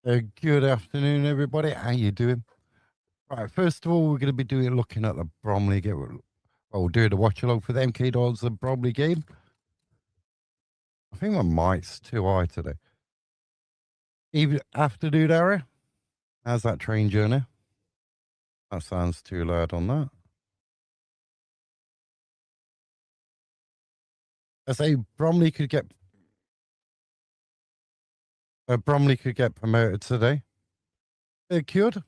Good afternoon, everybody. How you doing? Right, first of all, we're going to be looking at the Bromley game. Well, we'll do the watch along for the MK Dons and Bromley game. I think my mic's too high today. Even afternoon, Harry. How's that train journey? That sounds too loud on that. I say Bromley could get promoted today. It could.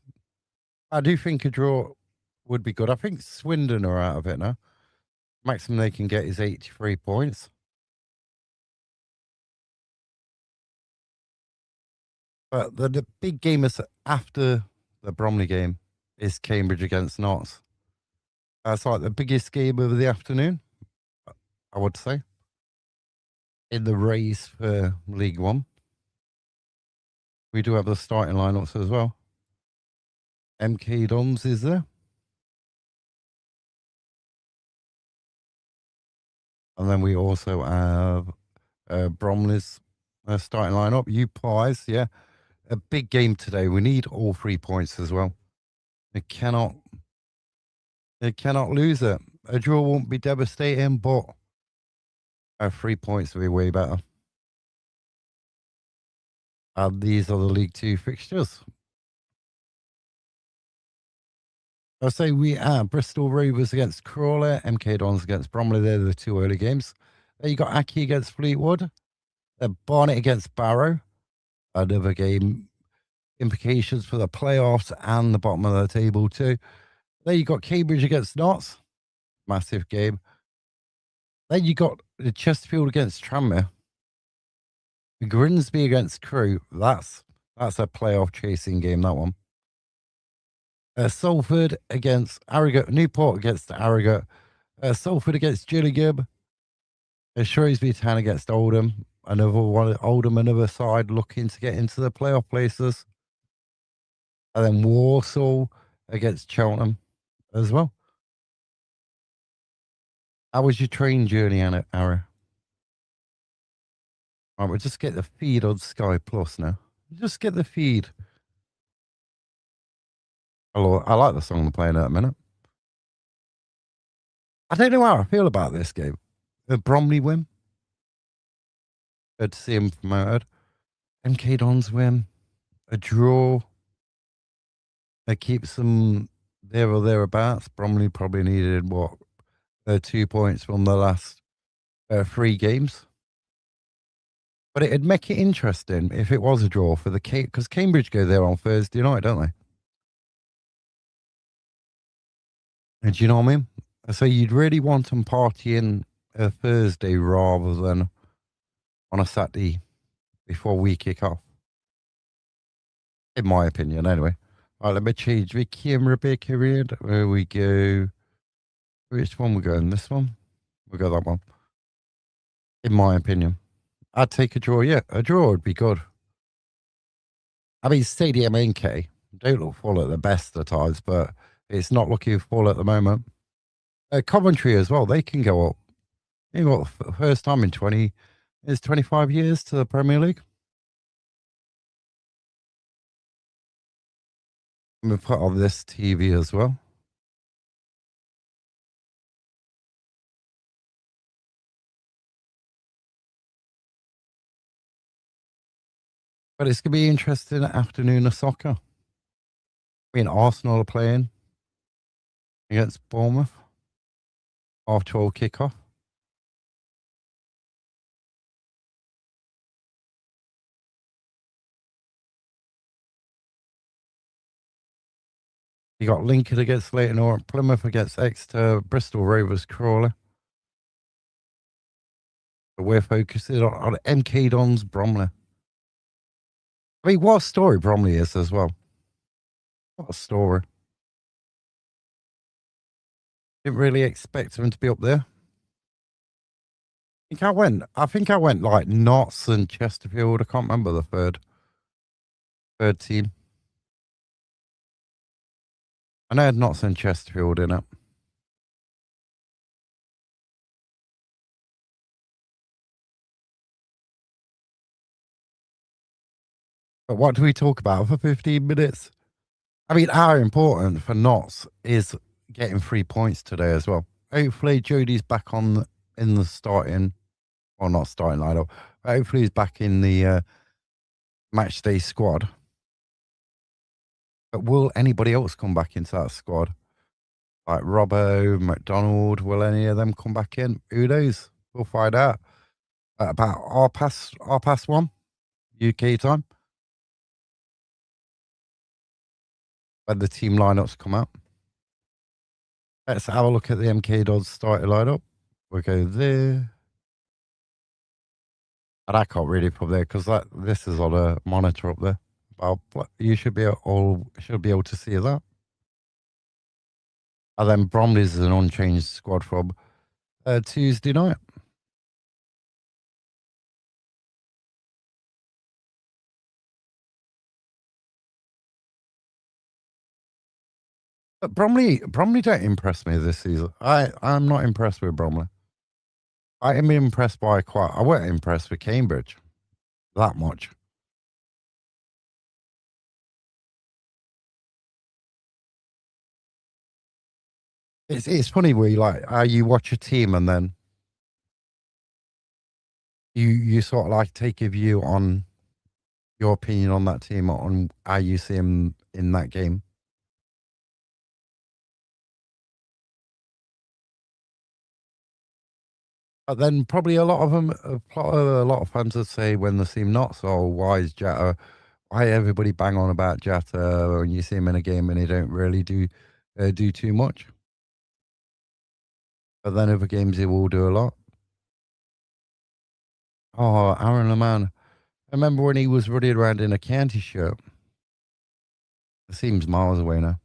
I do think a draw would be good. I think Swindon are out of it now. Maximum they can get is 83 points. But the big game is after the Bromley game is Cambridge against Notts. That's like the biggest game of the afternoon, I would say, in the race for League One. We do have the starting lineups as well. MK Dons is there. And then we also have Bromley's starting lineup. You Pies, yeah. A big game today. We need all 3 points as well. They cannot lose it. A draw won't be devastating, but 3 points will be way better. And these are the League Two fixtures. I'll say we have Bristol Rovers against Crawley, MK Dons against Bromley. They're the two early games. Then you got Aki against Fleetwood, then Barnet against Barrow. Another game, implications for the playoffs and the bottom of the table too. Then you got Cambridge against Notts, massive game. Then you got the Chesterfield against Tranmere, Grimsby against Crewe. That's a playoff chasing game. That one. Salford against Harrogate, Newport against Harrogate, Salford against Gillingham, Shrewsbury Town against Oldham. Another one, Oldham, another side looking to get into the playoff places. And then Walsall against Cheltenham as well. How was your train journey, Anna? Right, we'll just get the feed on Sky Plus now. Just get the feed. Hello, I like the song they're playing at the minute. I don't know how I feel about this game. The Bromley win. Good to see him promoted. MK Dons win. A draw. It keeps them there or thereabouts. Bromley probably needed 2 points from the last 3 games. But it'd make it interesting if it was a draw for the because Cambridge go there on Thursday night, don't they? And do you know what I mean? So you'd really want them partying a Thursday rather than on a Saturday before we kick off. In my opinion, anyway. All right, let me change the camera back around. There we go. Which one we going? This one? We got that one. In my opinion, I'd take a draw. Yeah, a draw would be good. I mean, Stadium NK don't look full at the best of times, but it's not looking full at the moment. Coventry as well, they can go up. You know what? First time in 25 years to the Premier League. I'm going to put on this TV as well. But it's going to be interesting afternoon of soccer. I mean, Arsenal are playing against Bournemouth. Half 12 kickoff. You got Lincoln against Leighton Orient, Plymouth against Exeter, Bristol Rovers, Crawley. But we're focusing on MK Dons, Bromley. I mean, what a story Bromley is as well. What a story. Didn't really expect him to be up there. I think I went like Notts and Chesterfield. I can't remember the third team. I know I had Notts and Chesterfield in it. But what do we talk about for 15 minutes? I mean, how important for Notts is getting 3 points today as well. Hopefully, Jody's back on in the starting, or not starting lineup. Hopefully, he's back in the match day squad. But will anybody else come back into that squad? Like Robbo, McDonald, will any of them come back in? Who knows? We'll find out at about half past 1 UK time when the team lineups come out. Let's have a look at the MK Dodds starting lineup. We'll go there. And I can't read it from there because this is on a monitor up there. You should be able to see that. And then Bromley's is an unchanged squad from Tuesday night. But Bromley don't impress me this season. I'm not impressed with Bromley. I am impressed by I weren't impressed with Cambridge that much. It's funny where you watch a team and then you sort of like take a view on your opinion on that team on how you see them in that game. But then probably a lot of them, a lot of fans would say when they see him not so, why is Jatta? Why everybody bang on about Jatta when you see him in a game and he don't really do too much. But then other games he will do a lot. Oh, Aaron Leman. I remember when he was running around in a county shirt. It seems miles away now.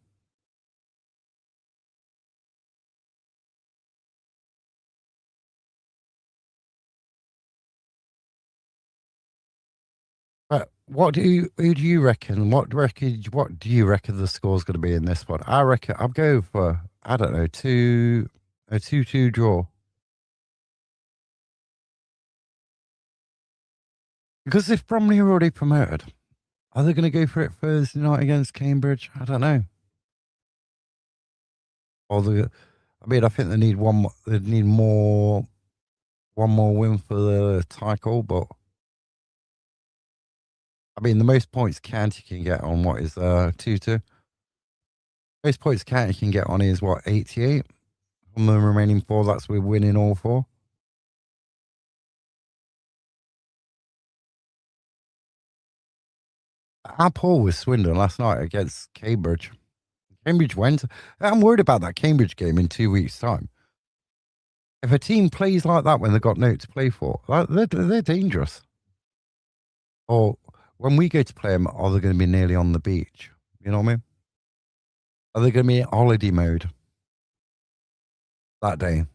But who do you reckon? What do you reckon the score's going to be in this one? I reckon I'll go for, I don't know, a 2-2 draw. Because if Bromley are already promoted, are they going to go for it Thursday night against Cambridge? I don't know. I mean, I think they need one. They need one more win for the title, but I mean, the most points County can get on what is 2-2. Most points County can get on is what 88. From the remaining 4, that's with winning all 4. Our poor was Swindon last night against Cambridge. Cambridge went. I'm worried about that Cambridge game in 2 weeks' time. If a team plays like that when they've got no to play for, they're dangerous. Or when we go to play them, are they going to be nearly on the beach? You know what I mean? Are they going to be in holiday mode that day? And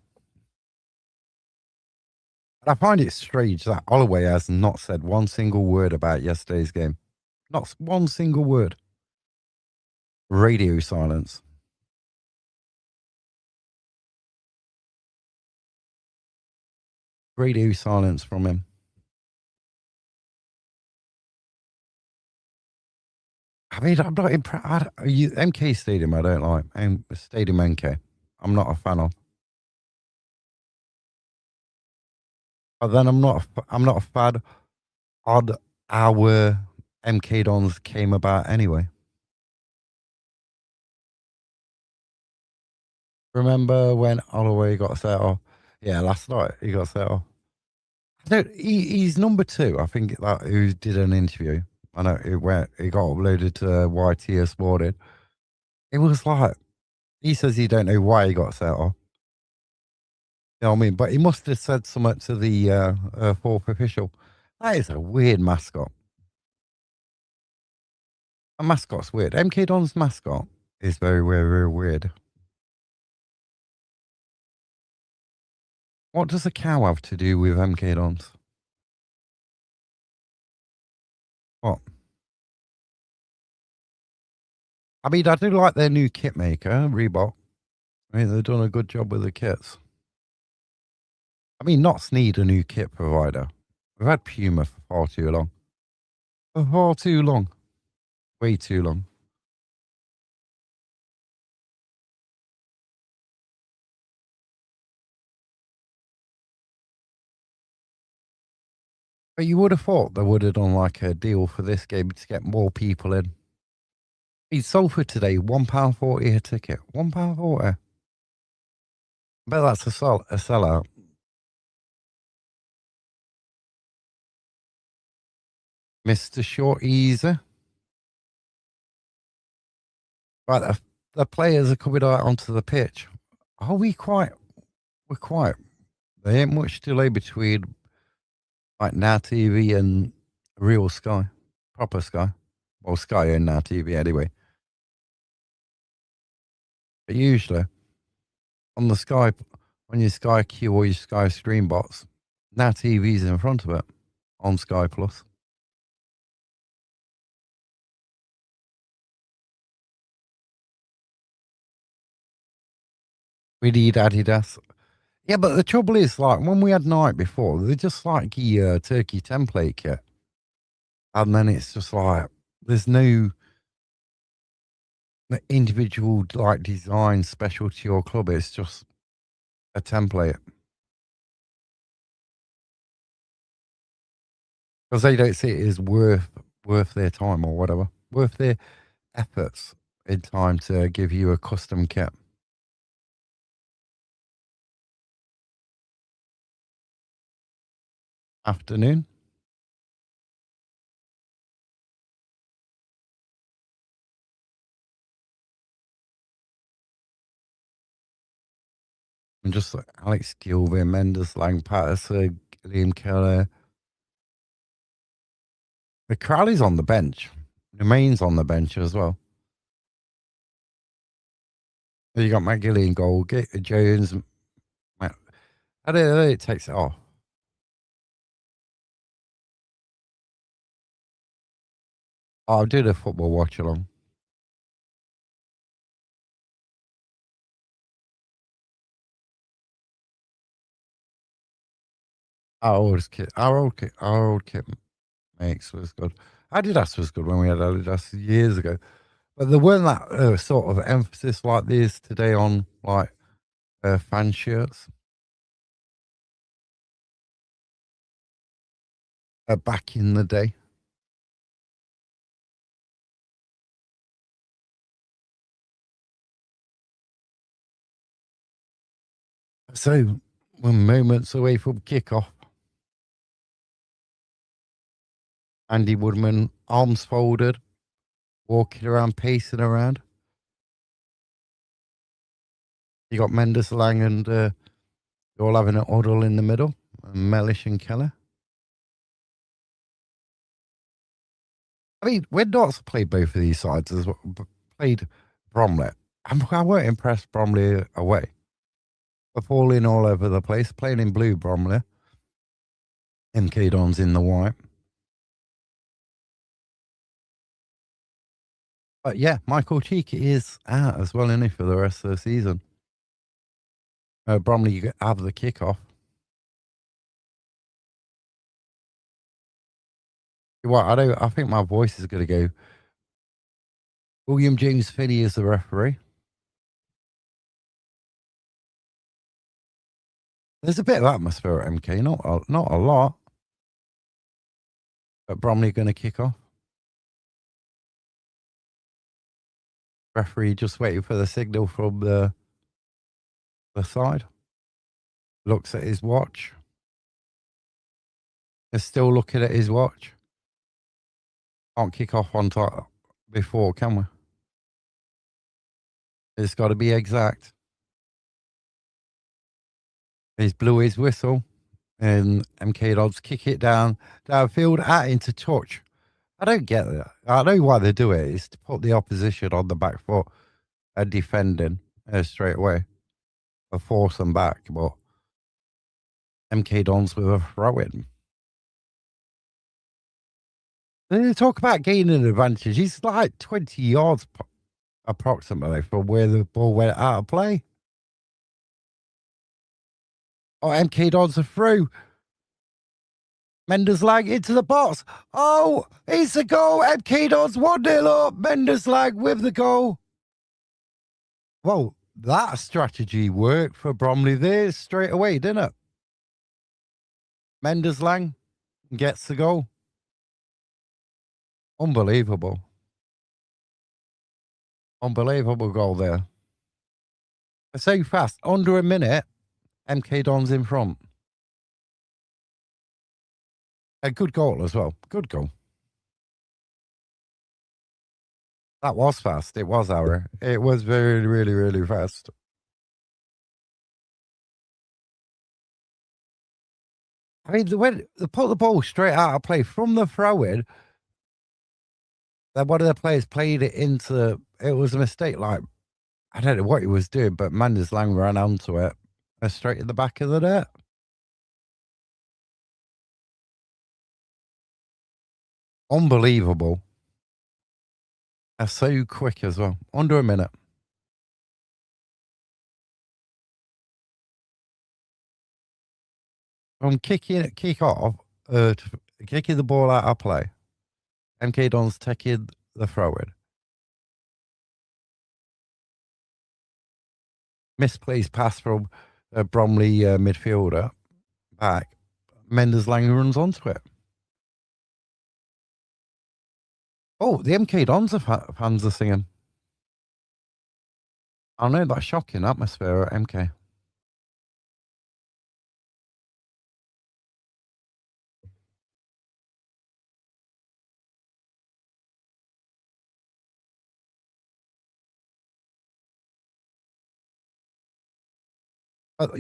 I find it strange that Holloway has not said one single word about yesterday's game. Not one single word. Radio silence. Radio silence from him. I mean, I'm not impressed. MK Stadium, I don't like. Stadium MK, I'm not a fan of. But then I'm not a fan on our MK Dons came about anyway. Remember when Holloway got set off? Yeah, last night he got set off. He's number 2, I think, who did an interview. I know it got uploaded to YT this morning. It was like, he says he don't know why he got set off. You know what I mean? But he must have said something to the 4th official. That is a weird mascot. A mascot's weird. MK Don's mascot is very, very, very weird. What does a cow have to do with MK Dons? What? I mean, I do like their new kit maker, Reebok. I mean, they've done a good job with the kits. I mean, Notts need a new kit provider. We've had Puma for far too long. For far too long. Way too long. But you would have thought they would have done like a deal for this game to get more people in. It's sold for today £1.40 a ticket. £1.40. Bet that's a sellout. Mr. Short Easy. Right, the players are coming out onto the pitch. Are we quite? We're quite. There ain't much delay between like Now TV and real Sky, proper Sky. Well, Sky and Now TV anyway. But usually on the Sky, on your Sky Q or your Sky Stream box, Now TV's in front of it on Sky Plus. We need Adidas. Yeah, but the trouble is, like, when we had night before, they just like the turkey template kit. And then it's just like, there's no individual, like, design special to your club. It's just a template. Because they don't see it as worth their time or whatever, worth their efforts in time to give you a custom kit. Afternoon. And just like Alex Gilvin, Mendes, Lang Patterson, Liam Keller. The Crowley's on the bench. Remains on the bench as well. You got McGilly in goal, Jones. I don't know, it takes it off. I'll do the football watch along. Our old kit makes was good. Adidas was good when we had Adidas years ago, but there weren't that sort of emphasis like this today on like fan shirts. Back in the day. So we're moments away from kickoff. Andy Woodman, arms folded, walking around, pacing around. You got Mendes, Lang, and you're all having an huddle in the middle. And Mellish and Keller. I mean, when Notts played both of these sides as well, played Bromley, I weren't impressed Bromley away. They're falling all over the place, playing in blue Bromley. MK Dons in the white. But yeah, Michael Cheeky is out as well, isn't he, for the rest of the season? Bromley have the kickoff. Well, I think my voice is going to go. William James Finney is the referee. There's a bit of atmosphere at MK, not a lot. But Bromley going to kick off. Referee just waiting for the signal from the side. Looks at his watch. Is still looking at his watch. Can't kick off on time before, can we? It's got to be exact. He's blew his whistle, and MK Dodds kick it downfield out into touch. I don't get that. I know why they do it. Is to put the opposition on the back foot and defending straight away or force them back. But MK Dons with a throw in. They talk about gaining an advantage. He's like 20 yards approximately from where the ball went out of play. Oh, MK Dons are through. Mendes-Lang into the box. Oh, it's a goal. MK Dons 1-0 up. Mendes-Lang with the goal. Well, that strategy worked for Bromley there straight away, didn't it? Mendes-Lang gets the goal. Unbelievable. Unbelievable goal there. So fast. Under a minute, MK Dons in front. A good goal as well. Good goal. That was fast. It was our. It was very, really, really fast. I mean, when they put the ball straight out of play from the throw-in, then one of the players played it into. It was a mistake. Like, I don't know what he was doing, but Mendes-Lang ran onto it straight in the back of the net. Unbelievable. They're so quick as well. Under a minute. From kick off, kicking the ball out of play. MK Dons taking the throw in. Misplaced pass from Bromley midfielder back. Mendes-Lang runs onto it. Oh, the MK Dons fans are singing. I know, that shocking atmosphere at MK.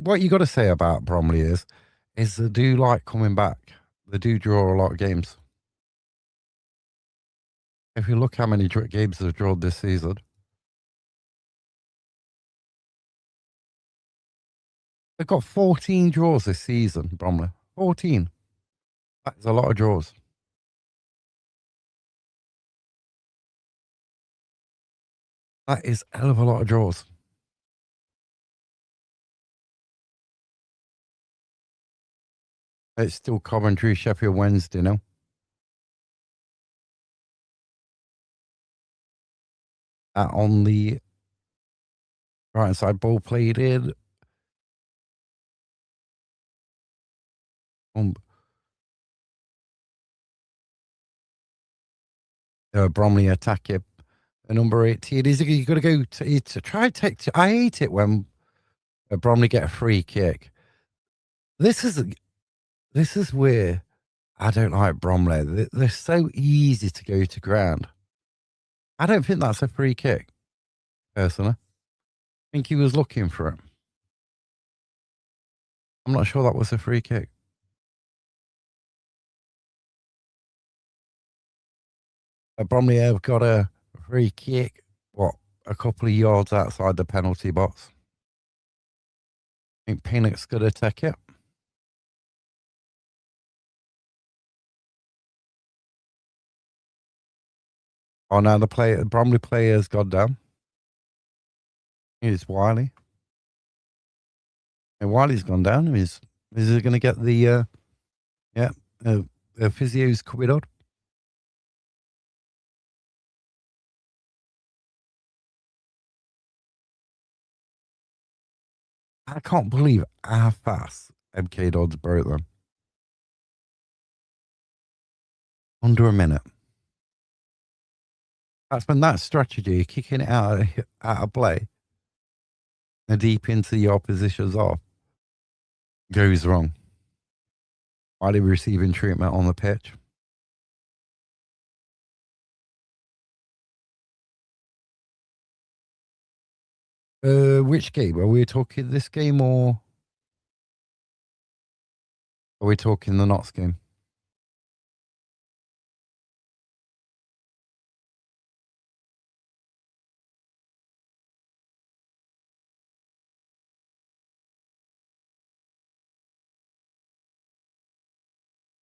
What you got to say about Bromley is they do like coming back. They do draw a lot of games. If you look how many games they've drawn this season, they've got 14 draws this season, Bromley. 14. That's a lot of draws. That is a hell of a lot of draws. It's still Coventry, Sheffield Wednesday now. On the right hand side, ball played in. Bromley attacking. Number 18. Is he going to go to try to take? I hate it when Bromley get a free kick. This is where I don't like Bromley. They're so easy to go to ground. I don't think that's a free kick, personally. I think he was looking for it. I'm not sure that was a free kick. Bromley have got a free kick, a couple of yards outside the penalty box. I think Pinnock's going to take it. Oh, now the Bromley player's gone down. It's Wiley. And Wiley's gone down. Is he going to get the physio's coming on? I can't believe how fast MK Dons broke them. Under a minute. That's when that strategy, kicking it out of play and deep into your opposition's off, goes wrong. Wiley receiving treatment on the pitch. Which game? Are we talking this game or are we talking the Notts game?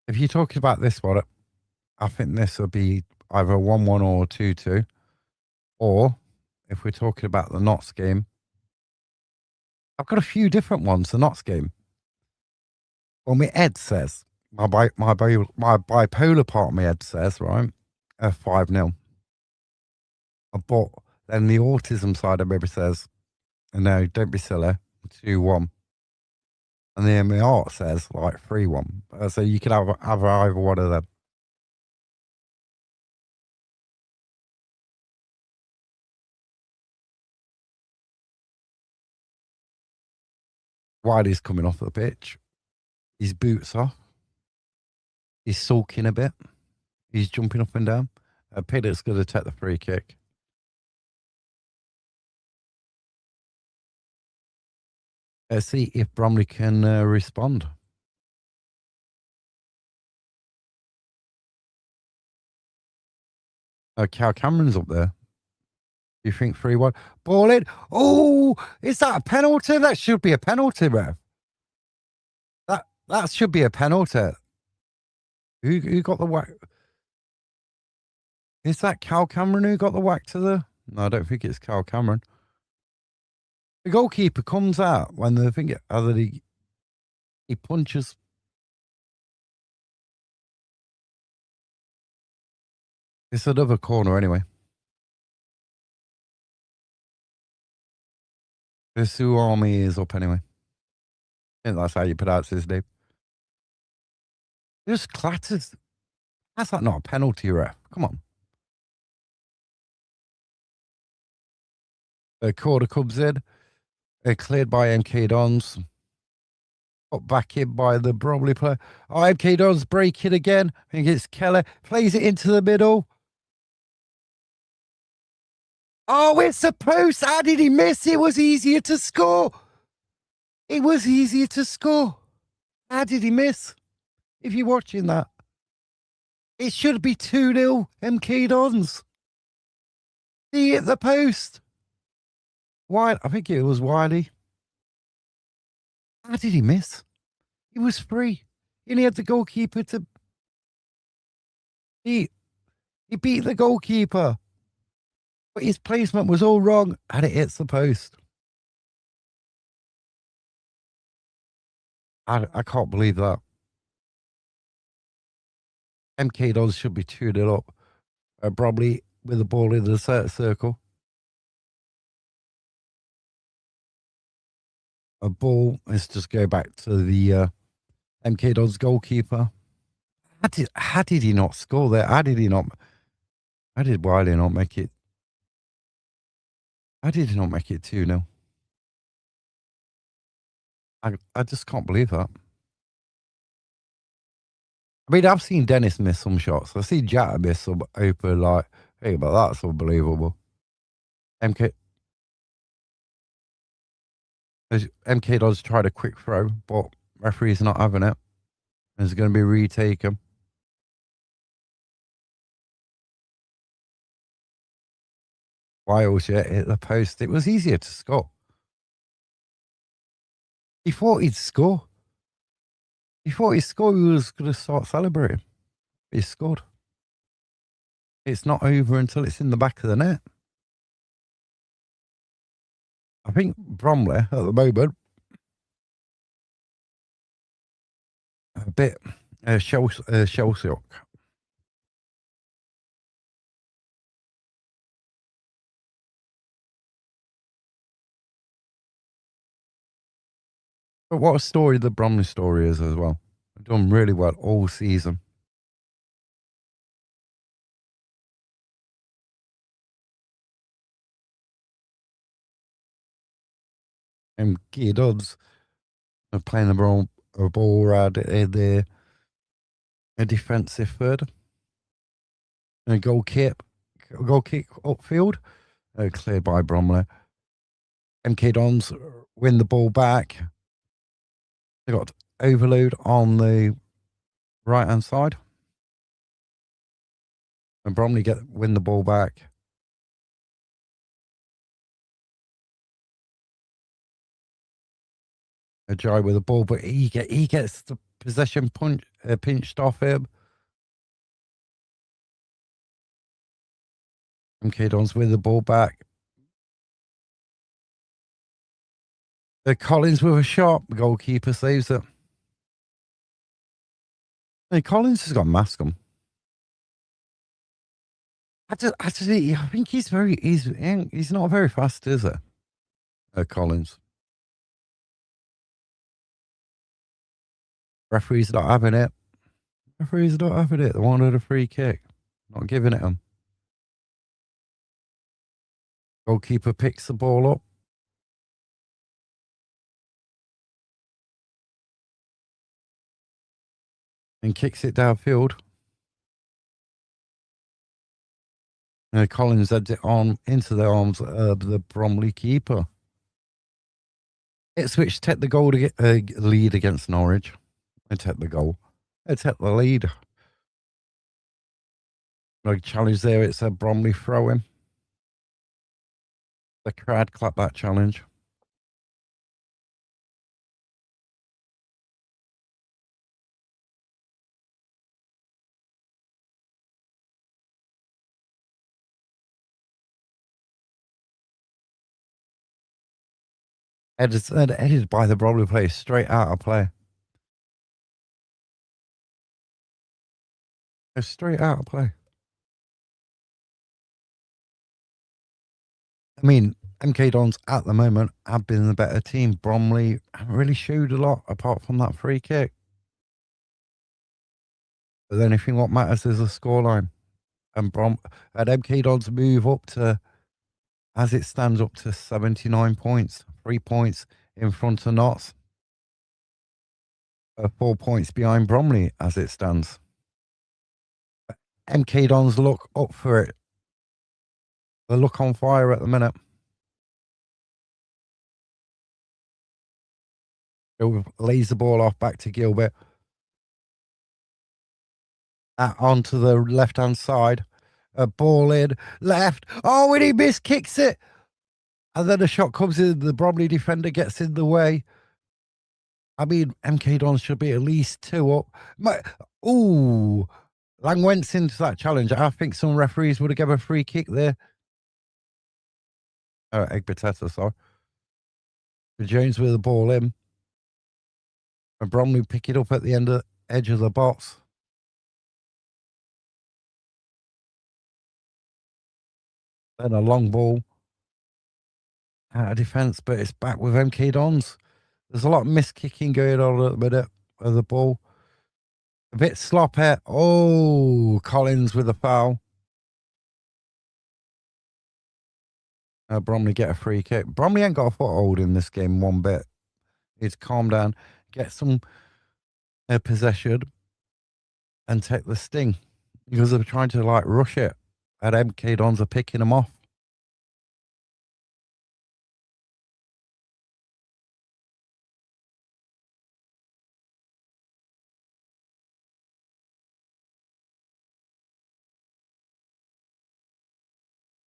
If you're talking about this one, I think this will be either 1-1 or 2-2. Or if we're talking about the Notts game, I've got a few different ones. The Notts game. Well, my Ed says my bipolar part of my head says, right, 5-0. But then the autism side of me says, no, don't be silly, 2-1. And then my heart says like 3-1. So you could have either one of them. Wiley's coming off the pitch. His boots off. He's sulking a bit. He's jumping up and down. Pinnock's going to take the free kick. Let's see if Bromley can respond. Cal Cameron's up there. You think 3-1? Ball in. Oh, is that a penalty? That should be a penalty, ref. That should be a penalty. Who got the whack? Is that Cal Cameron who got the whack to the... No, I don't think it's Cal Cameron. The goalkeeper comes out when the thing... he punches... It's another corner anyway. The Suami is up anyway. I think that's how you pronounce his name. Just clatters. How's that not a penalty, ref? Come on. A corner comes in. Cleared by MK Dons. Got back in by the Bromley player. Oh, MK Dons breaking again. I think it's Keller. Plays it into the middle. Oh, it's a post. How did he miss? It was easier to score. It was easier to score. How did he miss? If you're watching that, it should be 2-0 MK Dons. He hit the post. Why? I think it was Wiley. How did he miss? He was free. And he had the goalkeeper to... He beat the goalkeeper. But his placement was all wrong and it hits the post. I can't believe that. MK Dons should be 2-0 up. Probably with the ball in the circle. A ball. Let's just go back to the MK Dons goalkeeper. How did he not score there? How did Wiley not make it? How did he not make it 2-0? I just can't believe that. I mean, I've seen Dennis miss some shots. I've seen Jack miss some open, like, hey, but that's unbelievable. MK does try a quick throw, but referee's not having it. It's going to be retaken. Wiles hit the post. It was easier to score. He thought he'd score. He was going to start celebrating. He scored. It's not over until it's in the back of the net. I think Bromley, at the moment, a bit shell shock. But what a story the Bromley story is as well. They've done really well all season. And Gear Dodds are playing the ball around in a defensive third. And a goal kick upfield, cleared by Bromley. MK Dons win the ball back. They got overload on the right hand side. And Bromley win the ball back. Ajay with the ball, but he gets the possession pinched off him. MK Dons with the ball back. Collins with a shot. The goalkeeper saves it. Hey, Collins has got mask on. I think he's not very fast, is it? Collins. Referee's not having it. Referee's not having it. They wanted a free kick. Not giving it him. Goalkeeper picks the ball up. And kicks it downfield. Collins heads it on into the arms of the Bromley keeper. Ipswich take the goal to get lead against Norwich. They take the goal. They take the lead. No challenge there. It's a Bromley throw in. The crowd clap that challenge. Headed by the Bromley player straight out of play. Straight out of play. I mean, MK Dons at the moment have been the better team. Bromley haven't really showed a lot apart from that free kick. But then, if you what matters is the scoreline. And MK Dons move up to, as it stands, up to 79 points, 3 points in front of Notts, 4 points behind Bromley as it stands. MK Dons look up for it. They look on fire at the minute. Lays the ball off back to Gilbert. Onto the left hand side. A ball in left. Oh, and he missed, kicks it. And then a shot comes in. The Bromley defender gets in the way. I mean, MK Dons should be at least 2 up. Ooh, Lang went into that challenge. I think some referees would have given a free kick there. Egg potato, sorry. Jones with the ball in. And Bromley pick it up at the edge of the box. Then a long ball out of defence, but it's back with MK Dons. There's a lot of miss-kicking going on at the minute of the ball. A bit sloppy. Oh, Collins with a foul. Bromley get a free kick. Bromley ain't got a foothold in this game one bit. It's calm down, get some possession, and take the sting because they're trying to like rush it. And MK Dons are picking them off.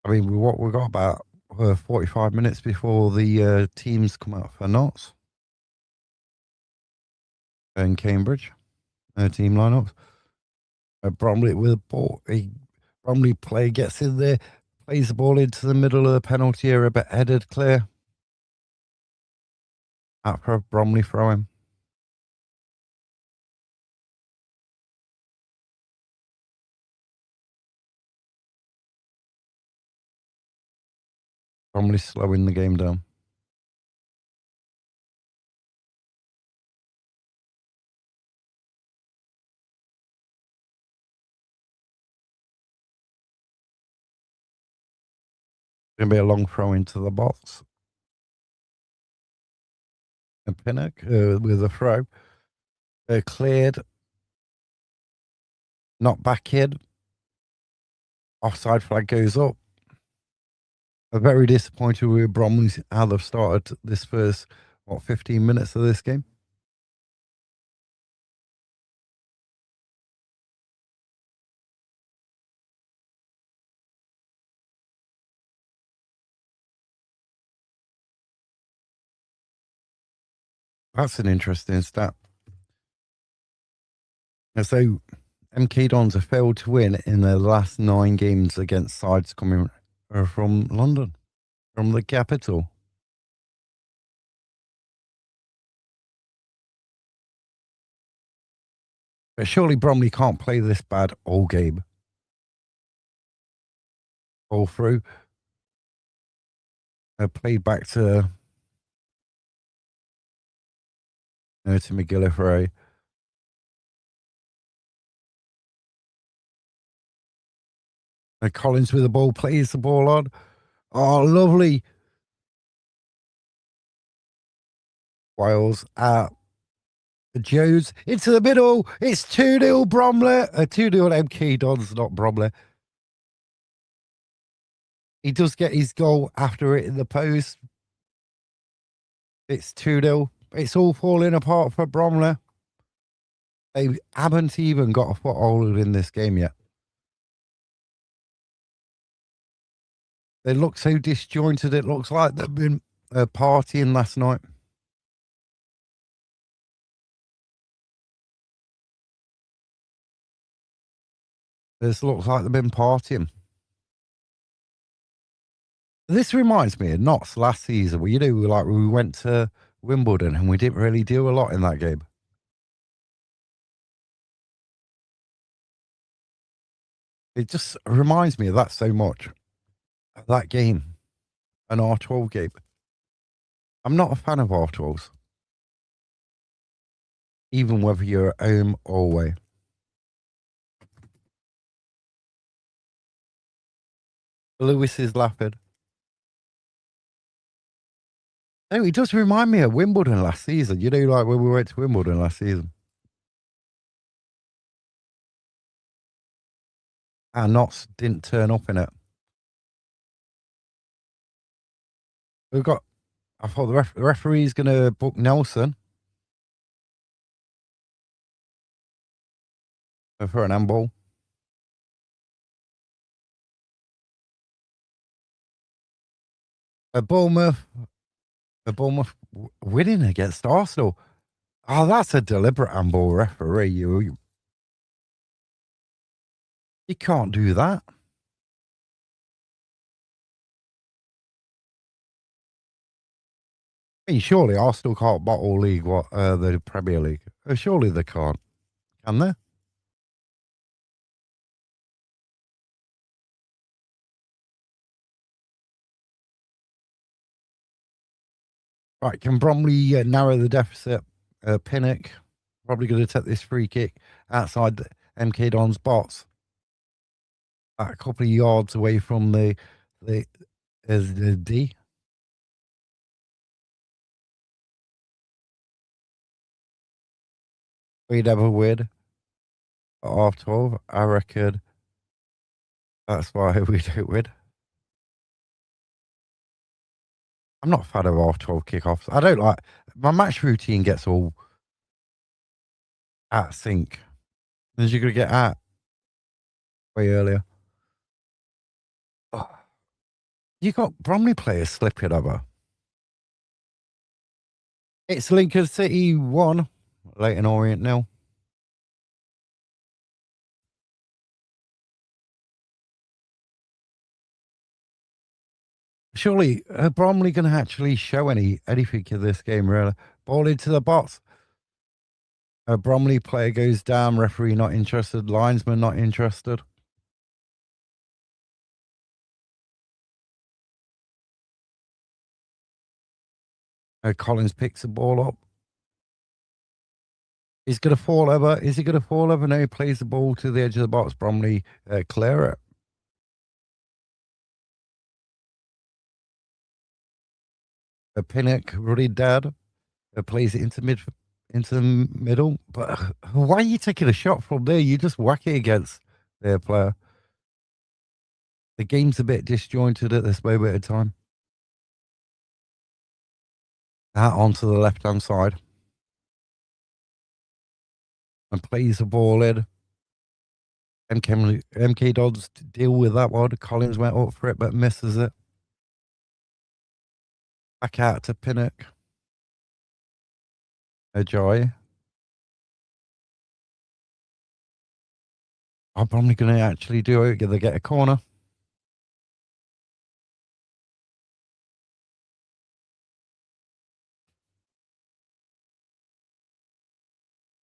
I mean, what we got about 45 minutes before the teams come out for Notts and Cambridge team lineups. Bromley with a ball. Bromley player gets in there, plays the ball into the middle of the penalty area, but headed clear. Out for a Bromley throwing. Bromley slowing the game down. Going to be a long throw into the box. And Pinnock with a throw. Cleared. Not back in. Offside flag goes up. I'm very disappointed with Bromley how they've started this first, 15 minutes of this game. That's an interesting stat. And so MK Dons have failed to win in their last 9 games against sides coming from London, from the capital. But surely Bromley can't play this bad all game, all through. Played back to McGillivray. Collins with the ball, plays the ball on. Oh, lovely. Wales. Jones into the middle. It's 2-0 Bromley. 2-0 MK Dons, not Bromley. He does get his goal after it in the post. It's 2-0. It's all falling apart for Bromley. They haven't even got a foothold in this game yet. They look so disjointed. It looks like they've been partying last night. This looks like they've been partying. This reminds me of Notts last season, where like we went to Wimbledon and we didn't really do a lot in that game. It just reminds me of that so much. That game, an R12 game. I'm not a fan of R12s, even whether you're at home or away. Lewis is laughing. No, it does remind me of Wimbledon last season. Like when we went to Wimbledon last season. And Notts didn't turn up in it. I thought the referee's going to book Nelson for an handball. Bournemouth winning against Arsenal. Oh, that's a deliberate handball, referee. You can't do that. I mean, surely Arsenal can't bottle league the Premier League. Surely they can't, can they? Right, can Bromley narrow the deficit? Pinnock probably going to take this free kick outside the MK Don's box, a couple of yards away from the D. We'd have a win at half 12. I reckon that's why we don't win. I'm not a fan of half 12 kickoffs. I don't like my match routine gets all out of sync. As you're going to get out way earlier. Oh, you got Bromley players slipping over. It's Lincoln City 1, Leighton Orient 0. Surely, Bromley going to actually show anything in this game, really? Ball into the box. A Bromley player goes down, referee not interested, linesman not interested. Collins picks the ball up. He's going to fall over. Is he going to fall over? No, he plays the ball to the edge of the box. Bromley clear it. A Pinnock, Ruddy Dad, plays it into the middle. But why are you taking a shot from there? You just whack it against their player. The game's a bit disjointed at this moment in time. Out onto the left-hand side. And plays the ball in. MK Dodds deal with that one. Collins went up for it, but misses it. Back out to Pinnock. A joy. I'm probably going to actually do it. They get a corner.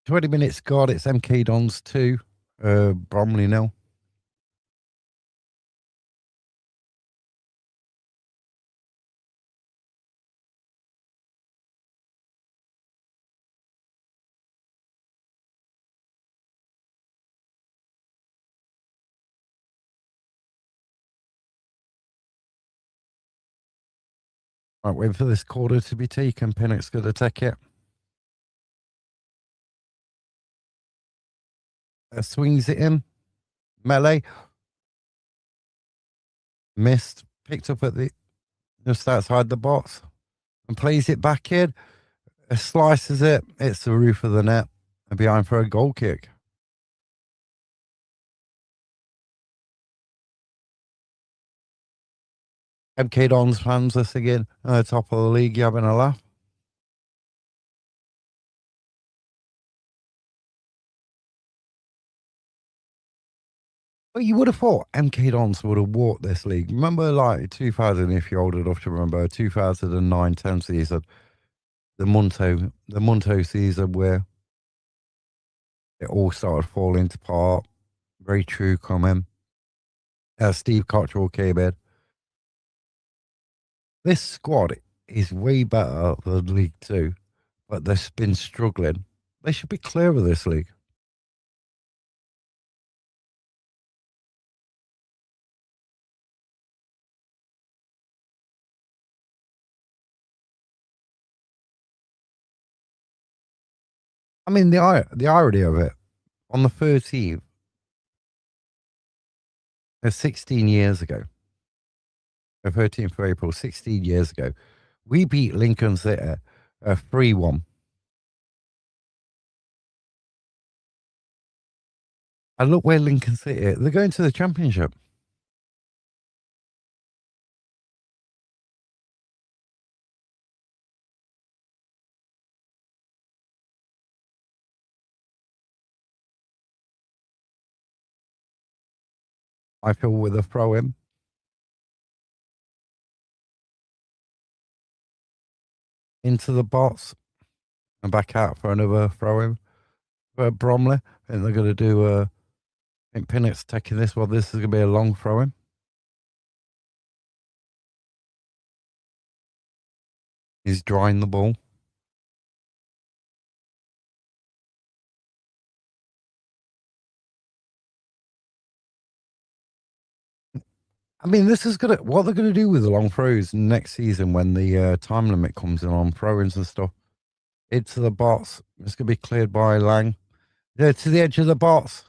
20 minutes gone. It's MK Dons 2, Bromley nil. Right, wait for this quarter to be taken. Pinnock's going to take it. Swings it in. Melee. Missed. Picked up at the just outside the box and plays it back in. Slices it. It's the roof of the net and behind for a goal kick. MK Dons fans are singing top of the league. You having a laugh? Well, you would have thought MK Dons would have walked this league. Remember, like 2000, if you're old enough to remember, 2009-10 season, the Munto season where it all started falling apart. Very true comment. Steve Cottrell came in. This squad is way better than League Two, but they've been struggling. They should be clear of this league. I mean, the irony of it, on the 13th, 16 years ago, the 13th of April, 16 years ago, we beat Lincoln City 3-1. And look where Lincoln City, they're going to the championship. I feel with a throw in into the box and back out for another throw in for Bromley. And they're going to do, I think Pinnock's taking this one. This is going to be a long throw in. He's drying the ball. I mean, this is gonna what they're gonna do with the long throws next season when the time limit comes in on throw-ins and stuff. Into the box. It's gonna be cleared by Lang. Yeah, to the edge of the box.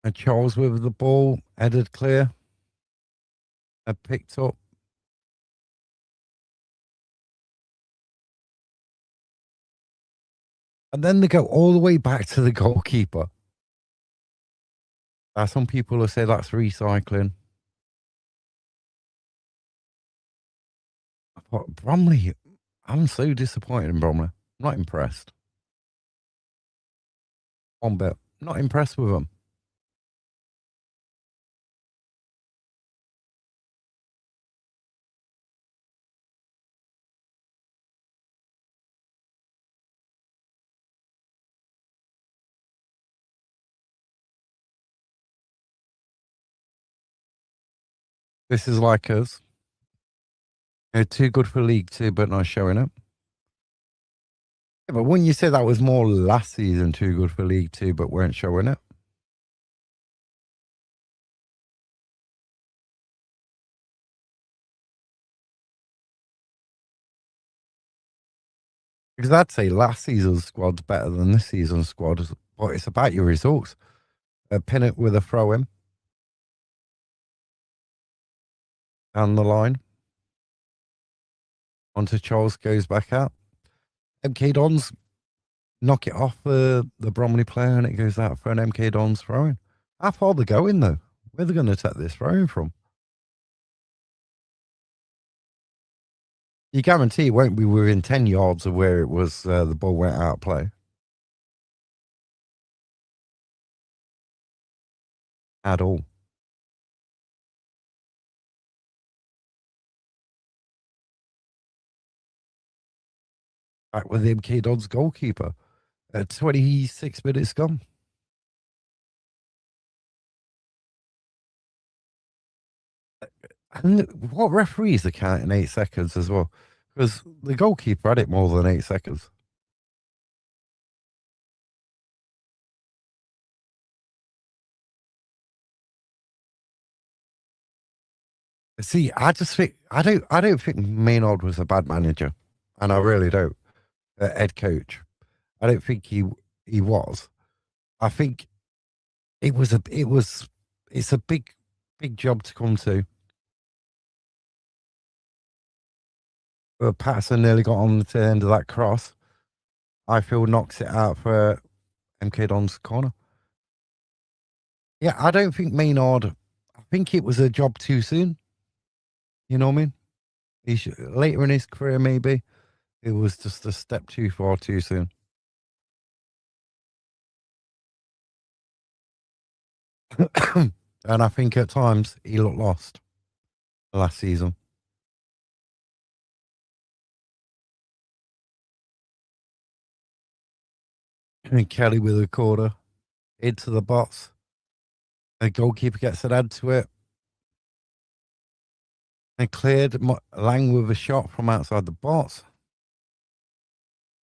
And Charles with the ball, headed clear. And picked up. And then they go all the way back to the goalkeeper. Some people will say that's recycling. But Bromley, I'm so disappointed in Bromley. I'm not impressed. One bit. Not impressed with them. This is like us. They're too good for League Two, but not showing up. Yeah, but wouldn't you say that was more last season too good for League Two, but weren't showing it? Because I'd say last season's squad's better than this season's squad, but it's about your results. Pin it with a throw in down the line. Onto Charles, goes back out. MK Dons knock it off the Bromley player and it goes out for an MK Dons throw in. How far they going though? Where are they going to take this throw in from? You guarantee it won't be within 10 yards of where it was the ball went out of play. At all. Back with MK Dons goalkeeper at 26 minutes gone. And what referees are counting 8 seconds as well? Because the goalkeeper had it more than 8 seconds. See, I don't think Maynard was a bad manager, and I really don't. Head coach, I don't think he was. I think it's a big job to come to. Patterson nearly got on the end of that cross. I feel knocks it out for MK Don's corner. Yeah, I don't think Maynard. I think it was a job too soon. You know what I mean? Later in his career, maybe it was just a step too far too soon. And I think at times he looked lost last season. And Kelly with a corner into the box. The goalkeeper gets an add to it and cleared Lang with a shot from outside the box.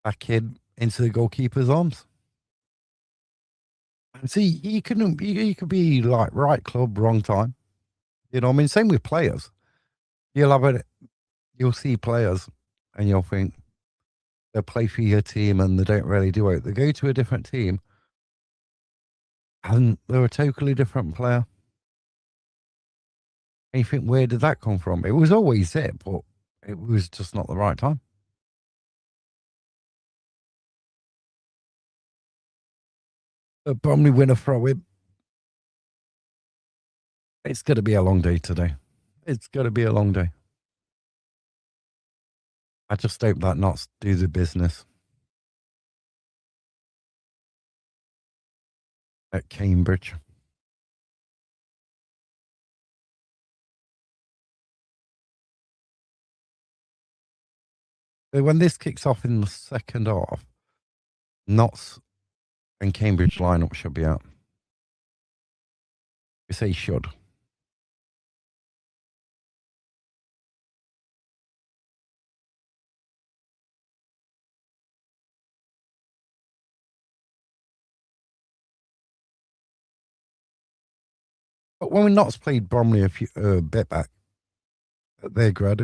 Back into the goalkeeper's arms. And see, you could be like right club, wrong time. You know what I mean? Same with players. You'll have it. You'll see players, and you'll think they play for your team, and they don't really do it. They go to a different team, and they're a totally different player. And you think, where did that come from? It was always it, but it was just not the right time. Bromley win a throw in. It's going to be a long day today. It's going to be a long day. I just hope that Notts do the business at Cambridge. So when this kicks off in the second half, Notts and Cambridge lineup should be out. We say should. But when Notts played Bromley a bit back at their grad,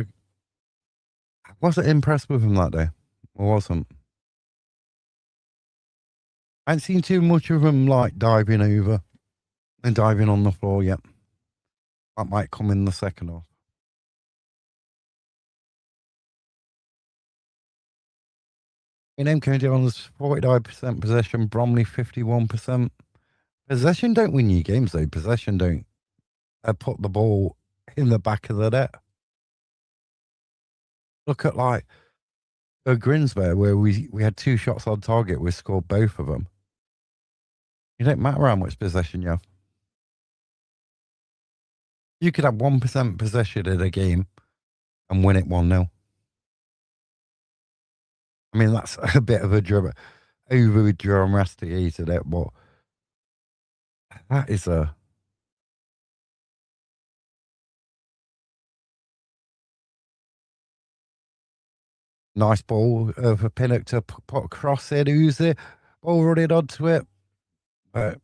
I wasn't impressed with him that day. I wasn't. I hadn't seen too much of him like diving over and diving on the floor yet. That might come in the second half. In MK Jones, 49% possession, Bromley 51%. Possession don't win you games though. Possession don't put the ball in the back of the net. Look at like Grinsby, where we had 2 shots on target, we scored both of them. It don't matter how much possession you have. You could have 1% possession in a game and win it 1-0. I mean, that's a bit of a over dramaticated it, but that is a nice ball for Pinnock to put across it. Who's the ball running onto it? But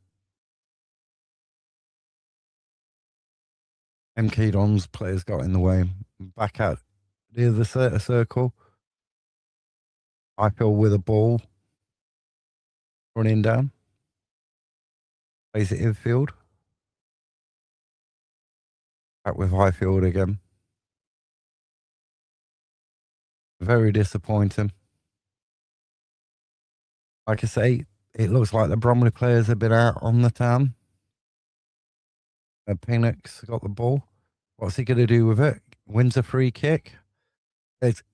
MK Don's players got in the way. Back out near the circle. I feel with a ball running down. Plays it infield. Back with Highfield again. Very disappointing. Like I say, it looks like the Bromley players have been out on the town. Pinnock's got the ball. What's he going to do with it? Wins a free kick. It's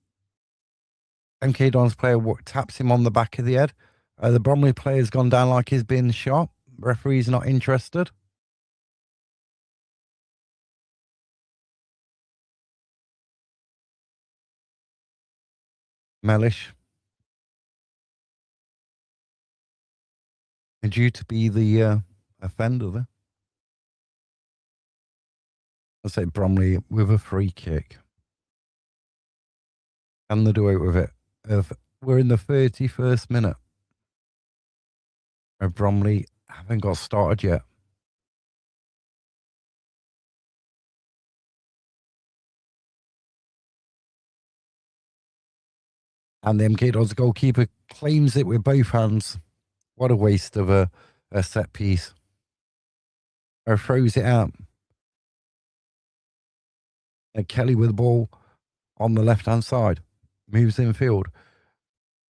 MK Don's player taps him on the back of the head. The Bromley player's gone down like he's been shot. Referee's not interested. Mellish due to be the offender there. I say Bromley with a free kick. Can they do it with it? We're in the 31st minute. Bromley haven't got started yet. And the MK Dons goalkeeper claims it with both hands. What a waste of a set piece. Or throws it out. And Kelly with the ball on the left hand side. Moves in field.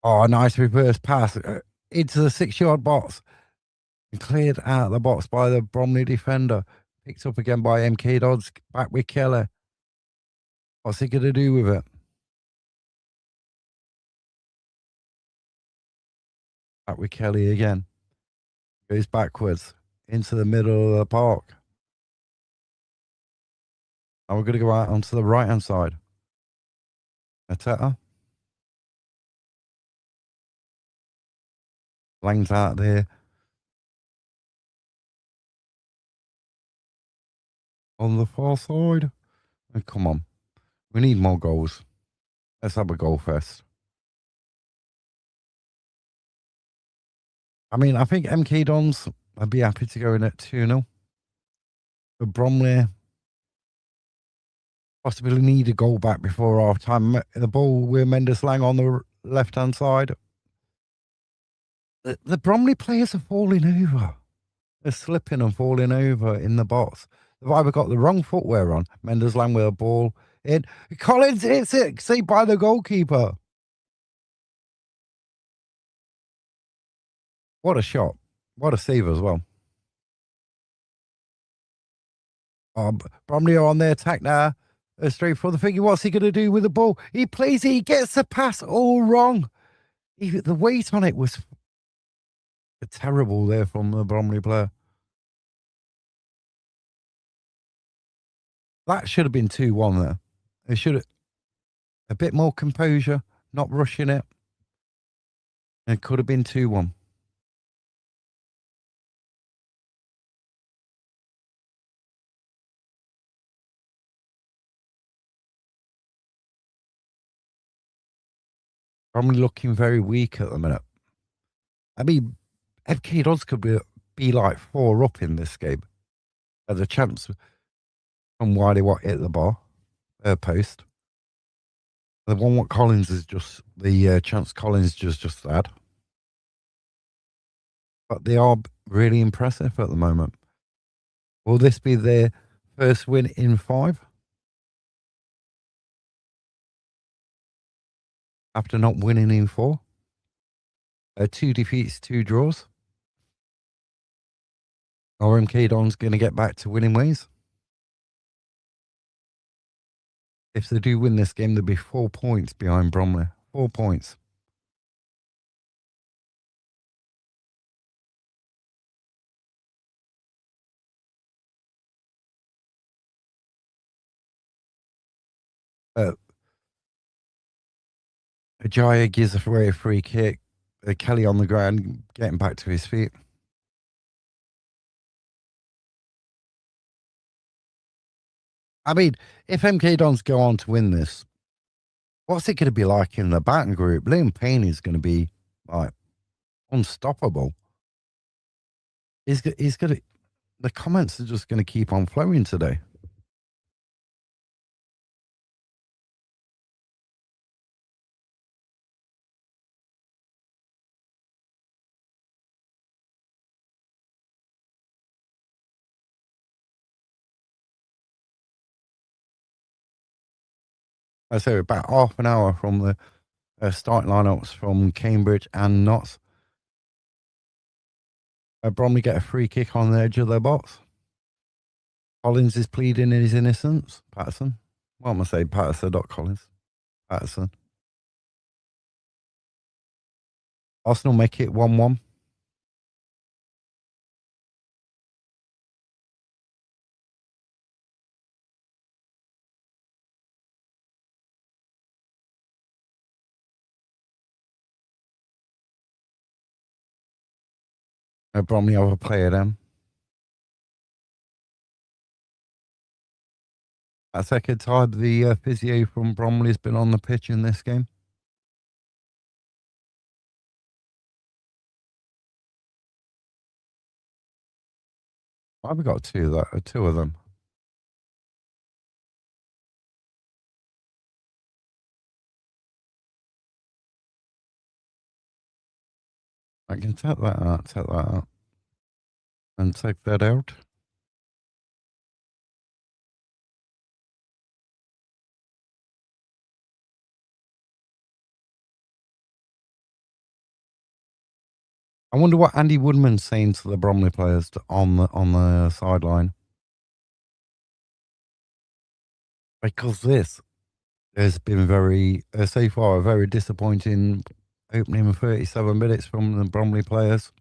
Oh, nice reverse pass into the 6-yard box. And cleared out the box by the Bromley defender. Picked up again by MK Dons. Back with Kelly. What's he going to do with it? Back with Kelly again. Goes backwards into the middle of the park. And we're going to go out onto the right hand side. Ateta. Lang's out there. On the far side. Oh, come on. We need more goals. Let's have a goal fest. I mean, I think MK Dons, I'd be happy to go in at 2-0. But Bromley possibly need a goal back before half time. The ball with Mendes Lang on the left hand side. The Bromley players are falling over. They're slipping and falling over in the box. They've either got the wrong footwear on. Mendes Lang with a ball in. Collins hits it, saved by the goalkeeper. What a shot. What a save as well. Bromley are on the attack now. Straight for the figure. What's he going to do with the ball? He plays it. He gets the pass all wrong. The weight on it was terrible there from the Bromley player. That should have been 2-1 there. It should have a bit more composure, not rushing it. It could have been 2-1. Bromley looking very weak at the minute. I mean, FK Dons could be like 4 up in this game. There's a chance from Wiley Watt hit the bar, post. The one what Collins is just the chance Collins just had. But they are really impressive at the moment. Will this be their first win in 5? After not winning in 4? 2 defeats, 2 draws. Or MK Don's going to get back to winning ways? If they do win this game, they'll be 4 points behind Bromley. 4 points. Ajaya gives away a free kick. Kelly on the ground, getting back to his feet. I mean, if MK Dons go on to win this, what's it going to be like in the batting group? Liam Payne is going to be like unstoppable. He's going to. The comments are just going to keep on flowing today. I say about half an hour from the starting lineups from Cambridge and Notts. Bromley get a free kick on the edge of their box. Collins is pleading his innocence. Patterson. What am I saying? Patterson, not Collins. Patterson. Arsenal make it 1-1. Bromley have a player then. That second time the physio from Bromley's been on the pitch in this game. Why have we got two of them? I can take that out, and take that out. I wonder what Andy Woodman's saying to the Bromley players on the sideline, because this has been very so far a very disappointing opening 37 minutes from the Bromley players.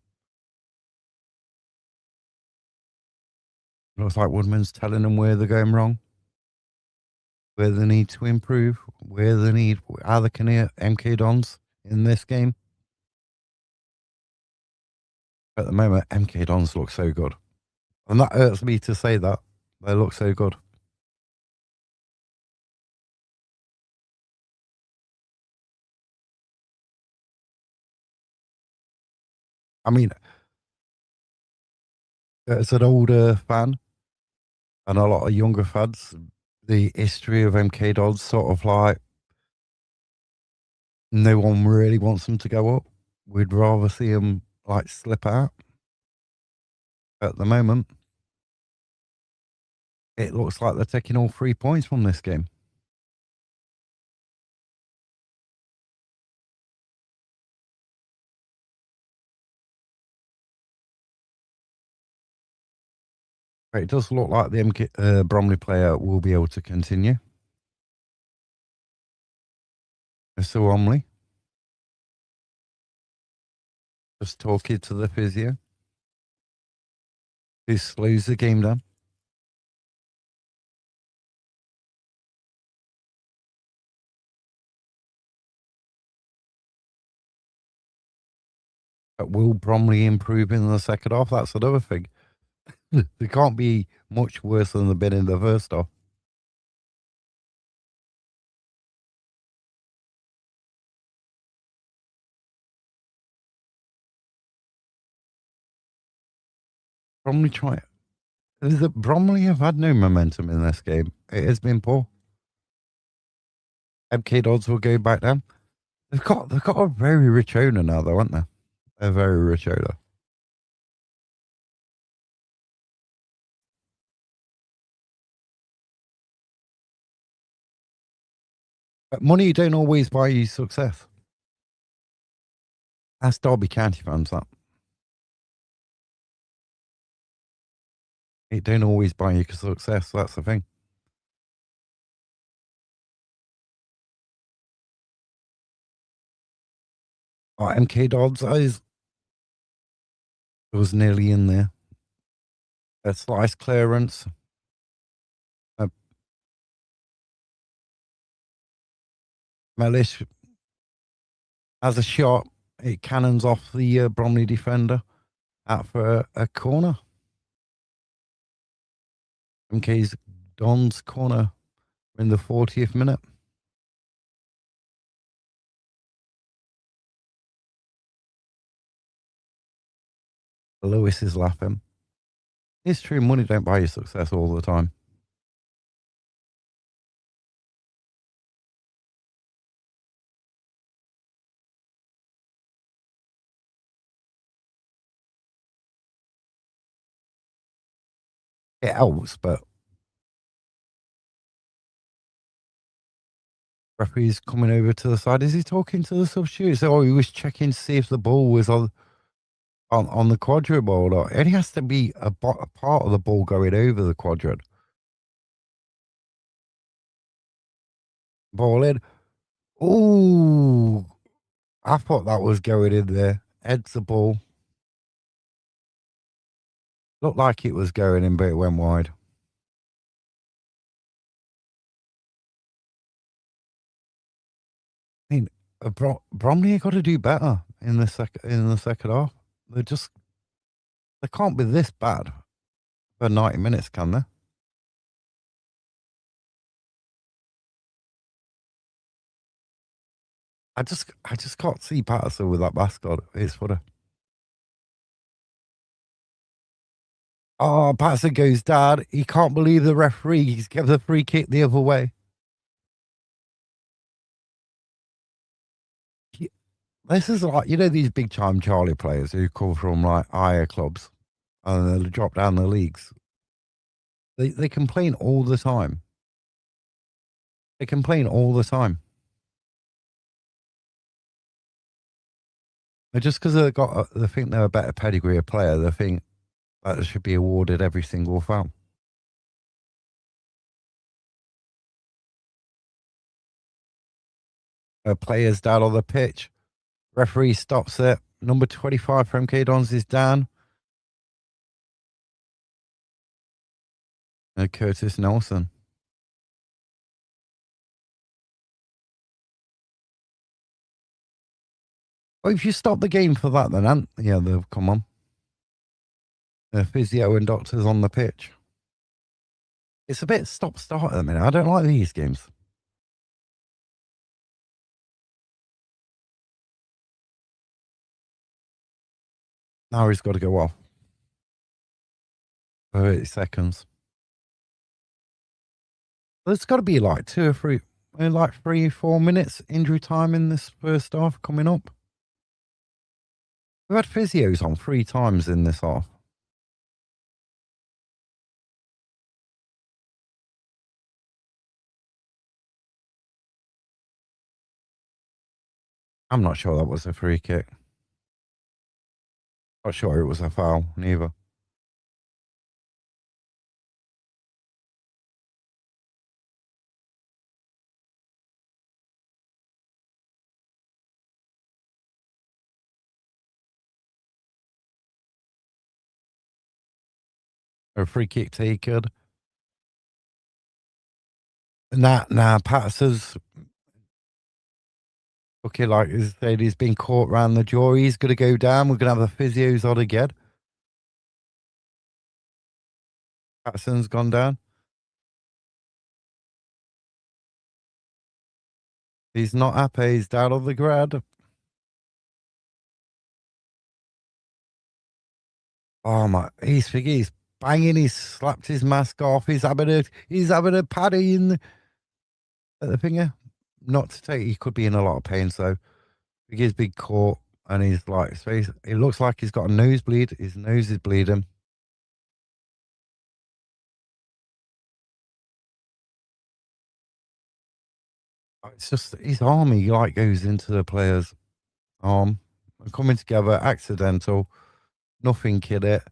Looks like Woodman's telling them where they're going wrong, where they need to improve, where they need how they can hit MK Dons in this game. At the moment, MK Dons look so good, and that hurts me to say that they look so good. I mean, as an older fan and a lot of younger fans, the history of MK Dons sort of like no one really wants them to go up. We'd rather see them like slip out. At the moment, it looks like they're taking all 3 points from this game. It does look like the MK, Bromley player will be able to continue. Mr. Bromley just talking to the physio, who slows the game down. But will Bromley improve in the second half? That's another thing. They can't be much worse than they've been in the first half. Bromley try. Bromley have had no momentum in this game. It has been poor. MK Dodds will go back down. They've got a very rich owner now, though, aren't they? A very rich owner. But money don't always buy you success. That's Derby County fans. That it don't always buy you success. That's the thing. Oh, MK Dodds was nearly in there. A slice clearance. Uh, Mellish has a shot. It cannons off the Bromley defender out for a corner. MK's Don's corner in the 40th minute. Lewis is laughing. It's true, money don't buy you success all the time. It helps, but referee's coming over to the side. Is he talking to the substitutes? Oh, he was checking to see if the ball was on the quadrant ball. Or it has to be a part of the ball going over the quadrant. Ball in. Ooh, I thought that was going in there. Heads the ball. Looked like it was going in, but it went wide. I mean, Bromley got to do better in the second half. They're just They can't be this bad for 90 minutes, can they? I just can't see Patterson with that mascot. It's funny. Oh, Patterson goes down. He can't believe the referee. He's given the free kick the other way. He- This is like, these big time Charlie players who come from like higher clubs and they drop down the leagues. They complain all the time. They complain all the time. And just because they think they're a better pedigree of player, they think that they should be awarded every single foul. Players down on the pitch. Referee stops it. Number 25 from MK Dons is down. Curtis Nelson. Well, if you stop the game for that, then yeah, they'll come on. The physio and doctors on the pitch. It's a bit stop-start at the minute. I don't like these games. Now he's got to go off. 30 seconds. There's got to be like 2 or 3, like 3, 4 minutes injury time in this first half coming up. We've had physios on 3 times in this half. I'm not sure that was a free kick. Not sure it was a foul, neither. A free kick taken. Nah, Patterson's okay, like he said, he's been caught round the jaw. He's going to go down. We're going to have the physios on again. Patterson's gone down. He's not happy. He's down on the ground. Oh my! He's banging. He's slapped his mask off. He's having a paddy in the finger. Not to take. He could be in a lot of pain. So he's been caught, and he's like, his face. It looks like he's got a nosebleed. His nose is bleeding. It's just his arm. He like goes into the player's arm. Coming together, accidental. Nothing kid it.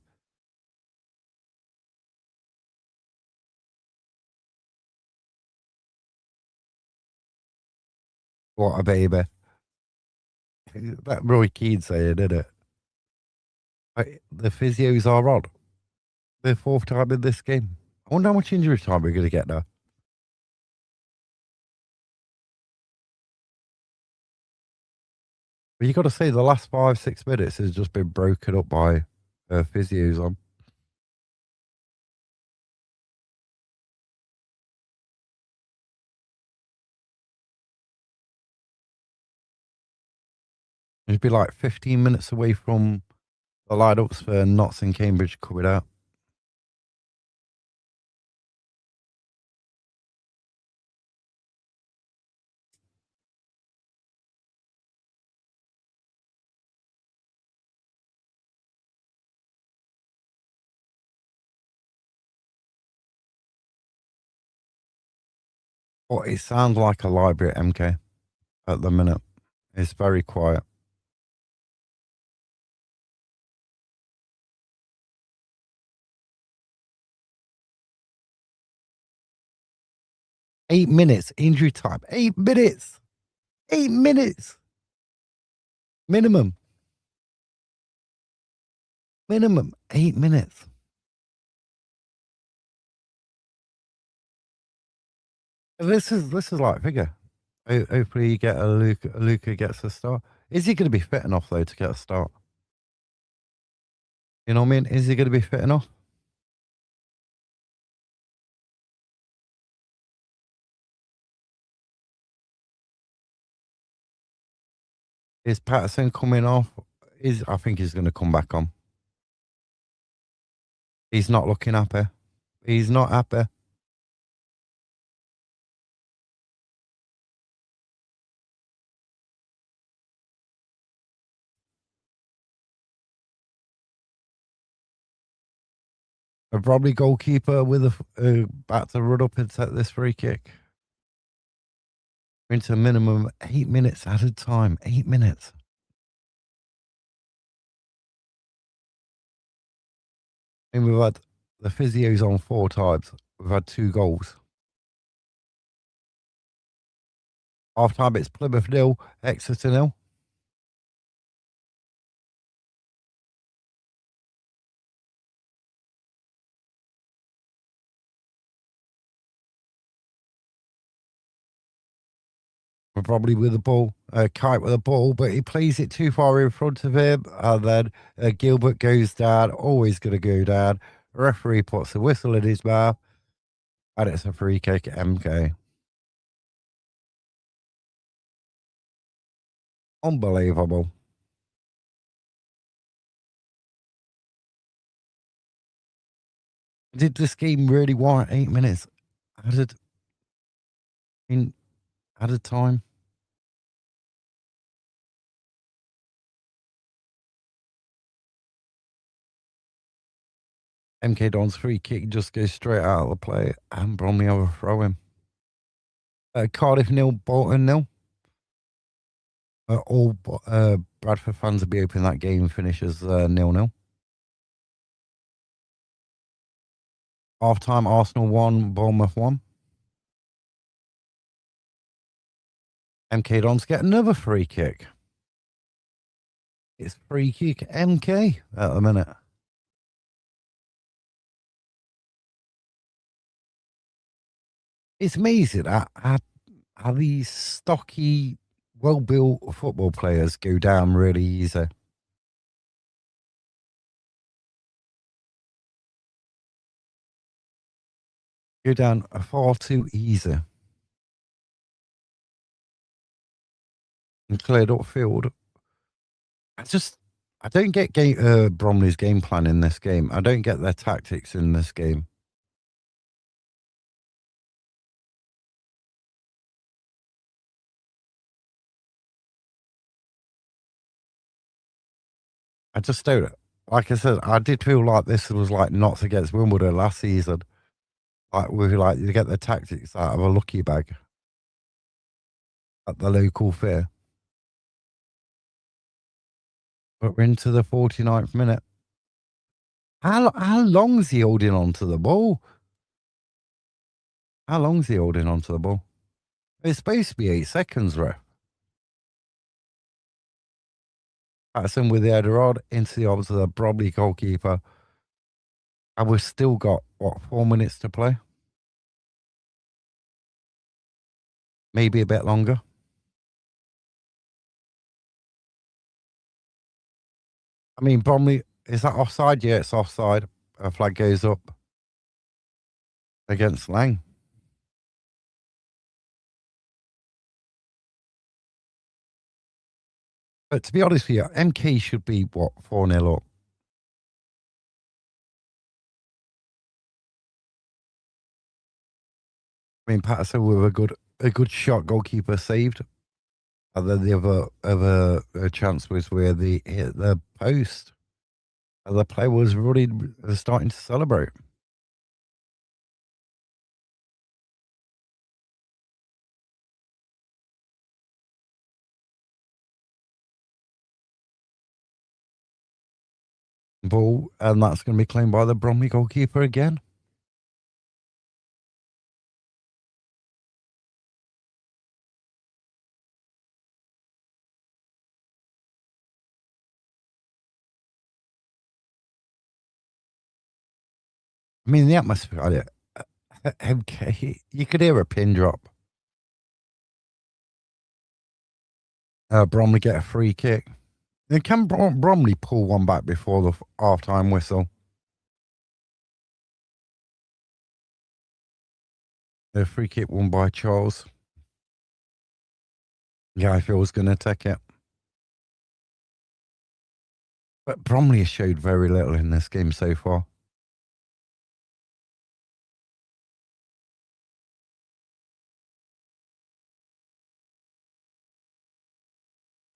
What a baby. That Roy Keane saying, did it? The physios are on. The 4th time in this game. I wonder how much injury time we're going to get now. But you got to say the last 5, 6 minutes has just been broken up by physios on. It'd be like 15 minutes away from the lineups for Notts and Cambridge coming out. But it sounds like a library at MK at the minute. It's very quiet. Eight minutes injury time. 8 minutes. 8 minutes. Minimum. Minimum. 8 minutes. This is like figure. Hopefully you get Luca gets a start. Is he going to be fit enough though to get a start? You know what I mean? Is he going to be fit enough? Is Patterson coming off? I think he's going to come back on. He's not looking happy. He's not happy. A probably goalkeeper with back to run up and take this free kick. Into a minimum 8 minutes added time. 8 minutes. And we've had the physios on 4 times. We've had 2 goals. Half time, it's Plymouth 0, Exeter 0. We're probably with the ball, Kite with the ball, but he plays it too far in front of him. And then Gilbert goes down, always going to go down. Referee puts the whistle in his mouth, and it's a free kick at MK. Unbelievable. Did this game really warrant 8 minutes added in added time? MK Don's free kick just goes straight out of the play, and Bromley overthrow him. Cardiff 0, Bolton 0. All Bradford fans will be hoping that game finishes 0-0. Half time, Arsenal 1, Bournemouth 1. MK Dons get another free kick. It's free kick MK at the minute. It's amazing how these stocky, well-built football players go down really easy. Go down far too easy. And cleared up field. I don't get Bromley's game plan in this game. I don't get their tactics in this game. I just don't. Like I said, I did feel like this was like Notts against Wimbledon last season. Like we like you get the tactics out of a lucky bag at the local fair. But we're into the 49th minute. How long's he holding on to the ball? How long's he holding on to the ball? It's supposed to be 8 seconds, ref. Patterson with the header on into the arms of the Bromley goalkeeper. And we've still got, what, 4 minutes to play? Maybe a bit longer. I mean, Bromley, is that offside? Yeah, it's offside. A flag goes up against Lang. But to be honest with you, MK should be, what, 4-0 up? I mean, Patterson with a good shot, goalkeeper saved. And then the other chance was where they hit the post. And the player was running, starting to celebrate. Ball, and that's going to be claimed by the Bromley goalkeeper again. I mean, the atmosphere at it, MK, you could hear a pin drop. Bromley get a free kick. And can Bromley pull one back before the half-time whistle? The free kick won by Charles. Yeah, I feel was going to take it. But Bromley has showed very little in this game so far.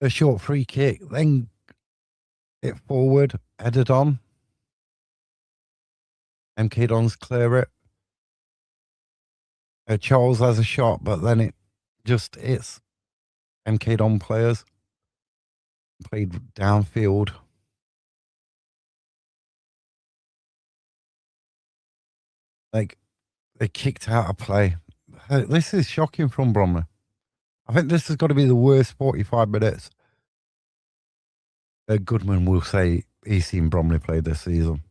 A short free kick, then it forward, headed on. MK Dons clear it. Charles has a shot, but then it just hits MK Don players. Played downfield. Like, they kicked out of play. This is shocking from Bromley. I think this has got to be the worst 45 minutes. Goodman will say he's seen Bromley play this season.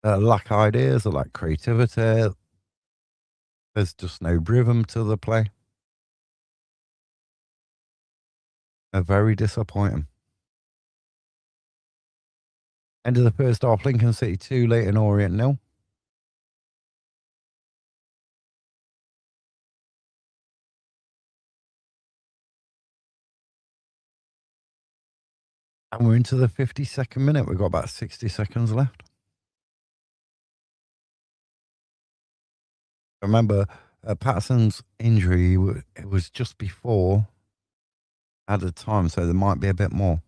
Lack ideas, lack creativity. There's just no rhythm to the play. Very disappointing. End of the first half, Lincoln City 2, Leyton Orient 0. And we're into the 52nd minute. We've got about 60 seconds left. Remember, Patterson's injury, it was just before added time, so there might be a bit more.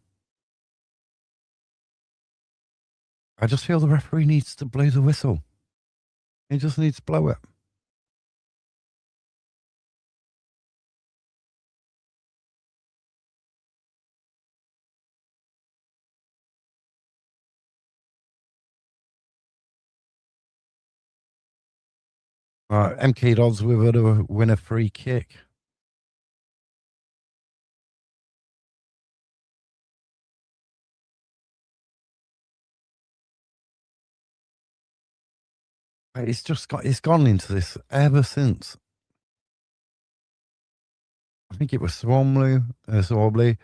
I just feel the referee needs to blow the whistle. He just needs to blow it. MK Dodds with to win a free kick. It's gone into this ever since. I think it was Swarmley,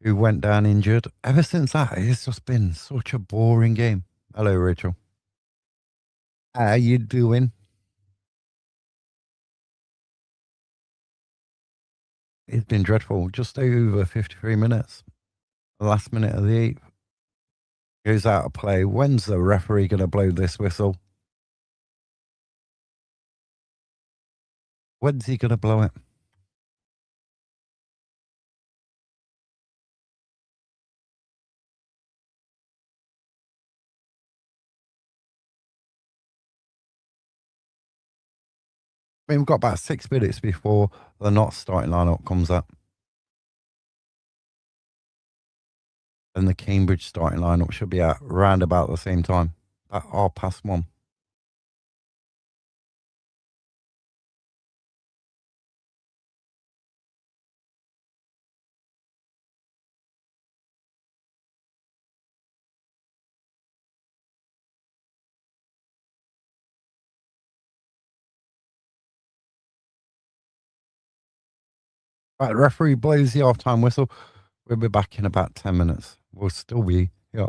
who went down injured. Ever since that, it's just been such a boring game. Hello, Rachel. How you doing? It's been dreadful. Just over 53 minutes. The last minute of the eighth goes out of play. When's the referee going to blow this whistle? When's he going to blow it? I mean, we've got about 6 minutes before the Notts starting lineup comes up. And the Cambridge starting lineup should be at round about the same time, at 1:30. Right, the referee blows the half-time whistle. We'll be back in about 10 minutes. We'll still be here.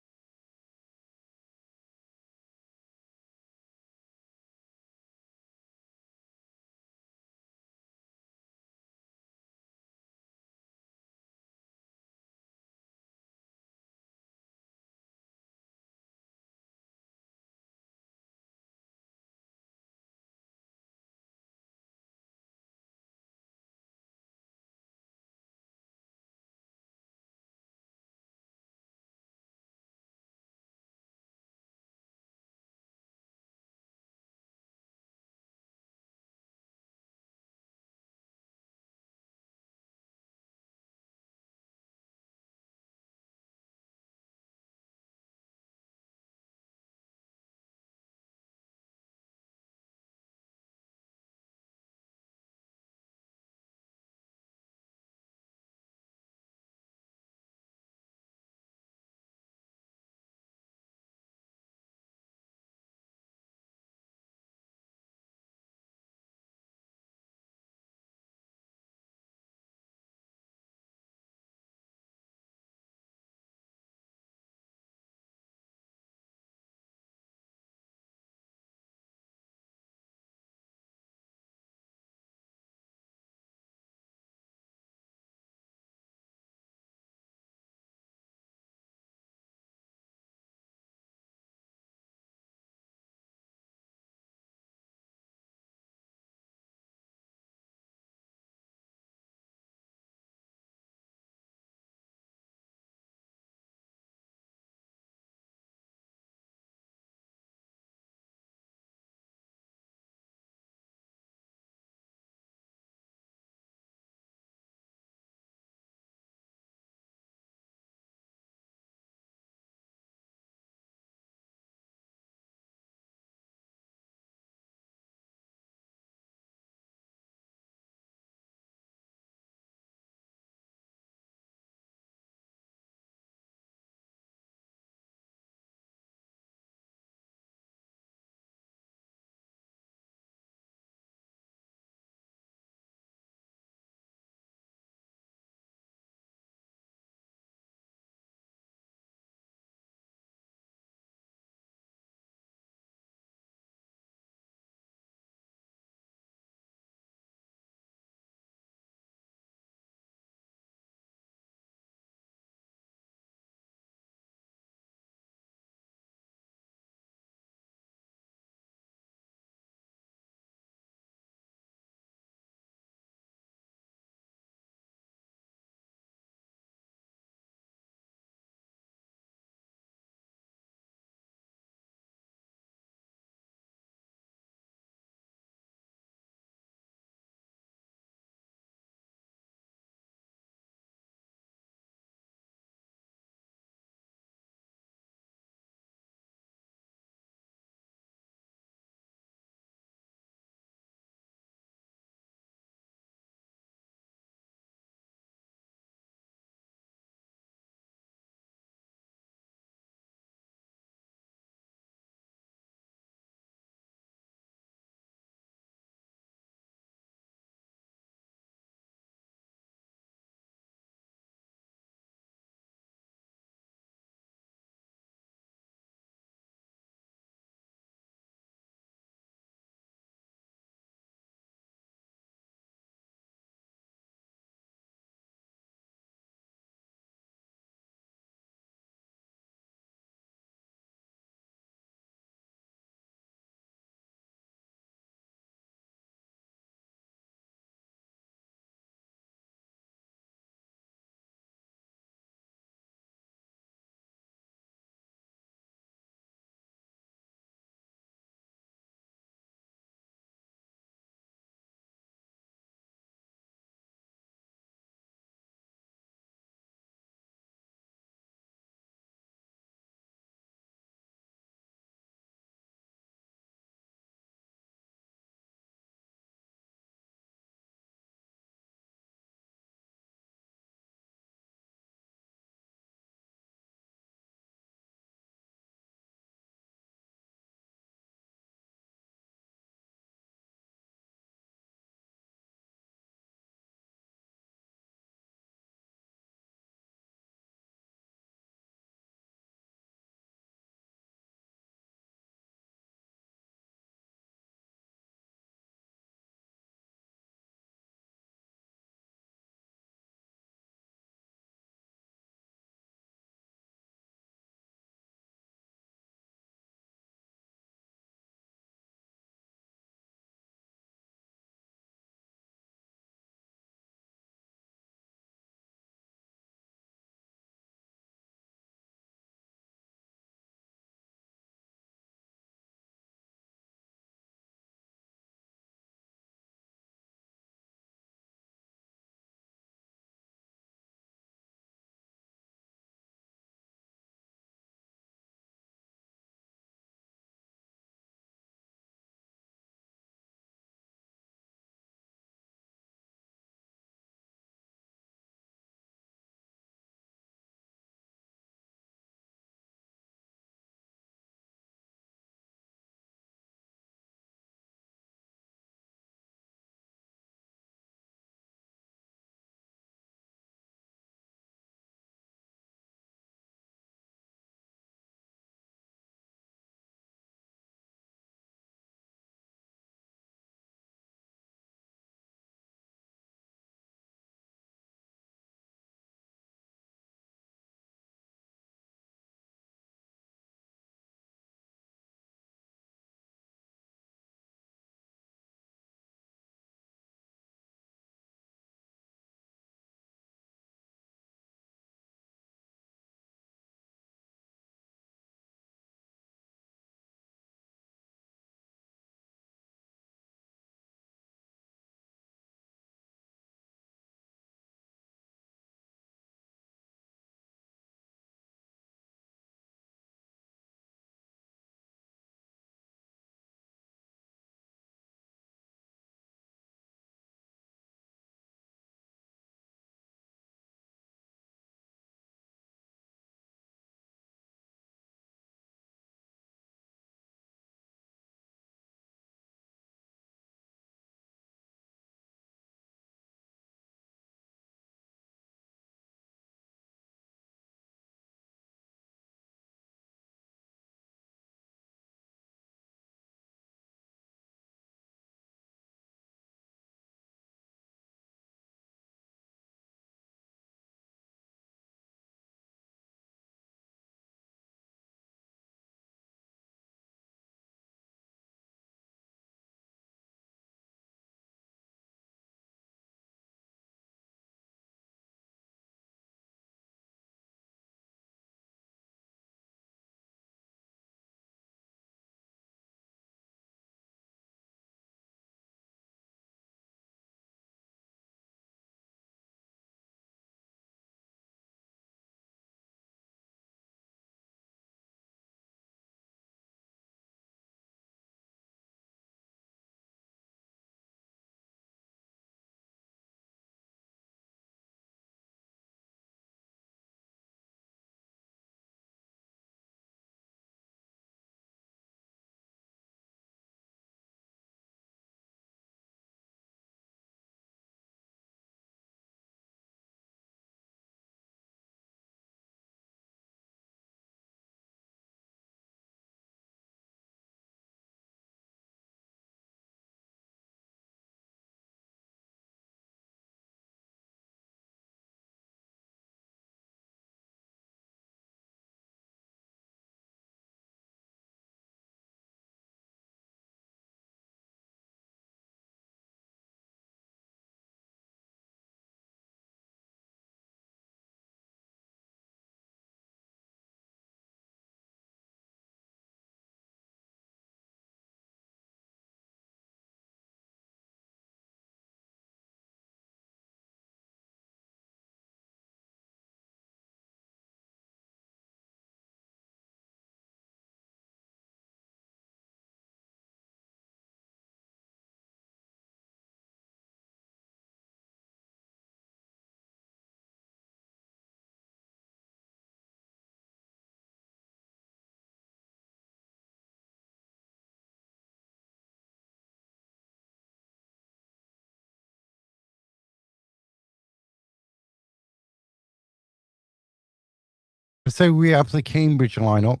So we have the Cambridge lineup.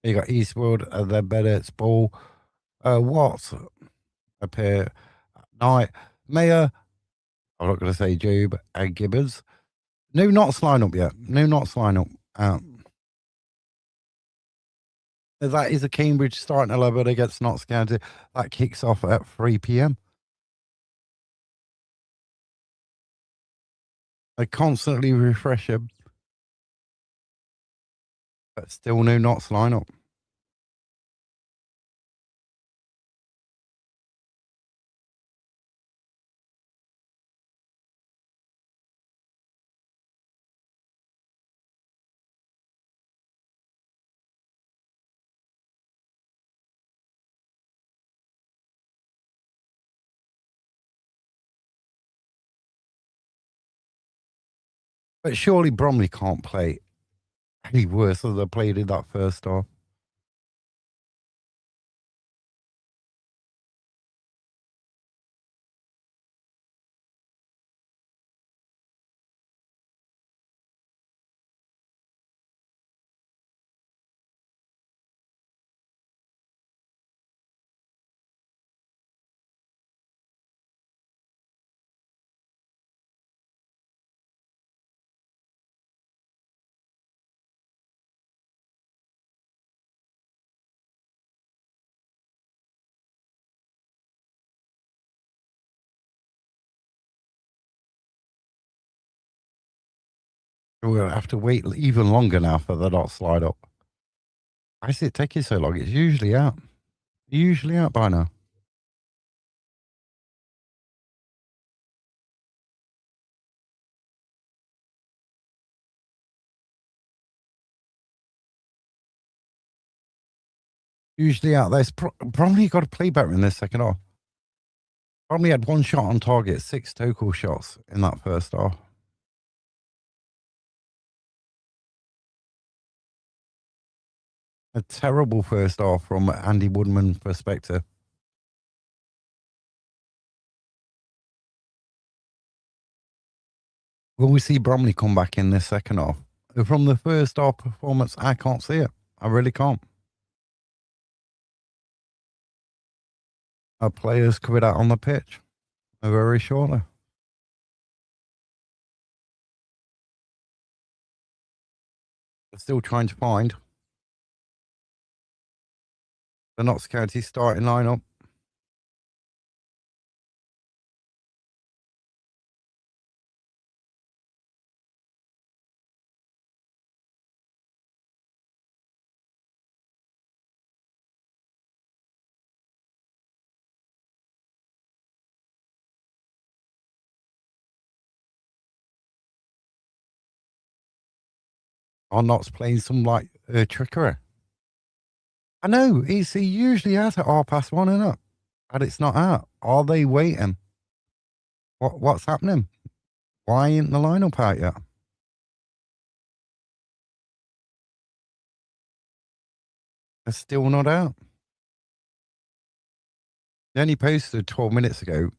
You got Eastwood, then Bennett, Ball, Watts, appear, Knight, Mayer. I'm not going to say Jube and Gibbons. No Notts lineup yet. No Notts lineup. That is a Cambridge starting 11 against Notts County. That kicks off at 3 p.m. I constantly refresh them, but still no Notts lineup. But surely Bromley can't play any worse than they played in that first half. We'll have to wait even longer now for the Notts lineup. Why is it taking so long? It's usually out. Usually out by now. Usually out. There's probably got to play better in this second half. Probably had one shot on target, 6 total shots in that first half. A terrible first half from Andy Woodman's perspective. Will we see Bromley come back in this second half? From the first half performance, I can't see it. I really can't. Our players coming out on the pitch very shortly. They're still trying to find the Notts County starting lineup. Are Notts playing some like trickery? I know he usually has at 1:30, isn't it? And it's not out. Are they waiting? What's happening? Why ain't the lineup out yet? They're still not out. They only posted 12 minutes ago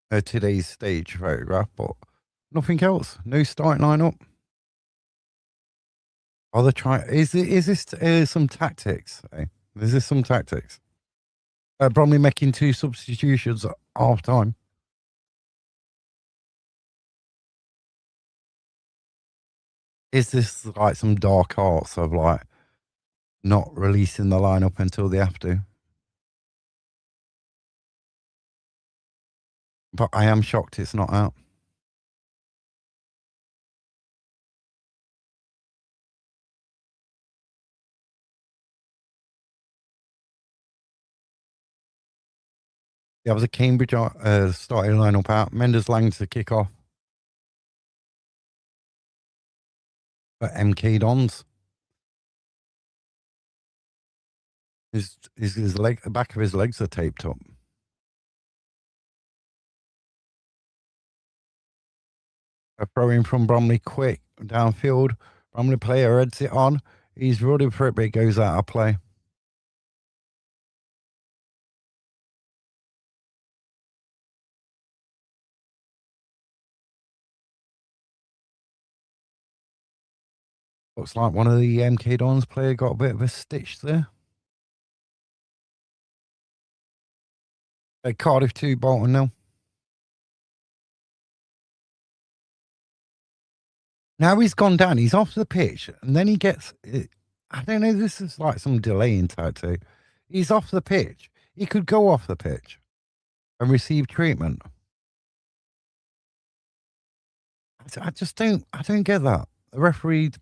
today's stage photograph, but nothing else. No starting lineup. Are they trying? Is this some tactics? Eh? Is this some tactics? Bromley making 2 substitutions at half time. Is this like some dark arts of like not releasing the lineup until they have to? But I am shocked it's not out. Yeah, was a Cambridge starting lineup out. Mendes Lang to kick off. But MK Dons. His leg, the back of his legs are taped up. A throw in from Bromley quick downfield. Bromley player heads it on. He's running for it, but it goes out of play. Looks like one of the MK Dons player got a bit of a stitch there. Cardiff 2, Bolton 0. Now he's gone down. He's off the pitch, and then he gets. I don't know. This is like some delaying tactic. He's off the pitch. He could go off the pitch and receive treatment. I just don't. I don't get that. The referee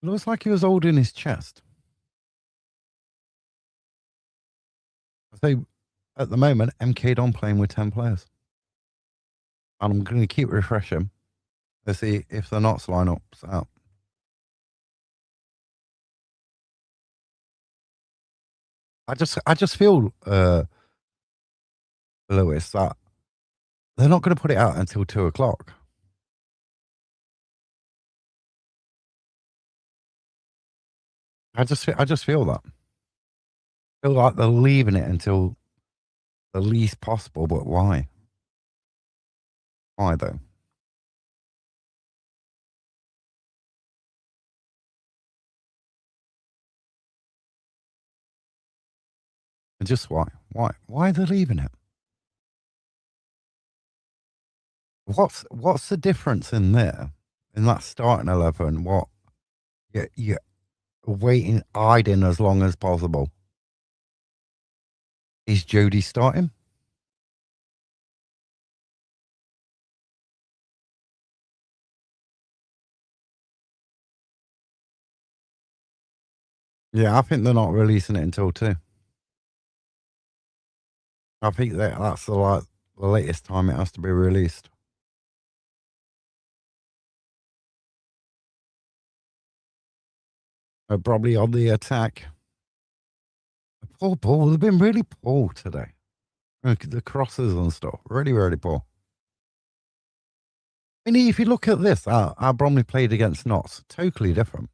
looks like he was holding his chest. So at the moment, MK Don playing with 10 players, and I'm going to keep refreshing to see if the Notts lineup's out. I just feel, Lewis, that they're not going to put it out until 2 o'clock. I just feel that. I feel like they're leaving it until the least possible. But why? Why though? And just why? Why are they leaving it? What's the difference in there in that starting 11? What you waiting, hiding as long as possible. Is Jody starting? Yeah, I think they're not releasing it until 2. I think that's the latest time it has to be released. They're probably on the attack. Poor ball. They've been really poor today. Look at the crosses and stuff. Really, really poor. I mean, if you look at this, how Bromley played against Notts, totally different.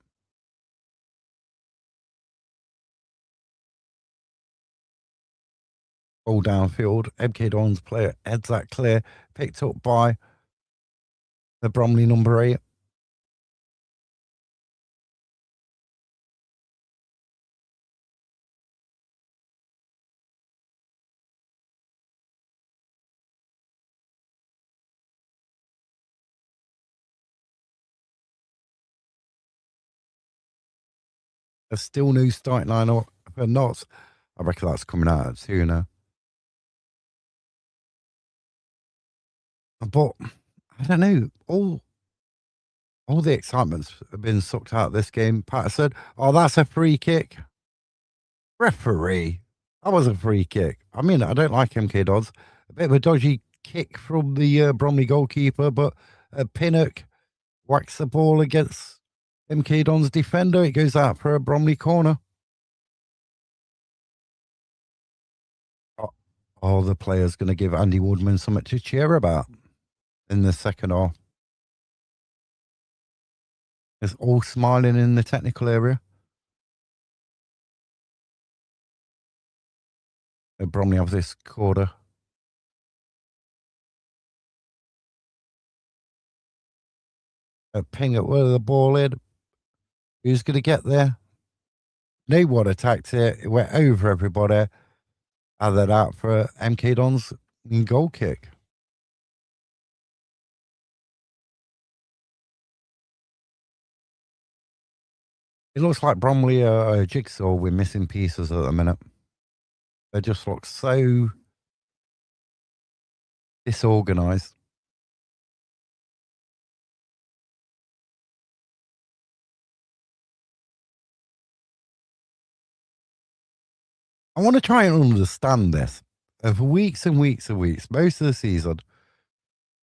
All downfield. MK Dons player heads that clear, picked up by the Bromley number 8. A still new starting lineup for Notts. I reckon that's coming out sooner. But I don't know. All the excitement's been sucked out of this game. Pat said, "Oh, that's a free kick." Referee, that was a free kick. I mean, I don't like MK Dodds. A bit of a dodgy kick from the Bromley goalkeeper, but Pinnock whacks the ball against MK Don's defender. It goes out for a Bromley corner. Oh, the player's going to give Andy Woodman something to cheer about in the second half. It's all smiling in the technical area. Bromley have this quarter. A ping at where the ball in. Who's going to get there? No one attacked it. It went over everybody. And then out for MK Don's goal kick. It looks like Bromley are a jigsaw with missing pieces at the minute. They just look so disorganised. I want to try and understand this. For weeks and weeks and weeks, most of the season,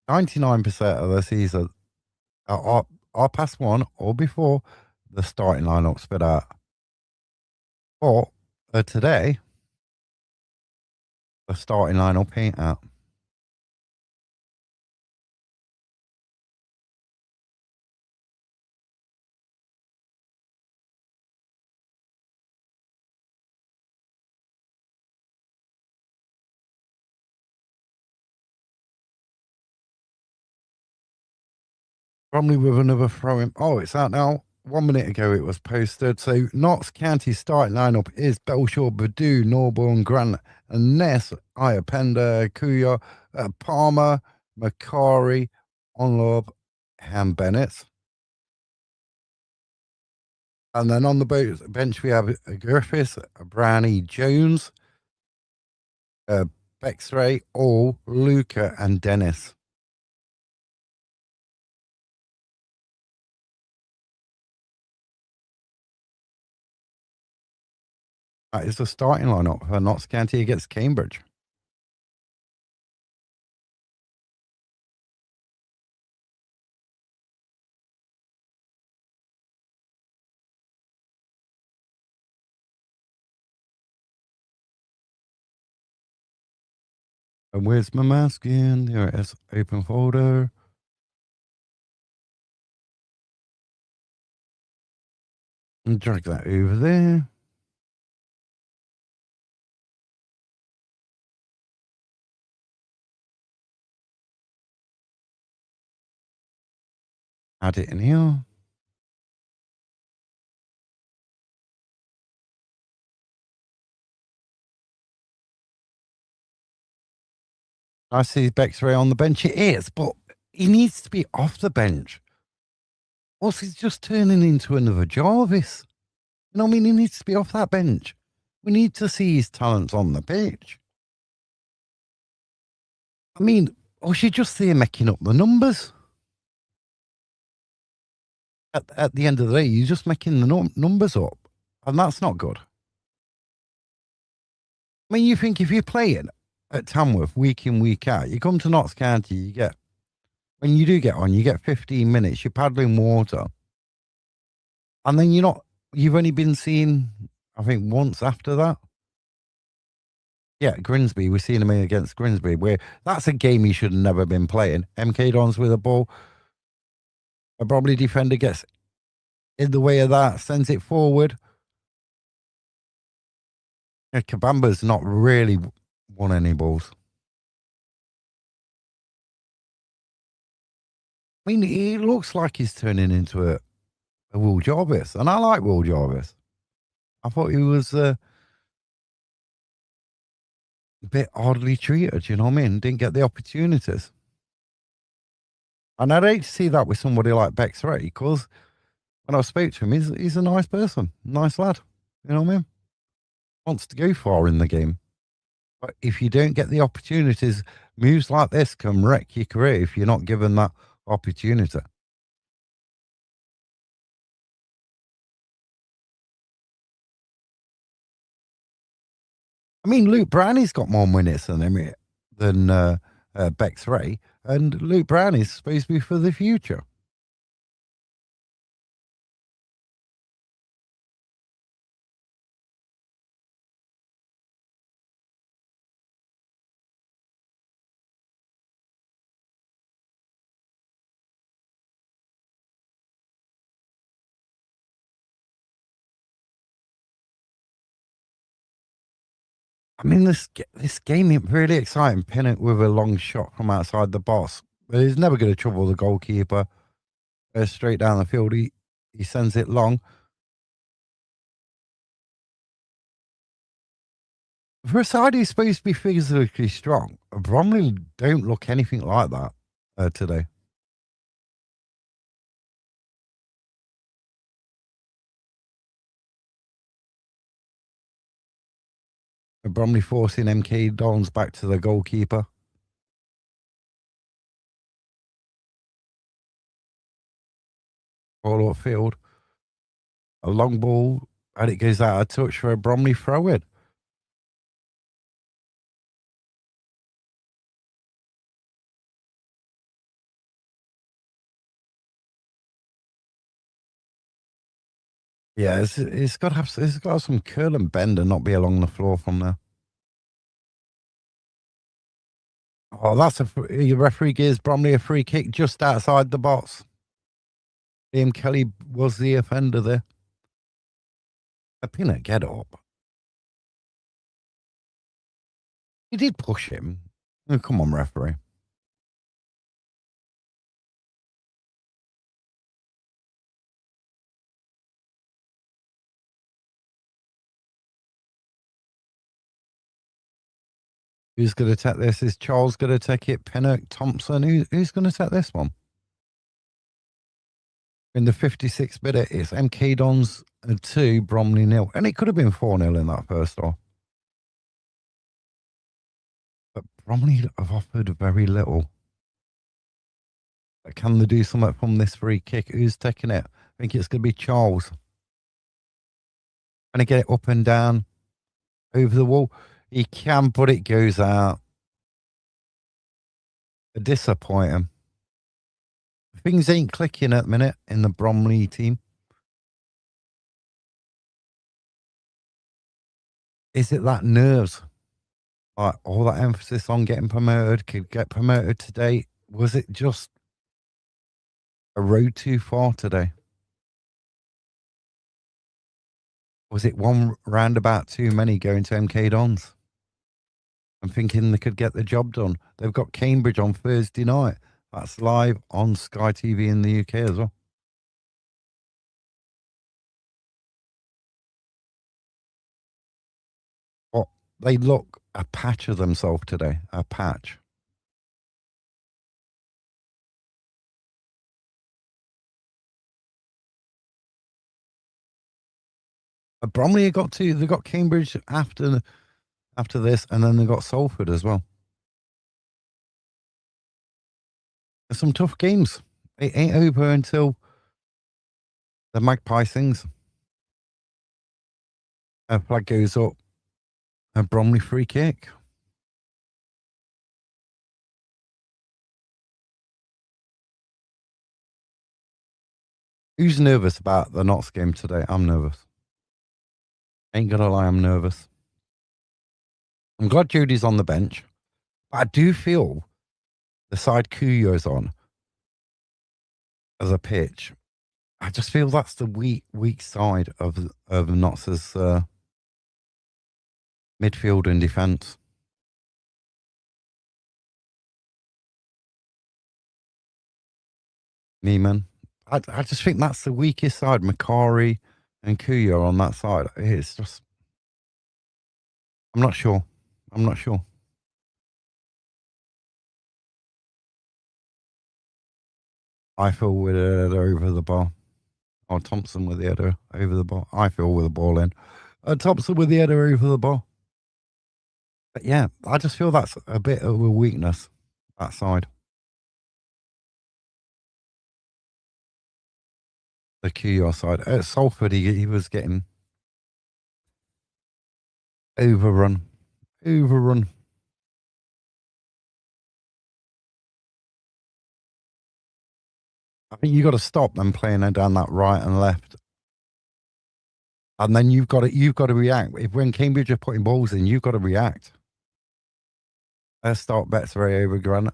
99% of the season, are past one or before the starting lineup spit out. But today, the starting lineup ain't out. Bromley with another throw in. Oh, it's out now. 1 minute ago it was posted. So Notts County starting lineup is Belshaw, Badu, Norborn, Grant, and Ness, Iapenda, Kuya, Palmer, Macari, Onlov, and Bennett. And then on the bench we have Griffiths, Brownie, Jones, Bexray, All, Luca, and Dennis. That is the starting lineup for Notts County against Cambridge. And where's my mask in? There it is. Open folder. And drag that over there. Add it in here. I see Bexray on the bench. It is, but he needs to be off the bench. Or he's just turning into another Jarvis. You know what I mean? He needs to be off that bench. We need to see his talents on the pitch. I mean, or should just see him making up the numbers. At the end of the day, you're just making the numbers up. And that's not good. I mean, you think if you're playing at Tamworth week in, week out, you come to Notts County, you get, when you do get on, you get 15 minutes, you're paddling water. And then you've only been seen, I think, once after that. Yeah, Grimsby. We've seen him against Grimsby, where that's a game he should have never been playing. MK Dons with a ball. A Bromley defender gets in the way of that, sends it forward. Yeah, Kabamba's not really won any balls. I mean, he looks like he's turning into a Will Jarvis, and I like Will Jarvis. I thought he was a bit oddly treated, you know what I mean? Didn't get the opportunities. And I'd hate to see that with somebody like Bex Ray, because when I spoke to him, he's a nice person, nice lad. You know what I mean? Wants to go far in the game. But if you don't get the opportunities, moves like this can wreck your career if you're not given that opportunity. I mean, Luke Brownie's got more minutes than Bex Ray, and Luke Brownie's supposed to be for the future. I mean, this game is really exciting. Pin it with a long shot from outside the box, but he's never going to trouble the goalkeeper. Straight down the field, he sends it long. For a side who's supposed to be physically strong, Bromley don't look anything like that today. Bromley forcing MK Dons back to the goalkeeper. Ball upfield. A long ball, and it goes out of touch for a Bromley throw in. Yeah, it's got to have some curl and bend and not be along the floor from there. Oh, your referee gives Bromley a free kick just outside the box. Liam Kelly was the offender there. A Peanut, get up. He did push him. Oh, come on, referee. Who's going to take this? Is Charles going to take it? Pinnock, Thompson? Who's going to take this one? In the 56th minute, it's MK Dons 2, Bromley 0. And it could have been 4-0 in that first half. But Bromley have offered very little. But can they do something from this free kick? Who's taking it? I think it's going to be Charles. Can he get it up and down over the wall? He can, but it goes out. Disappointing. Things ain't clicking at the minute in the Bromley team. Is it that nerves? Like all that emphasis on getting promoted, could get promoted today. Was it just a road too far today? Was it one roundabout too many going to MK Dons? I'm thinking they could get the job done. They've got Cambridge on Thursday night. That's live on Sky TV in the UK as well. But they look a patch of themselves today. A patch. Bromley got two. They got Cambridge after this, and then they got Salford as well. There's some tough games. It ain't over until the Magpie sings. A flag goes up. A Bromley free kick. Who's nervous about the Notts game today? I'm nervous. Ain't gonna lie, I'm nervous. I'm glad Judy's on the bench, but I do feel the side Kuyo's on as a pitch. I just feel that's the weak side of Notts' midfield and defence. Me, man. I just think that's the weakest side. Macari and Kuyo on that side. It's just, I'm not sure. I'm not sure. I feel with it over the bar. Oh, Thompson with the header over the bar. I feel with the ball in. Thompson with the header over the bar. But yeah, I just feel that's a bit of a weakness, that side. The Kuyo side. At Salford, he was getting overrun. Overrun. I think you got to stop them playing down that right and left. And then you've got to react. If when Cambridge are putting balls in, you've got to react. Let's start Betsbury over Grant.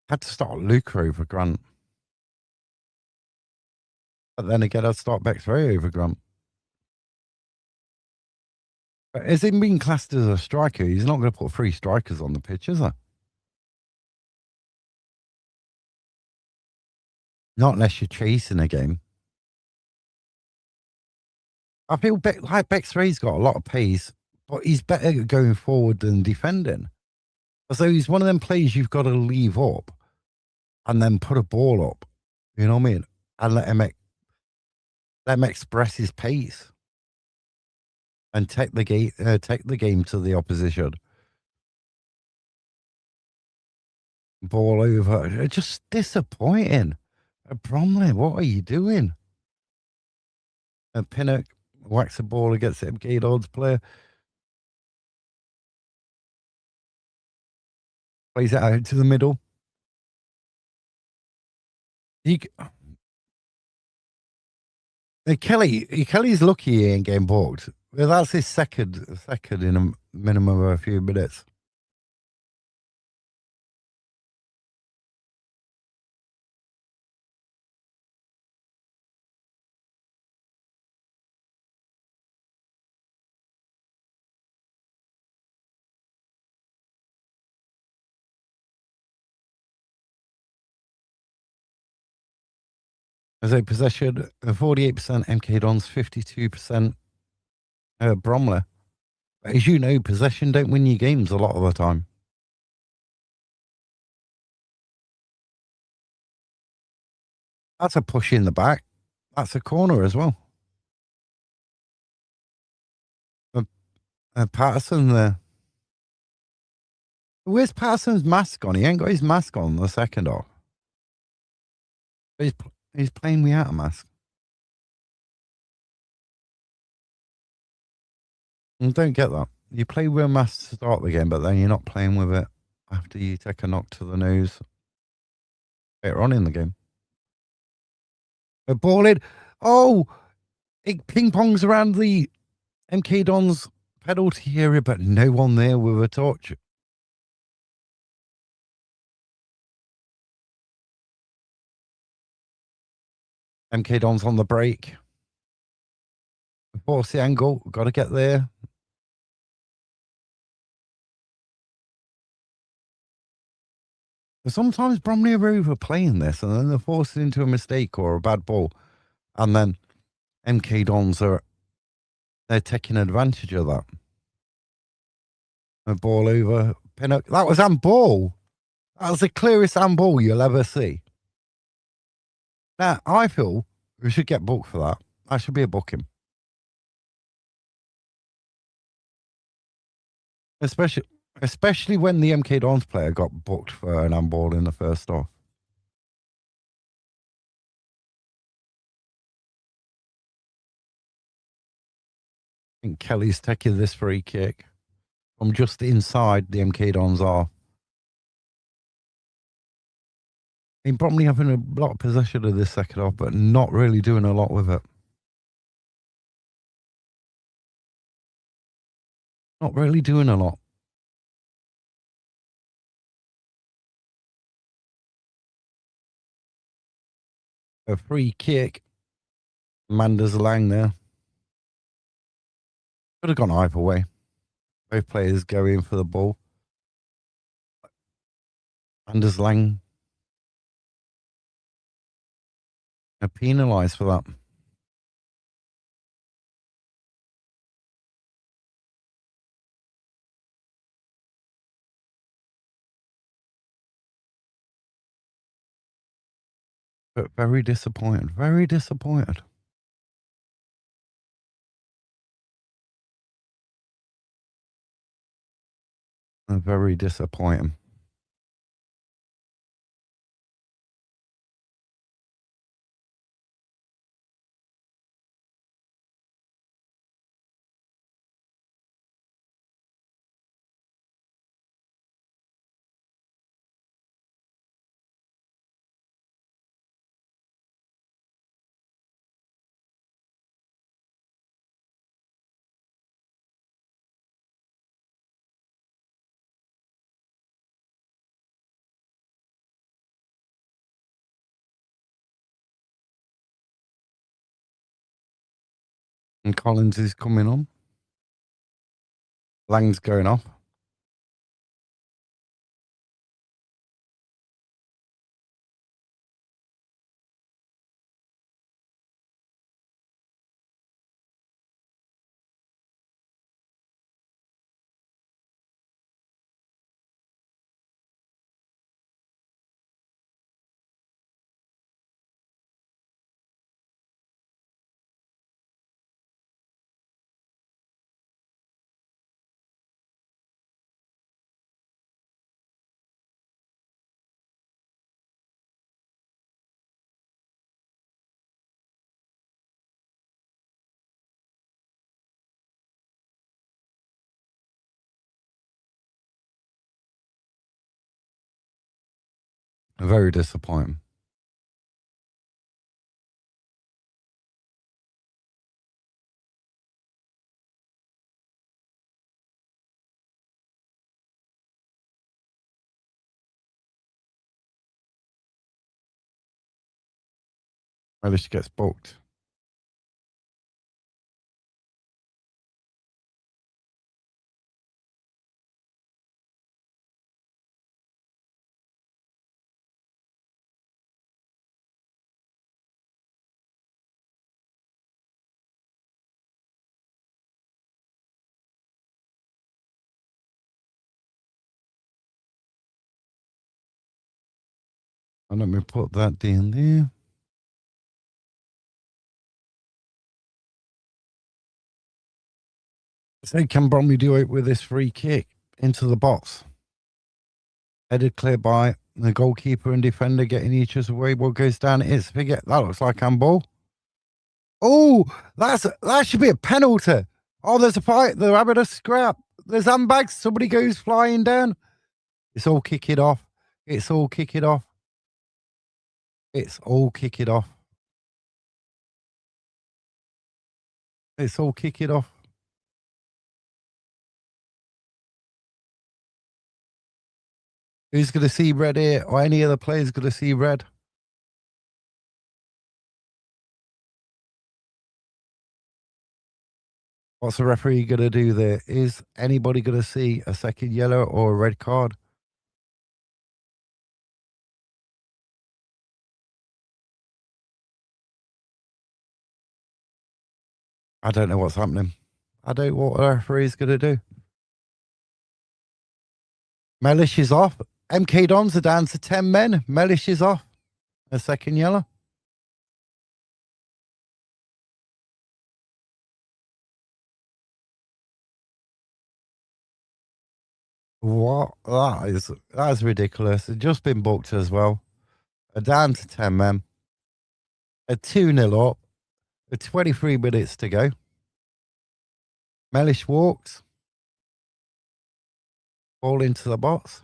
Had to start Luca over Grant. But then again, I'd start Betsbury over Grant. But is he being classed as a striker? He's not going to put three strikers on the pitch, is he? Not unless you're chasing a game. I feel like Betsbury's got a lot of pace, but he's better going forward than defending. So he's one of them players you've got to leave up and then put a ball up. You know what I mean? And let him express his pace and take the game to the opposition. Ball over. Just disappointing. Bromley, what are you doing? Pinnock whacks the ball against the Gaylord's player. Plays it out to the middle. Kelly's lucky he ain't getting booked. Well, that's his second in a minimum of a few minutes. As a possession, 48% MK Dons, 52% Bromley. But as you know, possession don't win you games a lot of the time. That's a push in the back. That's a corner as well. Uh, Patterson there. Where's Patterson's mask on? He ain't got his mask on the second off. He's playing without a mask. I don't get that. You play with a mask to start the game, but then you're not playing with it after you take a knock to the nose later on in the game. A ball in. Oh, it ping pongs around the MK Dons penalty area, but no one there with a torch. MK Dons on the break. Force the angle. Got to get there. But sometimes Bromley are overplaying this, and then they're forced into a mistake or a bad ball, and then MK Dons they're taking advantage of that. A ball over. That was handball. That was the clearest handball you'll ever see. Now, I feel we should get booked for that. That should be a booking. Especially when the MK Dons player got booked for an handball in the first half. I think Kelly's taking this free kick from just inside the MK Dons are. He's probably having a lot of possession of this second half, but not really doing a lot with it. Not really doing a lot. A free kick. Manders Lang there. Could have gone either way. Both players go in for the ball. Manders Lang are penalised for that. But very disappointed. Very disappointed. Very disappointing. And Collins is coming on. Lang's going off. Very disappointing. Relish gets booked. And let me put that down there. So can Bromley do it with this free kick into the box? Headed clear by the goalkeeper and defender getting each other away. What goes down is forget that looks like handball. Oh, that should be a penalty. Oh, there's a fight. They're having a scrap. There's handbags. Somebody goes flying down. It's all kick it off. It's all kick it off. It's all kick it off. It's all kick it off. Who's going to see red here? Or any other players going to see red? What's the referee going to do there? Is anybody going to see a second yellow or a red card? I don't know what's happening. I don't know what the referee's going to do. Mellish is off. MK Dons are down to 10 men. Mellish is off. A second yellow. What? That's ridiculous. It's just been booked as well. A down to 10 men. A 2-0 up. With 23 minutes to go. Mellish walks. Ball into the box.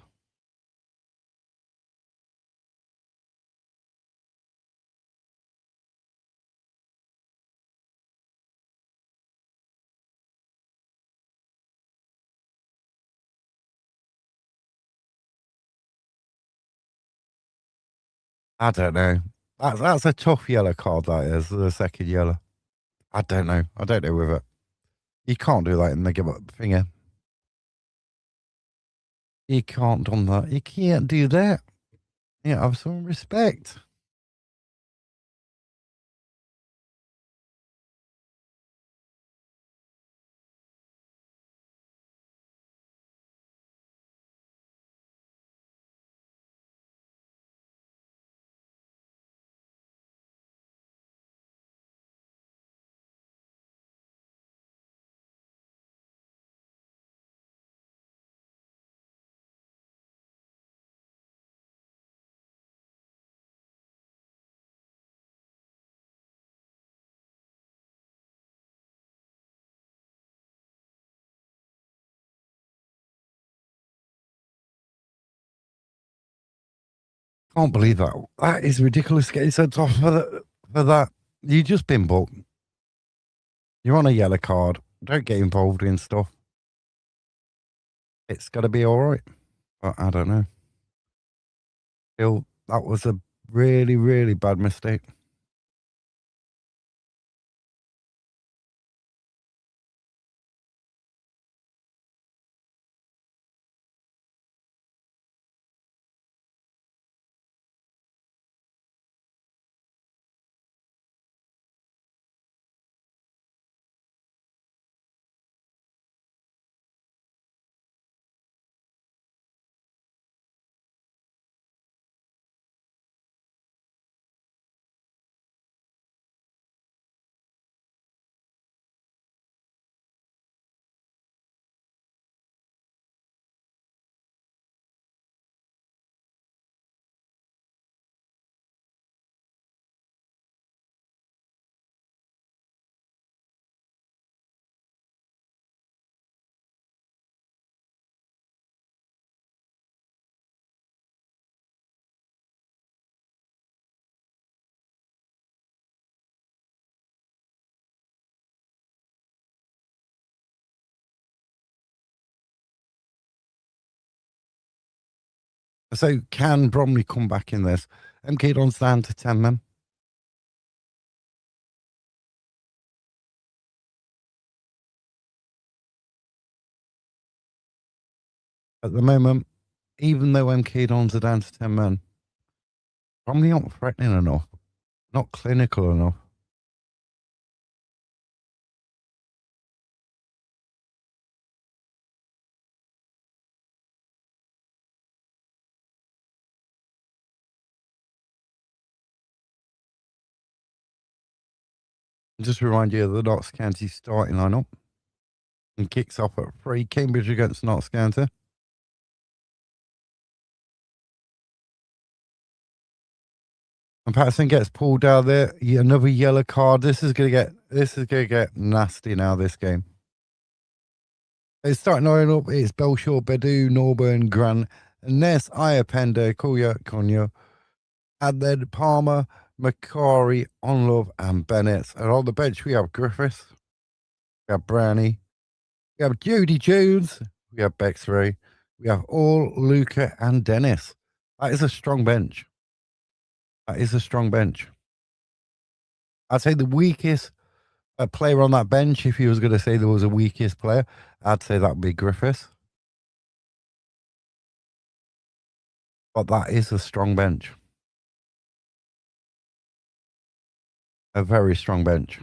I don't know. That's a tough yellow card, that is, the second yellow. I don't know. I don't know with it. You can't do that in the give up finger. You can't do that. You can't do that. Yeah, have some respect. Can't believe that. That is ridiculous getting sent off for that. You just been booked. You're on a yellow card. Don't get involved in stuff. It's got to be all right. But I don't know. Still, that was a really, really bad mistake. So can Bromley come back in this? MK Don's down to 10 men. At the moment, even though MK Dons are down to 10 men, Bromley aren't threatening enough, not clinical enough. Just to remind you of the Notts County starting lineup. And kicks off at 3. Cambridge against Notts County. And Patterson gets pulled out there. Another yellow card. This is gonna get nasty now. This game. It's starting line up. It's Belshaw, Bedu, Norburn, Grant, Ness, Iapenda, Kuya, Conyo, and then Palmer, Macari, Onlove, and Bennett. And on the bench we have Griffiths, we have Brownie, we have Jody Jones, we have Bexray, we have All, Luca, and Dennis. That is a strong bench. That is a strong bench. I'd say the weakest player on that bench, if you was going to say there was a weakest player, I'd say that would be Griffiths. But that is a strong bench. A very strong bench.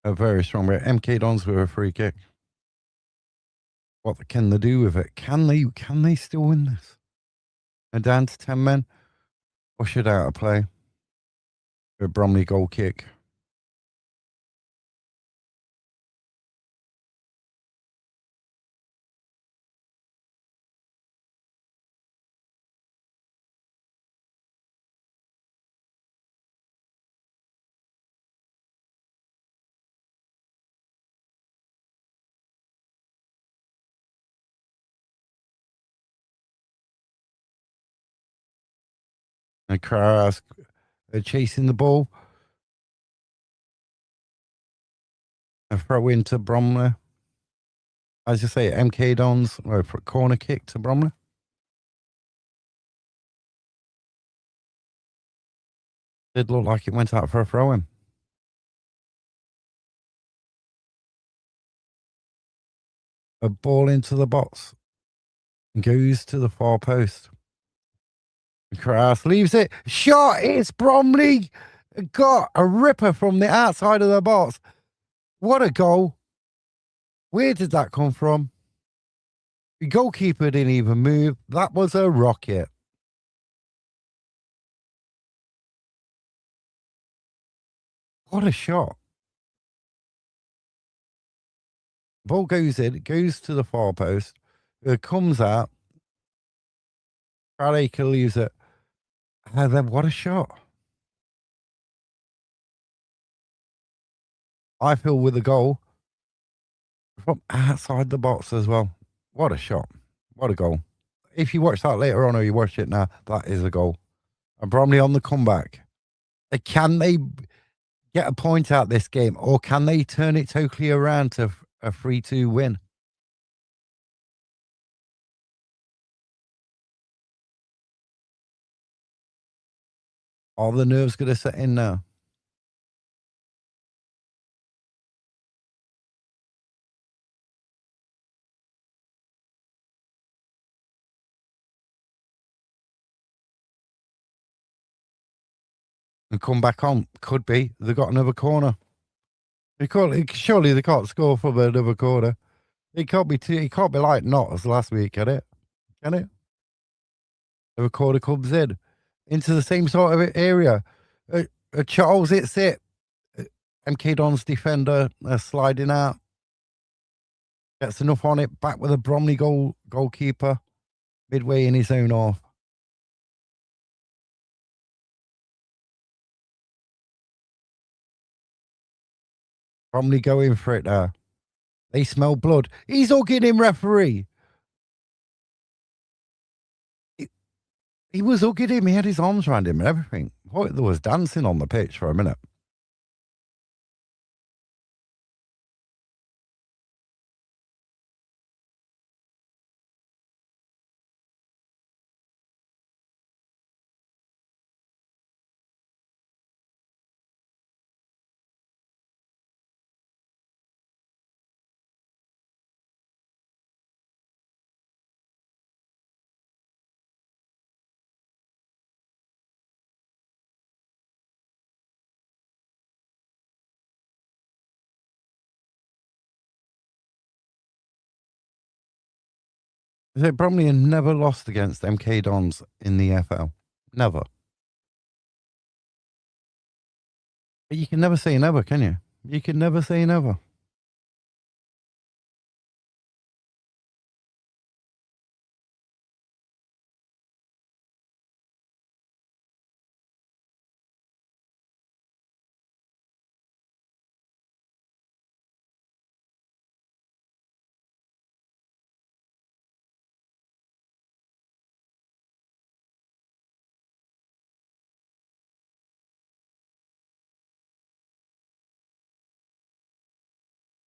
A very strong bench. MK Dons with a free kick. What can they do with it? Can they still win this? And down to 10 men. Ushered out of play. A Bromley goal kick. And Krask chasing the ball. A throw into Bromley. As you say, MK Dons, for a corner kick to Bromley. Did look like it went out for a throw in. A ball into the box. Goes to the far post. Kraus leaves it. Shot. It's Bromley. Got a ripper from the outside of the box. What a goal. Where did that come from? The goalkeeper didn't even move. That was a rocket. What a shot. Ball goes in, goes to the far post. It comes out. Bradacre leaves it. And then what a shot. I feel with a goal from outside the box as well. What a shot. What a goal. If you watch that later on or you watch it now, that is a goal. And Bromley on the comeback. Can they get a point out this game or can they turn it totally around to a 3-2 win? Are the nerves going to set in now? And come back on? Could be. They got another corner. Surely they can't score from another corner. It can't be too. It can't be like Notts last week, can it? Can it? The corner comes in into the same sort of area. Charles hits it. MK Don's defender sliding out. Gets enough on it. Back with a Bromley goalkeeper. Midway in his own half. Bromley going for it there. They smell blood. He's hugging him, referee. He was hugging him. He had his arms around him and everything. There was dancing on the pitch for a minute. So Bromley have never lost against MK Dons in the FL. Never. But you can never say never, can you? You can never say never.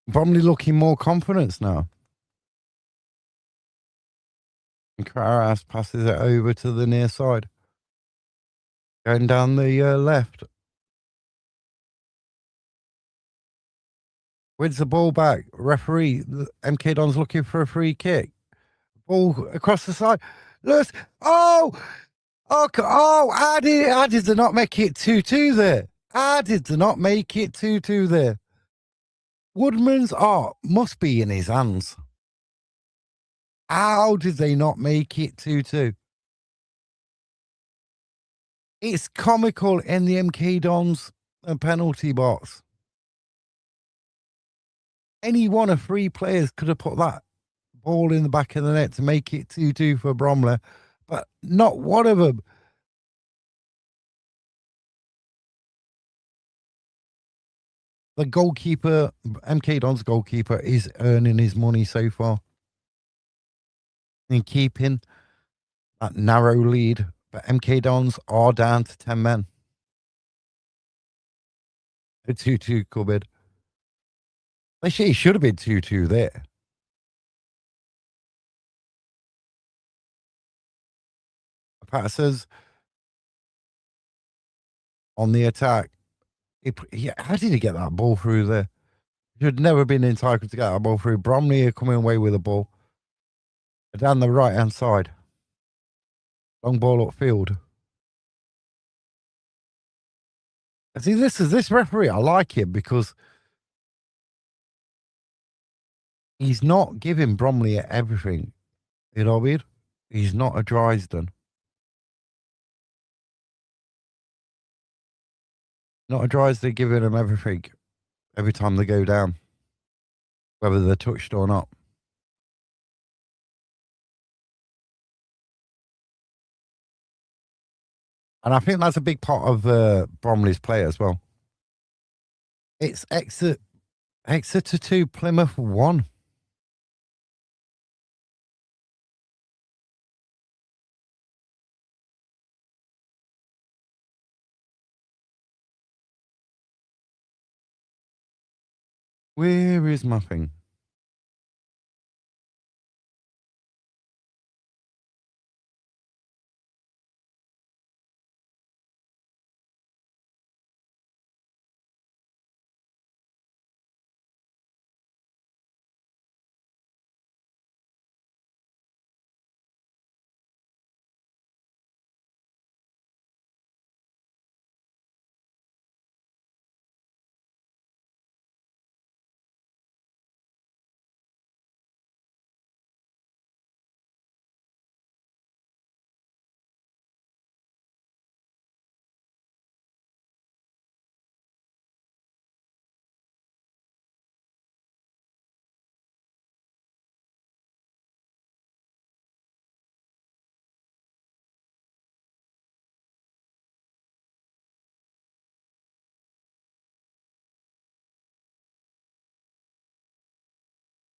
Bromley looking more confidence now. And Kararas passes it over to the near side. Going down the left. Wins the ball back. Referee, MK Don's looking for a free kick. Ball across the side. Lewis. Oh! Oh, how did they not make it 2-2 there? How did they not make it 2-2 there? Woodman's art must be in his hands. How did they not make it 2-2? It's comical in the MK Dons penalty box. Any one of three players could have put that ball in the back of the net to make it 2-2 for Bromley, but not one of them. The goalkeeper, MK Don's goalkeeper, is earning his money so far and keeping that narrow lead. But MK Dons are down to 10 men. A 2-2 cupboard. Actually, it should have been 2-2 there. Passes on the attack. How did he get that ball through there? He should never been entitled to get that ball through. Bromley are coming away with the ball. Down the right hand side. Long ball upfield. See, this referee, I like him because he's not giving Bromley everything. You know what I mean? He's not a Dryden. Not a Dryden giving them everything every time they go down, whether they're touched or not. And I think that's a big part of Bromley's play as well. It's Exeter 2, Plymouth 1. Where is my thing?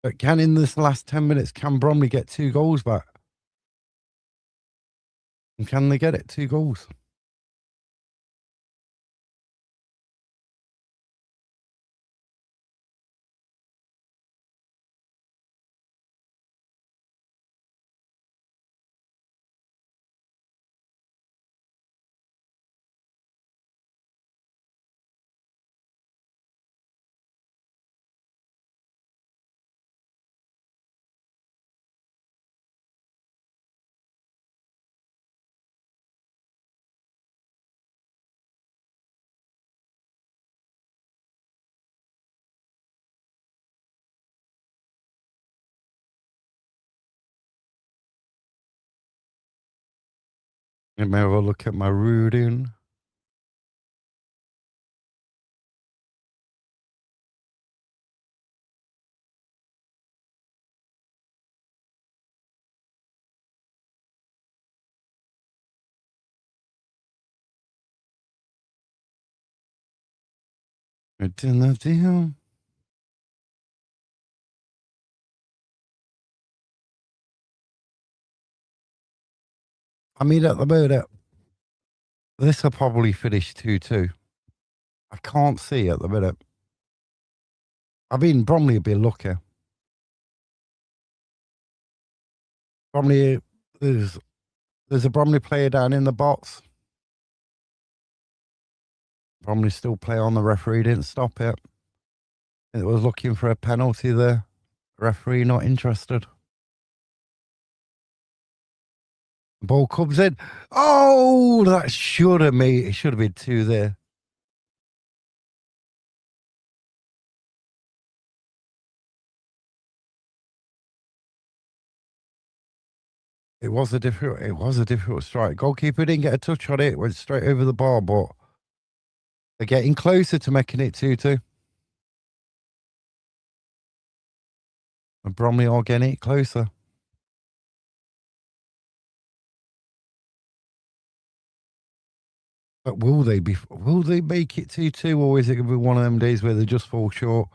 But can in this last 10 minutes, can Bromley get 2 goals back? And can they get it? 2 goals. Let me have a look at my reading. I didn't deal. I mean, at the minute, this will probably finish 2-2. I can't see at the minute. I mean, Bromley will be lucky. Bromley, there's a Bromley player down in the box. Bromley still play on. The referee didn't stop it. It was looking for a penalty there. Referee not interested. The ball comes in. Oh, that should have made it. Should have been 2 there. It was a difficult strike. Goalkeeper didn't get a touch on it. It went straight over the bar, but they're getting closer to making it 2-2. And Bromley are getting it closer. But will they make it 2-2, or is it going to be one of them days where they just fall short,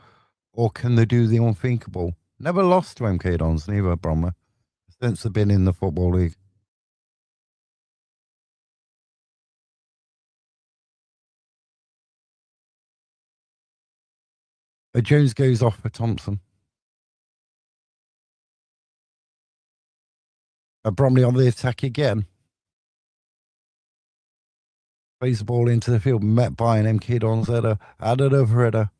or can they do the unthinkable? Never lost to MK Dons, neither Bromley, since they've been in the Football League. Jones goes off for Thompson. Bromley on the attack again. Plays the ball into the field, met by an MK Dons header, and another header.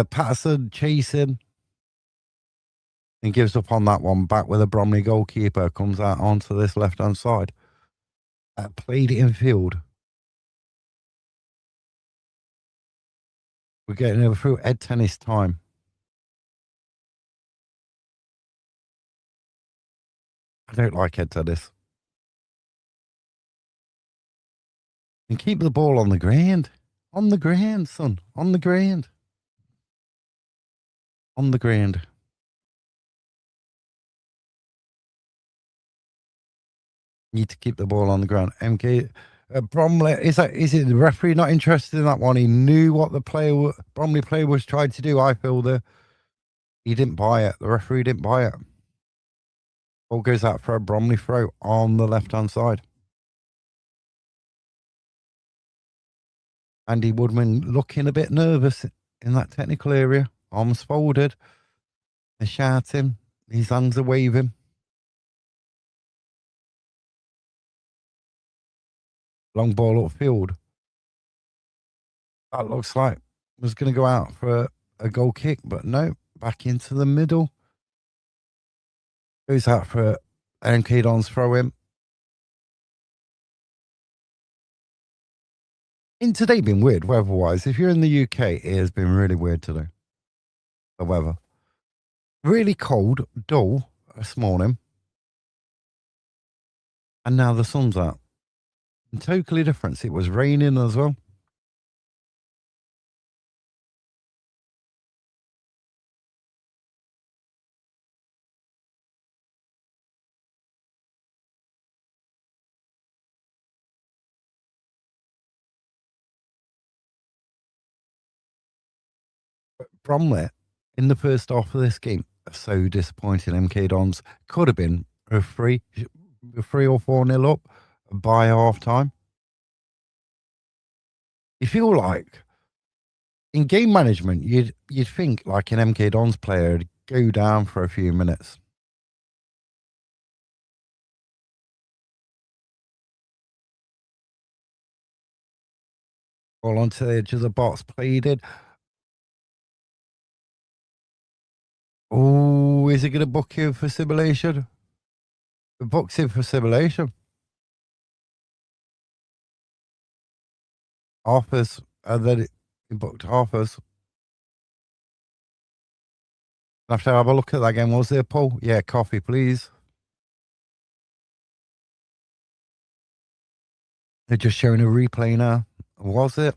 Patterson chasing and gives up on that one. Back with a Bromley goalkeeper, comes out onto this left hand side. Played in field. We're getting over through Ed Tennis time. I don't like Ed Tennis. And keep the ball on the ground. On the ground, son. On the ground. On the ground. Need to keep the ball on the ground. MK Bromley, is it the referee not interested in that one? He knew what the Bromley player was trying to do. I feel he didn't buy it. The referee didn't buy it. Ball goes out for a Bromley throw on the left hand side. Andy Woodman looking a bit nervous in that technical area. Arms folded. They're shouting. His hands are waving. Long ball upfield. That looks like was going to go out for a goal kick, but no, back into the middle. Goes out for MK Dons throw in. In today been weird weather-wise. If you're in the UK, it has been really weird today. The weather. Really cold, dull this morning. And now the sun's out. And totally different. It was raining as well. Bromley, in the first half of this game, so disappointing. MK Dons could have been a 3 or 4 nil up by half time. You feel like in game management, you'd think like an MK Dons player would go down for a few minutes. All onto the edge of the box, played it. Oh, is it going to book you for simulation? It books him for simulation. Offers, and then it booked offers. I have to have a look at that again. Was there a pull? Yeah, coffee, please. They're just showing a replay now. Was it?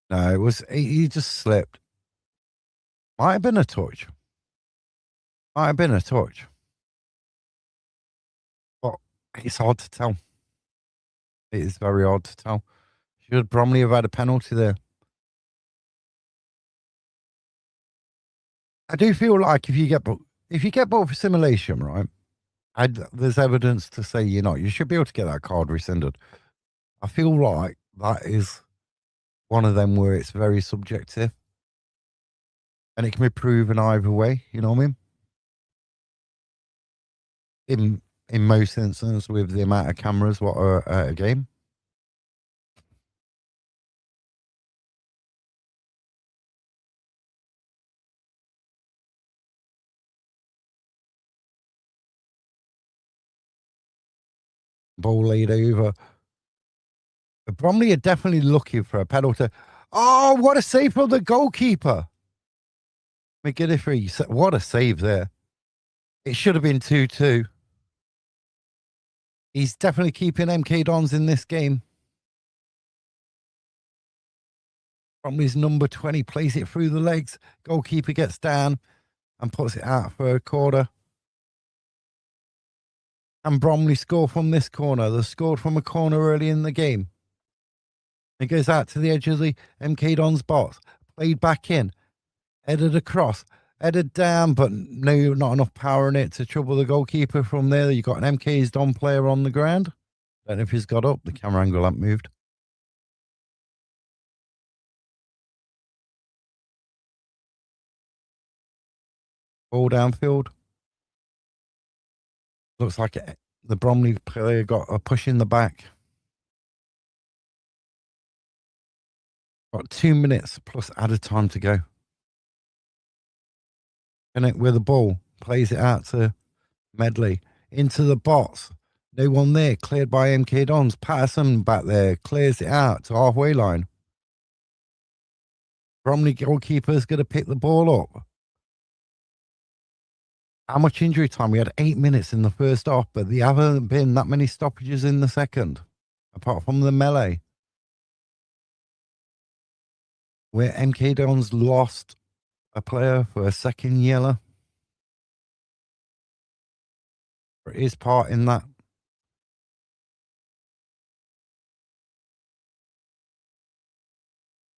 No, it was. He just slipped. Might have been a touch. Might have been a touch. But it's hard to tell. It is very hard to tell. Should Bromley have had a penalty there? I do feel like if you get both for simulation, right? There's evidence to say you should be able to get that card rescinded. I feel like that is one of them where it's very subjective, and it can be proven either way. You know what I mean? In most instances, with the amount of cameras what are at a game. Ball laid over. Bromley are definitely looking for a penalty. Oh, what a save from the goalkeeper. McGinnifrey, what a save there. It should have been 2-2. He's definitely keeping MK Dons in this game. Bromley's number 20 plays it through the legs. Goalkeeper gets down and puts it out for a corner. And Bromley score from this corner. They scored from a corner early in the game. It goes out to the edge of the MK Dons box. Played back in. Headed across. Headed down, but no, not enough power in it to trouble the goalkeeper from there. You've got an MK's Don player on the ground. Don't know if he's got up. The camera angle hasn't moved. Ball downfield. Looks like the Bromley player got a push in the back. Got 2 minutes plus added time to go. Connect with the ball. Plays it out to Medley. Into the box. No one there. Cleared by MK Dons. Patterson back there. Clears it out to halfway line. Bromley goalkeeper's going to pick the ball up. How much injury time? We had 8 minutes in the first half, but there haven't been that many stoppages in the second, apart from the melee, where MK Dons lost a player for a second yellow for his part in that.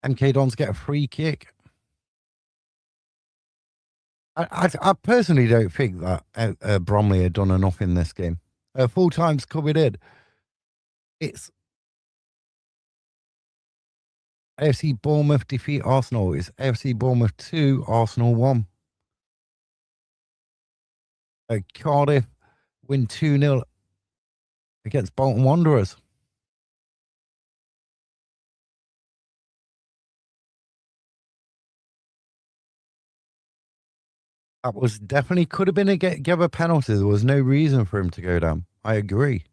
MK Dons get a free kick. I personally don't think that Bromley had done enough in this game. Full time's coming in. It's AFC Bournemouth defeat Arsenal. It's AFC Bournemouth 2, Arsenal 1. Cardiff win 2-0 against Bolton Wanderers. That was definitely could have been a give a penalty. There was no reason for him to go down. I agree.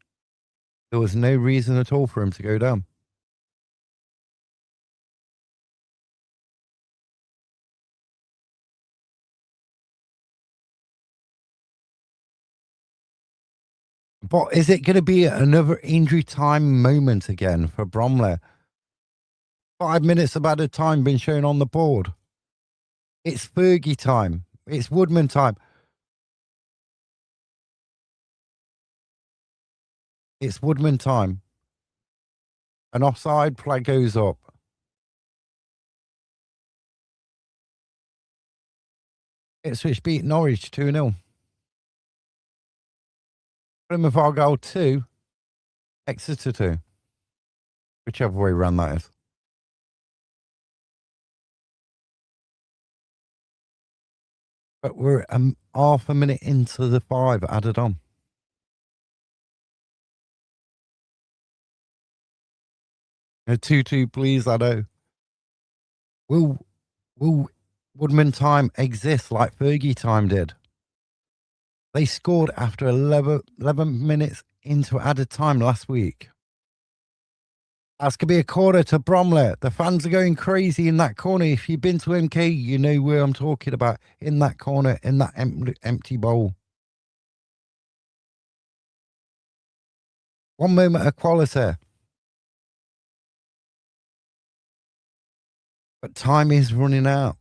There was no reason at all for him to go down. But is it going to be another injury time moment again for Bromley? 5 minutes of added time been shown on the board. It's Fergie time. It's Woodman time. It's Woodman time. An offside flag goes up. Ipswich beat Norwich 2-0. Plymouth Argyle 2. Exeter 2. Whichever way round that is. But we're half a minute into the 5 added on. A 2-2, please, Addo. Will Woodman time exist like Fergie time did? They scored after 11 minutes into added time last week. That's going to be a corner to Bromley. The fans are going crazy in that corner. If you've been to MK, you know where I'm talking about. In that corner, in that empty bowl. One moment of quality. But time is running out.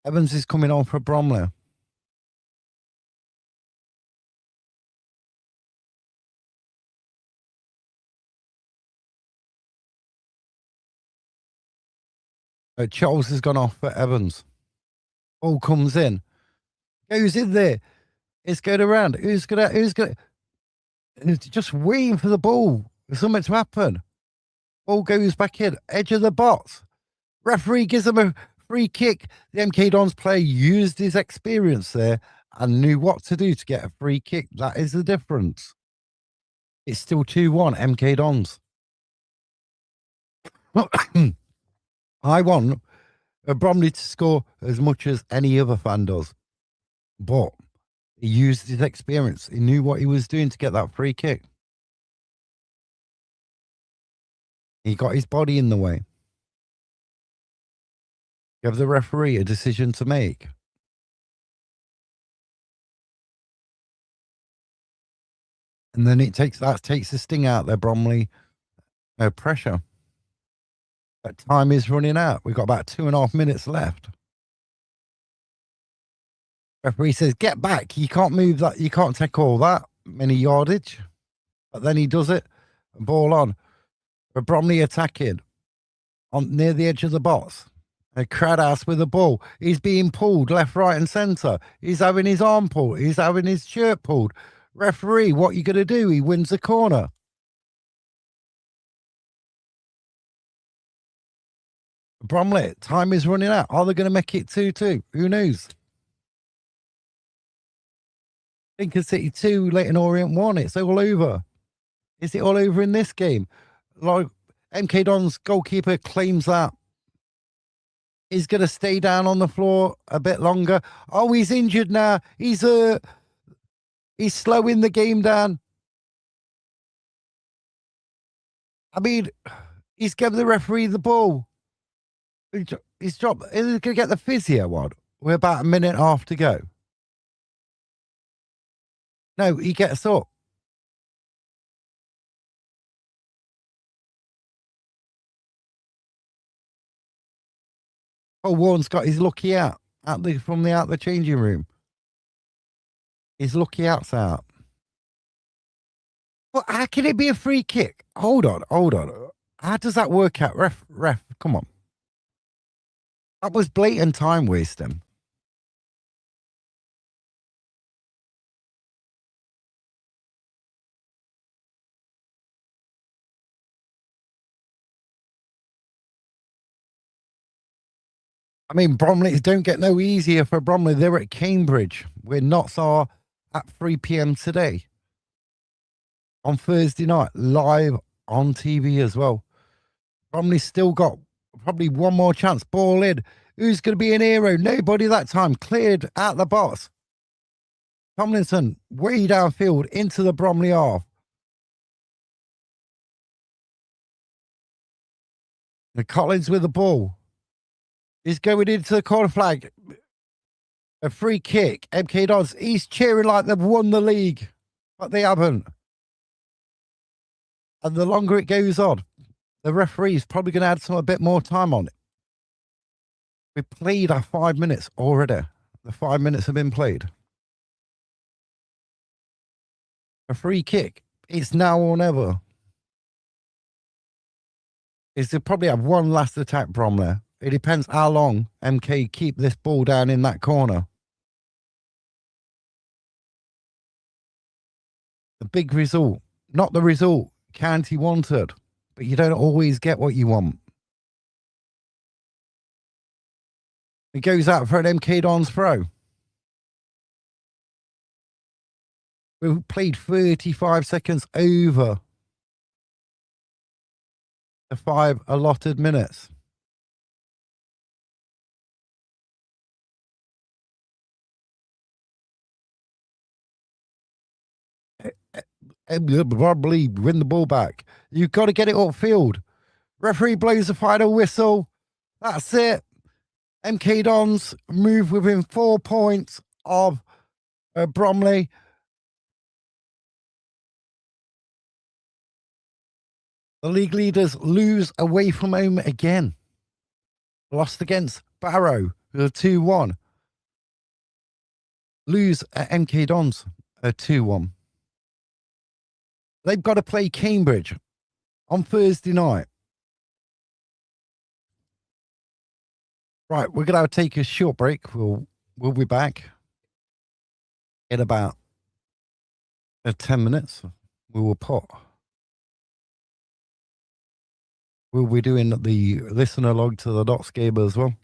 Evans is coming on for Bromley. Charles has gone off for Evans. Ball comes in. Goes in there. It's going around. Who's gonna just waiting for the ball. There's something to happen. Ball goes back in. Edge of the box. Referee gives him a free kick. The MK Dons player used his experience there and knew what to do to get a free kick. That is the difference. It's still 2-1 MK Dons. I want Bromley to score as much as any other fan does. But he used his experience. He knew what he was doing to get that free kick. He got his body in the way. Give the referee a decision to make. And then takes the sting out there, Bromley. Pressure. That time is running out. We've got about 2.5 minutes left. Referee says, get back. You can't move that. You can't take all that many yardage. But then he does it. Ball on. But Bromley attacking near the edge of the box. Cradas with the ball. He's being pulled left, right, and centre. He's having his arm pulled. He's having his shirt pulled. Referee, what are you going to do? He wins the corner. Bromley, time is running out. Are they going to make it 2-2? Who knows? Lincoln City 2, Leyton Orient 1. It's all over. Is it all over in this game? Like MK Don's goalkeeper claims that he's going to stay down on the floor a bit longer. Oh, he's injured now. He's slowing the game down. I mean, he's given the referee the ball. He's dropped. He's going to get the physio one. We're about a minute and a half to go. No, he gets up. Oh, Warren's got his lucky out from the changing room. His lucky out's out. Well, how can it be a free kick? Hold on. How does that work out? Ref, come on. That was blatant time wasting. I mean, Bromley don't get no easier for Bromley. They're at Cambridge, where Notts are at 3 p.m. today. On Thursday night, live on TV as well. Bromley's still got probably one more chance. Ball in. Who's going to be an hero? Nobody that time. Cleared at the box. Tomlinson way downfield into the Bromley half. The Collins with the ball. He's going into the corner flag. A free kick. MK Dons. He's cheering like they've won the league. But they haven't. And the longer it goes on, the referee's probably going to add a bit more time on it. We played our 5 minutes already. The 5 minutes have been played. A free kick. It's now or never. Is to probably have one last attack, Bromley. It depends how long MK keep this ball down in that corner. The big result. Not the result County wanted. But you don't always get what you want. It goes out for an MK Dons throw. We've played 35 seconds over the 5 allotted minutes. Probably win the ball back. You've got to get it upfield. Referee blows the final whistle. That's it. MK Dons move within 4 points of Bromley. The league leaders lose away from home again. Lost against Barrow 2-1. Lose at MK Dons 2-1. They've got to play Cambridge on Thursday night. Right, we're going to take a short break. We'll be back in about 10 minutes. We will put. We'll be doing the listener log to the Notts game as well.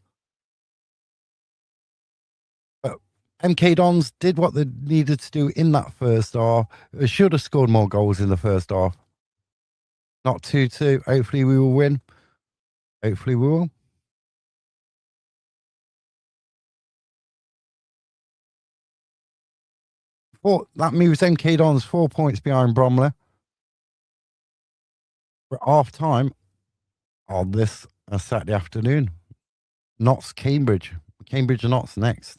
But MK Dons did what they needed to do in that first half. They should have scored more goals in the first half. Not 2-2. Hopefully we will win. Hopefully we will. That moves MK Dons 4 points behind Bromley. For half time on this Saturday afternoon. Notts Cambridge. Cambridge and Notts next.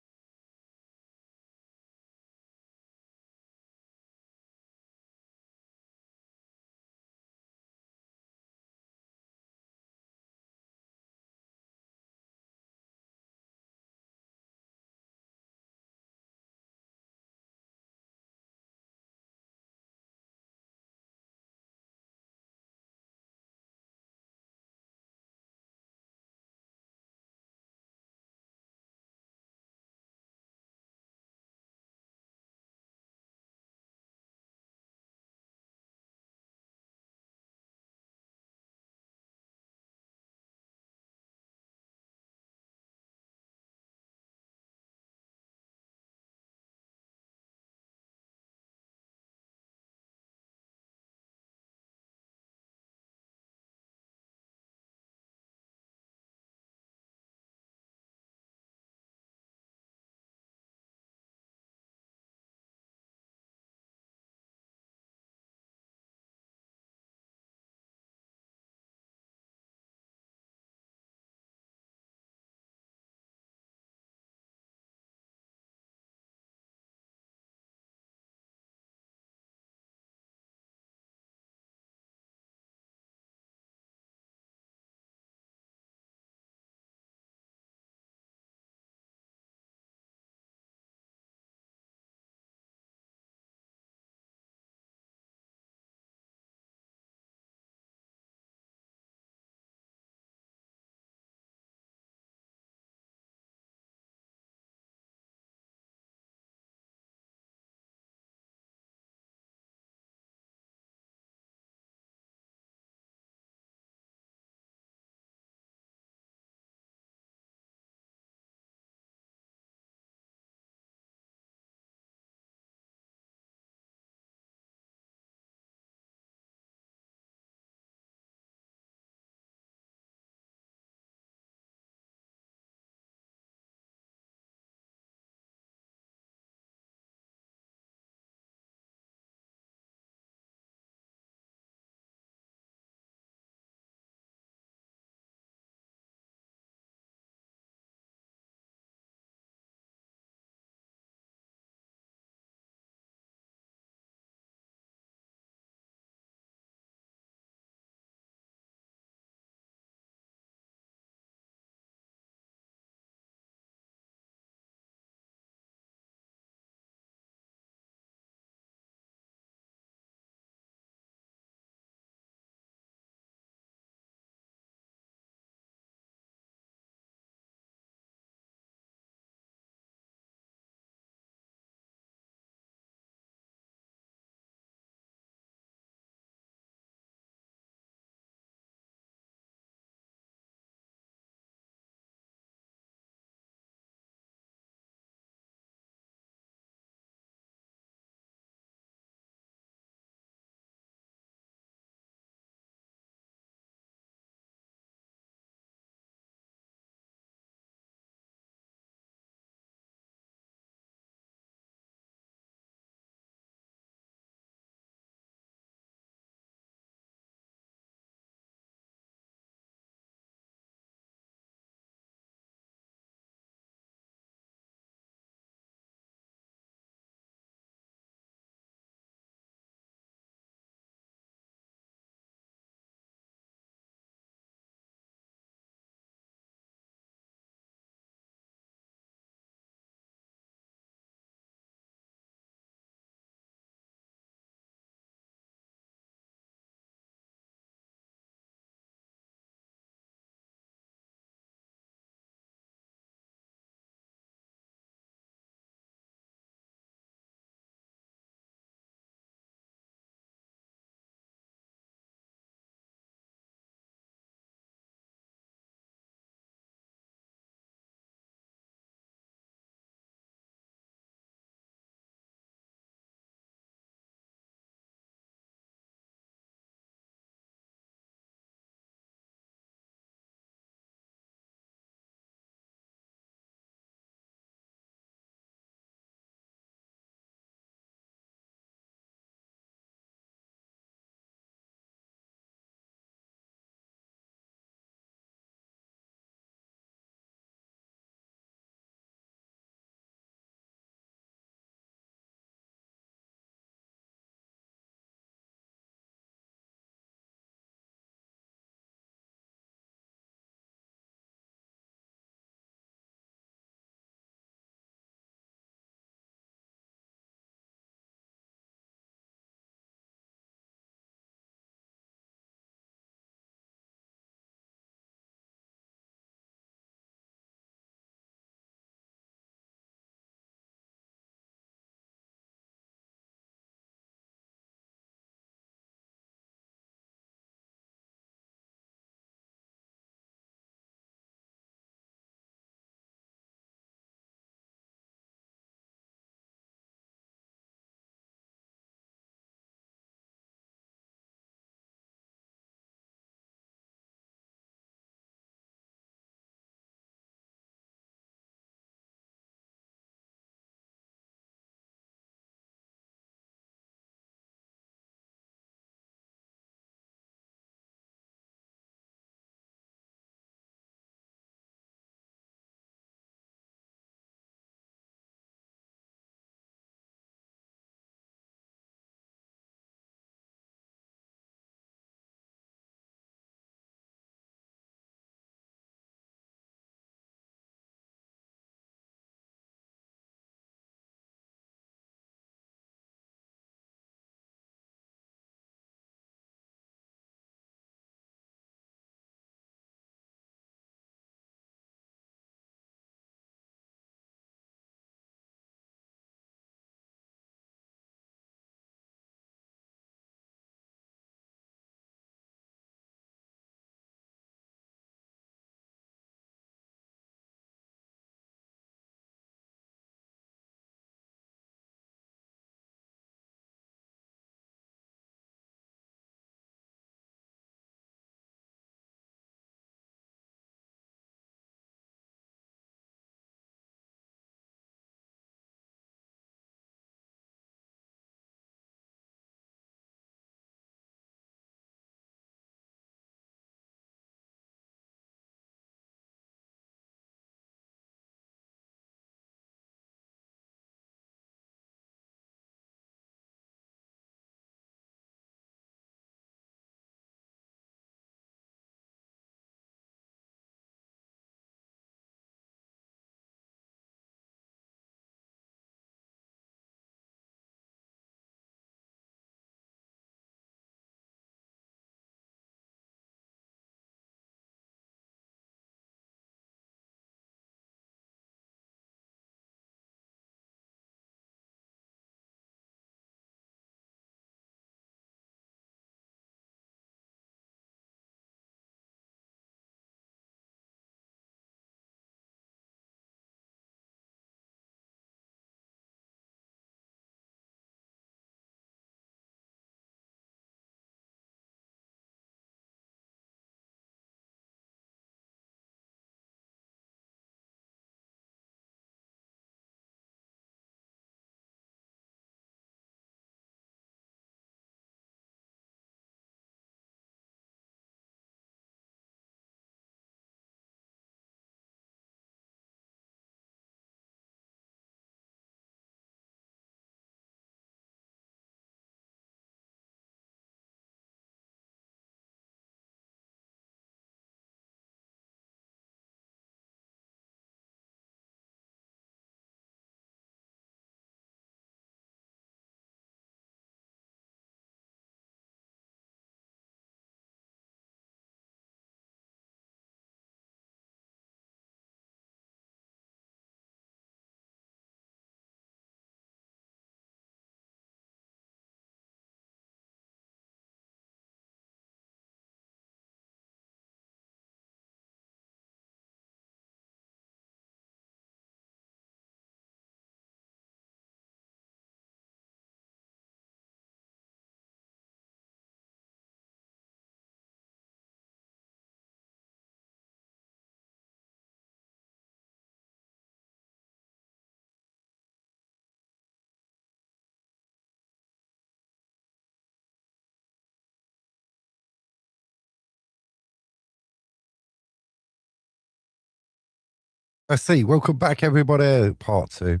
Let's see. Welcome back, everybody. Part two.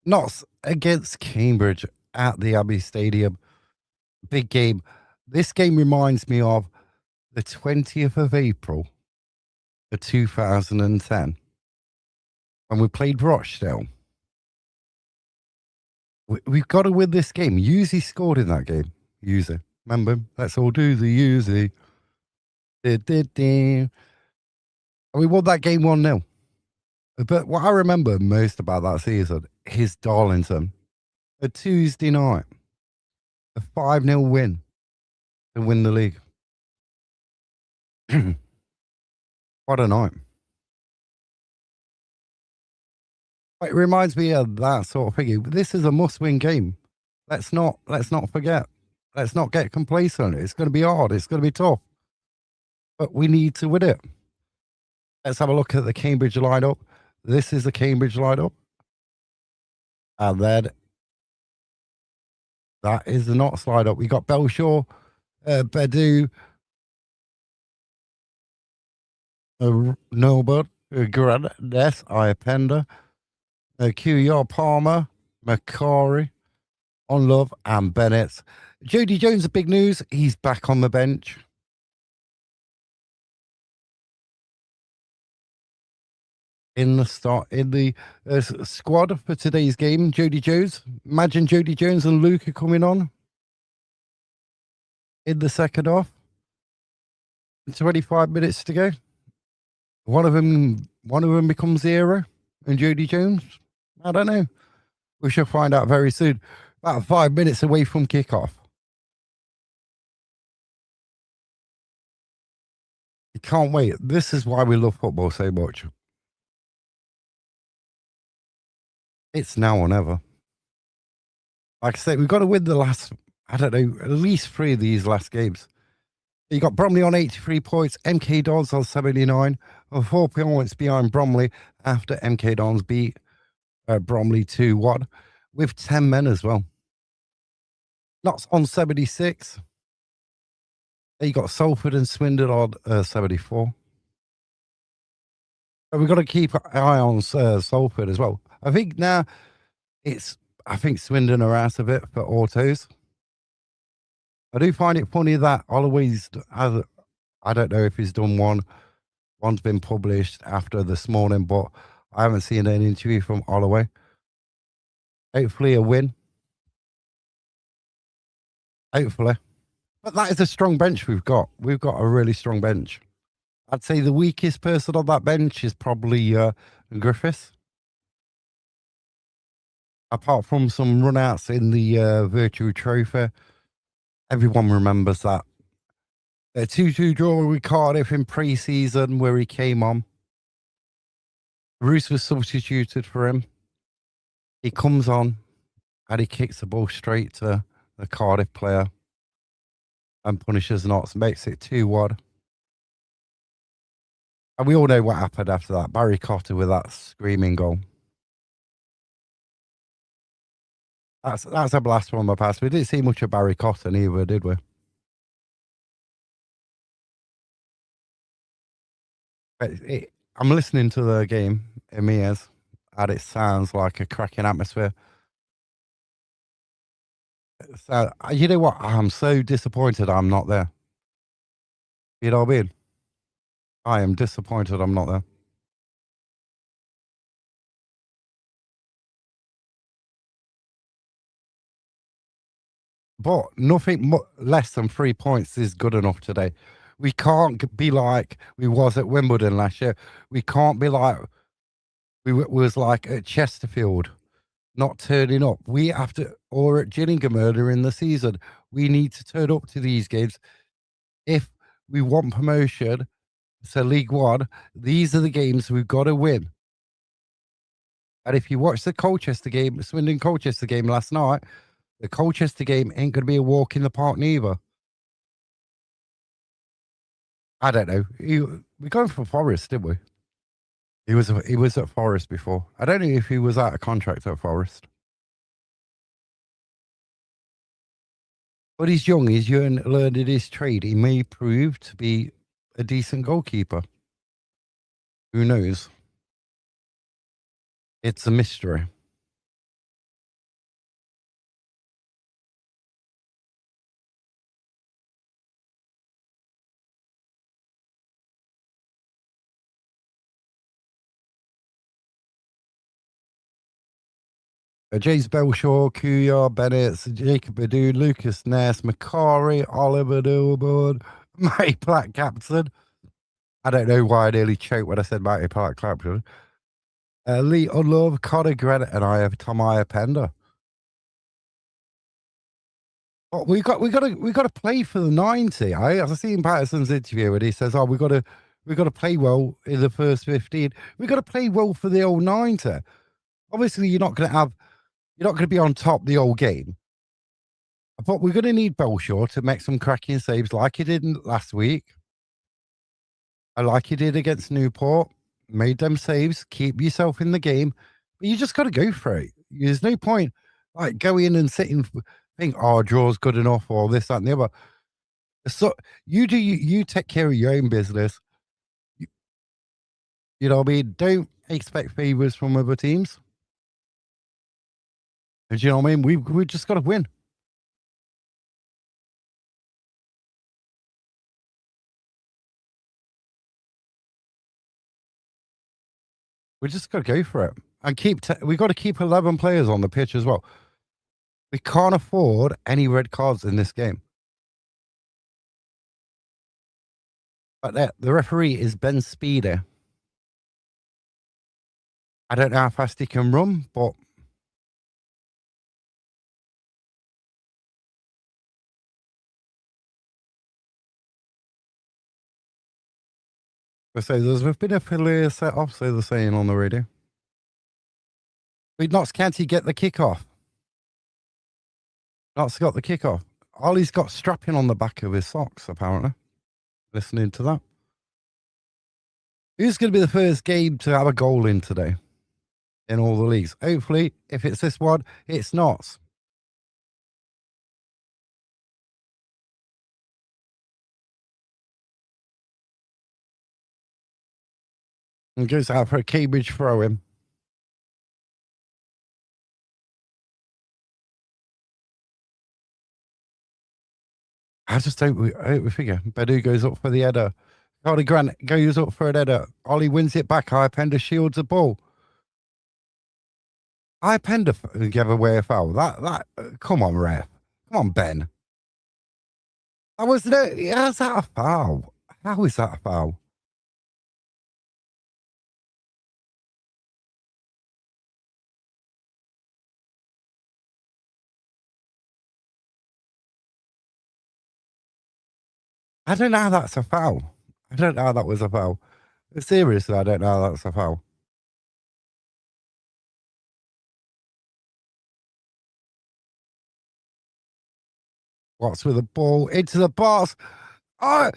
Notts against Cambridge at the Abbey Stadium. Big game. This game reminds me of the 20th of April of 2010 when we played Rochdale. We've got to win this game. Yuzi scored in that game. Yuzi. Remember? Let's all do the Yuzi. And we won that game 1-0. But what I remember most about that season is Darlington. A Tuesday night. A 5-0 win to win the league. What a night. It reminds me of that sort of thing. This is a must-win game. Let's not forget. Let's not get complacent. It's going to be hard. It's going to be tough. But we need to win it. Let's have a look at the Cambridge lineup. This is the Cambridge lineup. And then that is the Notts lineup. We got Belshaw, Bedu, Norbert, Grant, Ness, Iapenda, QER, Palmer, Macari, On Love, and Bennett. Jody Jones, the big news. He's back on the bench. In the squad for today's game, Jody Jones. Imagine Jody Jones and Luca coming on in the second half. 25 minutes to go. One of them becomes the hero, and Jody Jones. I don't know. We shall find out very soon. About 5 minutes away from kickoff. You can't wait. This is why we love football so much. It's now or never. Like I said, we've got to win the last, I don't know, at least 3 of these last games. You got Bromley on 83 points, MK Dons on 79, and 4 points behind Bromley after MK Dons beat Bromley 2-1 with 10 men as well. Notts on 76. You got Salford and Swindon on 74. And we've got to keep an eye on Salford as well. I think now Swindon are out of it for autos. I do find it funny that Holloway's, I don't know if he's done one. One's been published after this morning, but I haven't seen an interview from Holloway. Hopefully a win. Hopefully. But that is a strong bench we've got. We've got a really strong bench. I'd say the weakest person on that bench is probably Griffiths. Apart from some runouts in the Virtue Trophy, everyone remembers that. A 2-2 draw with Cardiff in pre-season where he came on. Roos was substituted for him. He comes on and he kicks the ball straight to the Cardiff player and punishes Notts, makes it 2-1. And we all know what happened after that. Barry Cotter with that screaming goal. That's a blast from the past. We didn't see much of Barry Cotter either, did we? I'm listening to the game in my ears, and it sounds like a cracking atmosphere. So, you know what? I'm so disappointed I'm not there. You know what I mean? I am disappointed I'm not there. But nothing less than 3 points is good enough today. We can't be like we was at Wimbledon last year. We can't be like we was like at Chesterfield, not turning up. We have to, or at Gillingham earlier in the season. We need to turn up to these games if we want promotion to League One. These are the games we've got to win. And if you watch the Colchester game, Swindon Colchester game last night, the Colchester game ain't going to be a walk in the park neither. I don't know. We going for Forest, did we? He was at Forest before. I don't know if he was out of contract at Forest. But he's young. He's learned his trade. He may prove to be a decent goalkeeper. Who knows? It's a mystery. James Belshaw, Kuyar, Bennett, Jacob Badu, Lucas Ness, Macari, Oliver Dilbord, Matty Platt captain. I don't know why I nearly choked when I said Matty Platt captain. Lee Unlove, Connor Grant, and I have Tom Pender. Oh, we got to play for the 90. I've seen Patterson's interview and he says, "Oh, we got to play well in the first 15. We got to play well for the old 90." Obviously, you're not going to be on top the whole game, but we're going to need Belshaw to make some cracking saves like he did last week. I like he did against Newport. Made them saves. Keep yourself in the game, but you just got to go for it. There's no point like going in and sitting, think, "Oh, draw's good enough," or this, that, and the other. So you take care of your own business. You, you know what I mean? Don't expect favors from other teams. And you know what I mean? We just got to win. We just got to go for it and we got to keep 11 players on the pitch as well. We can't afford any red cards in this game. But the referee is Ben Speeder. I don't know how fast he can run, but they say there's been a failure set off, so they're saying on the radio. Wait, Notts County get the kickoff. Notts got the kickoff. Ollie's got strapping on the back of his socks, apparently. Listening to that. Who's going to be the first game to have a goal in today in all the leagues? Hopefully, if it's this one, it's Notts. And goes out for a Cambridge throw in. I just hope we figure. Bedu goes up for the header. Cardi Grant goes up for an header. Ollie wins it back. Pender shields the ball. Pender gave away a foul. Come on, ref. Come on, Ben. That was no. How's that a foul? How is that a foul? I don't know how that's a foul. I don't know how that was a foul. Seriously, I don't know how that's a foul. Watts with the ball into the box. Oh,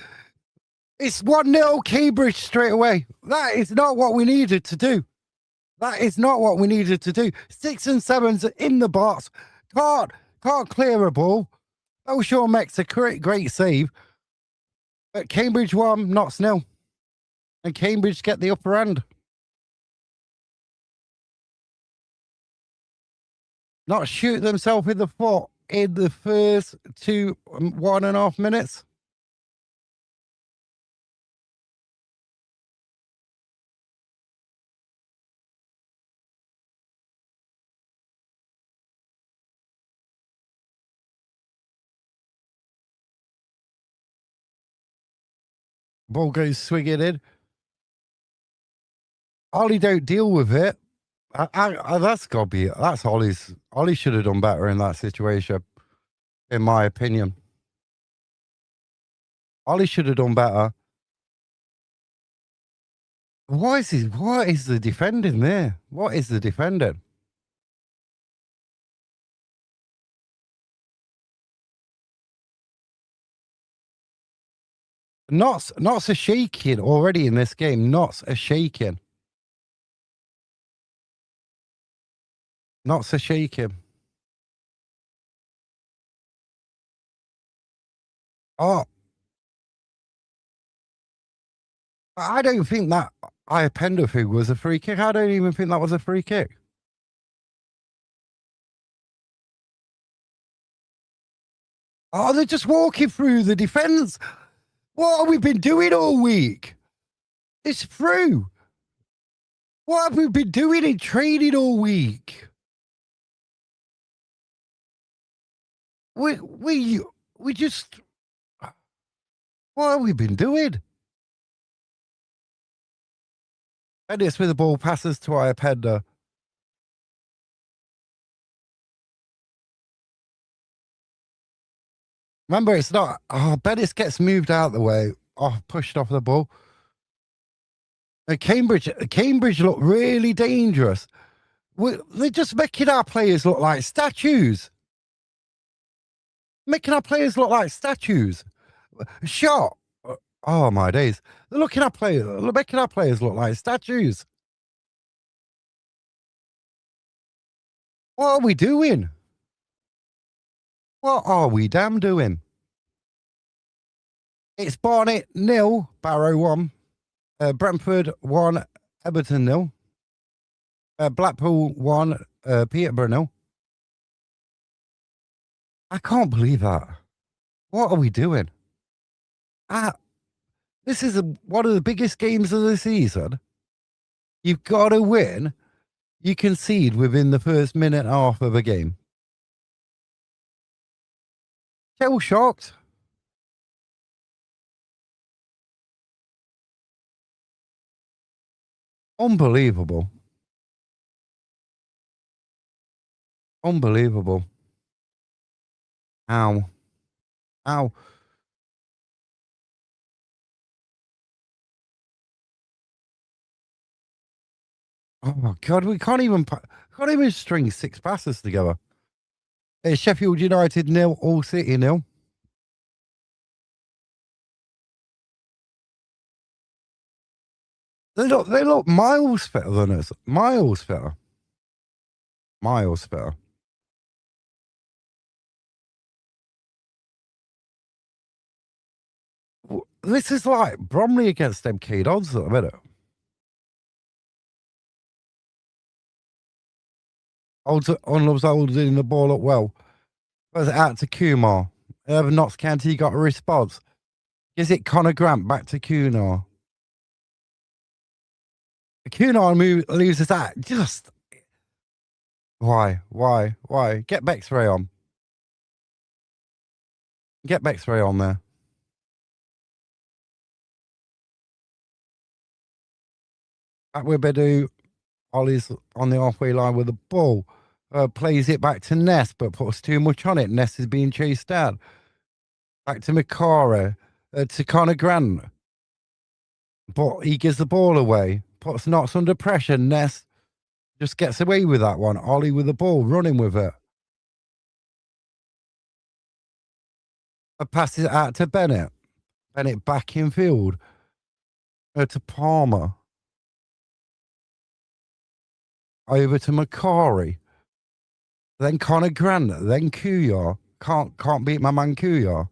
it's 1-0 Cambridge straight away. That is not what we needed to do. That is not what we needed to do. 6 and 7s are in the box. Can't clear a ball. Belshaw makes a great save. But Cambridge won, Notts nil. And Cambridge get the upper hand. Not shoot themselves in the foot in the first 1.5 minutes. Ball goes swinging in. Ollie don't deal with it. That's got to be that's Ollie's. Ollie should have done better in that situation, in my opinion. Ollie should have done better. What is the defending there? What is the defending? Notts are shaking already in this game. Notts are shaking. Notts are shaking. Oh, I don't think that. Iapenda thing was a free kick. I don't even think that was a free kick. Oh, they're just walking through the defence. What have we been doing all week? It's through. What have we been doing in training all week? We just. What have we been doing? And it's with the ball passes to Iapenda. Remember, it's not. Oh, Bennett gets moved out the way. Oh, pushed off the ball. And Cambridge look really dangerous. They're just making our players look like statues. Making our players look like statues. Shot. Oh my days! They're making our players look like statues. What are we doing? What are we damn doing? It's Barnet 0, Barrow 1, Brentford 1, Everton 0, Blackpool 1, Peterborough 0. I can't believe that. What are we doing? This is one of the biggest games of the season. You've got to win. You concede within the first minute and a half of a game. Still shocked. Unbelievable. Unbelievable. Ow. Ow. Oh my God, we can't even string 6 passes together. It's Sheffield United 0, All City 0. They look miles better than us. Miles better. Miles better. This is like Bromley against MK Dons at the minute. Unlove's holding the ball up well. Was it out to Kumar? Notts County got a response. Is it Connor Grant back to Kumar? Kumar loses that. Just why? Get Bexray on. Get Bexray on there. Back with Bedu. Ollie's on the halfway line with the ball. Plays it back to Ness, but puts too much on it. Ness is being chased down. Back to Makara. To Connor Grant. But he gives the ball away. Puts Notts under pressure. Ness just gets away with that one. Ollie with the ball, running with it. Passes it out to Bennett. Bennett back in field. To Palmer. Over to Macari. Then Connor Grant. Then Kuyar. Can't beat my man Kuyar.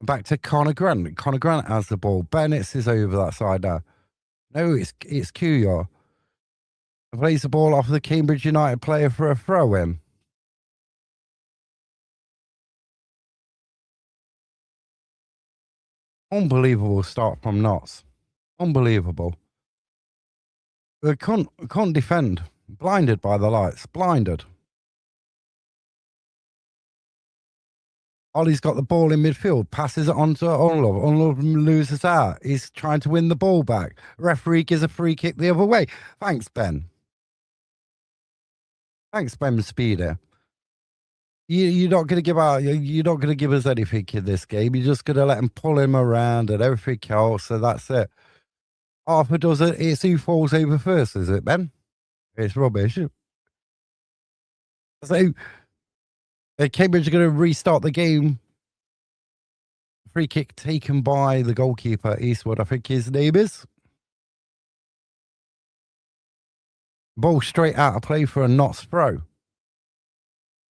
Back to Connor Grant. Connor Grant has the ball. Bennett is over that side now. No, it's Kuyar. Plays the ball off the Cambridge United player for a throw in. Unbelievable start from Notts. Unbelievable. They couldn't defend. Blinded by the lights. Blinded. Ollie's got the ball in midfield. Passes it on to Unlove. Unlove loses out. He's trying to win the ball back. Referee gives a free kick the other way. Thanks, Ben. Thanks, Ben Speeder. You're not going to give out. You're not going to give us anything in this game. You're just going to let him pull him around and everything else. So that's it. Arthur does it. It's who falls over first, is it, Ben? It's rubbish. So Cambridge are going to restart the game. Free kick taken by the goalkeeper, Eastwood, I think his name is. Ball straight out of play for a Notts throw.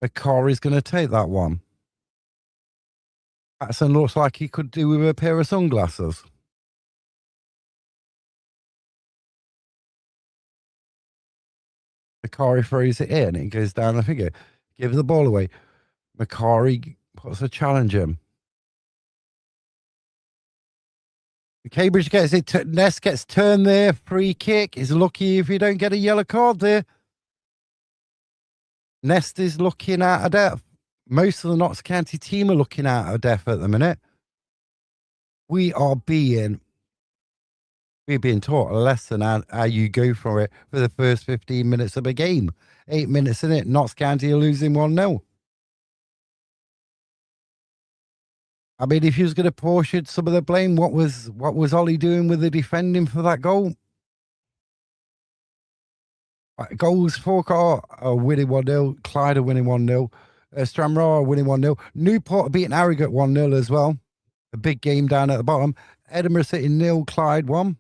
A car is going to take that one. Patterson looks like he could do with a pair of sunglasses. Macari throws it in, it goes down the figure. Gives the ball away. Macari puts a challenge in. Cambridge gets it. Nest gets turned there. Free kick. Is lucky if you don't get a yellow card there. Nest is looking out of depth. Most of the Notts County team are looking out of depth at the minute. We're being taught a lesson how you go for it for the first 15 minutes of a game. 8 minutes in it, Notts County are losing 1-0. I mean, if you was going to portion some of the blame, what was Ollie doing with the defending for that goal? Goals for are winning 1-0. Clyde are winning 1-0. Stranraer are winning 1-0. Newport are beating Harrogate 1-0 as well. A big game down at the bottom. Edinburgh City 0, Clyde 1.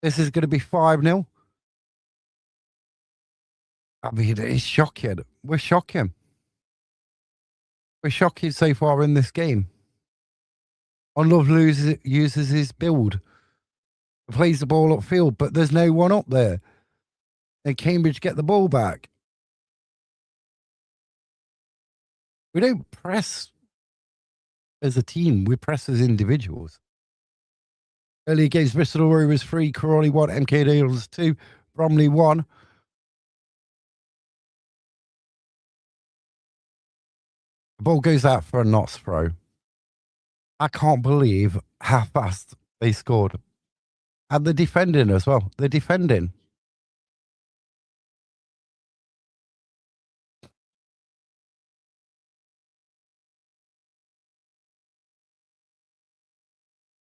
This is going to be 5-0. I mean, it's shocking. We're shocking. We're shocking so far in this game. Unlove uses his build. Plays the ball upfield, but there's no one up there. And Cambridge get the ball back. We don't press as a team. We press as individuals. Earlier games, Bristol Rovers 3, Crawley 1, MK Dales 2, Bromley 1. The ball goes out for a Notts throw. I can't believe how fast they scored. And the defending as well. The defending.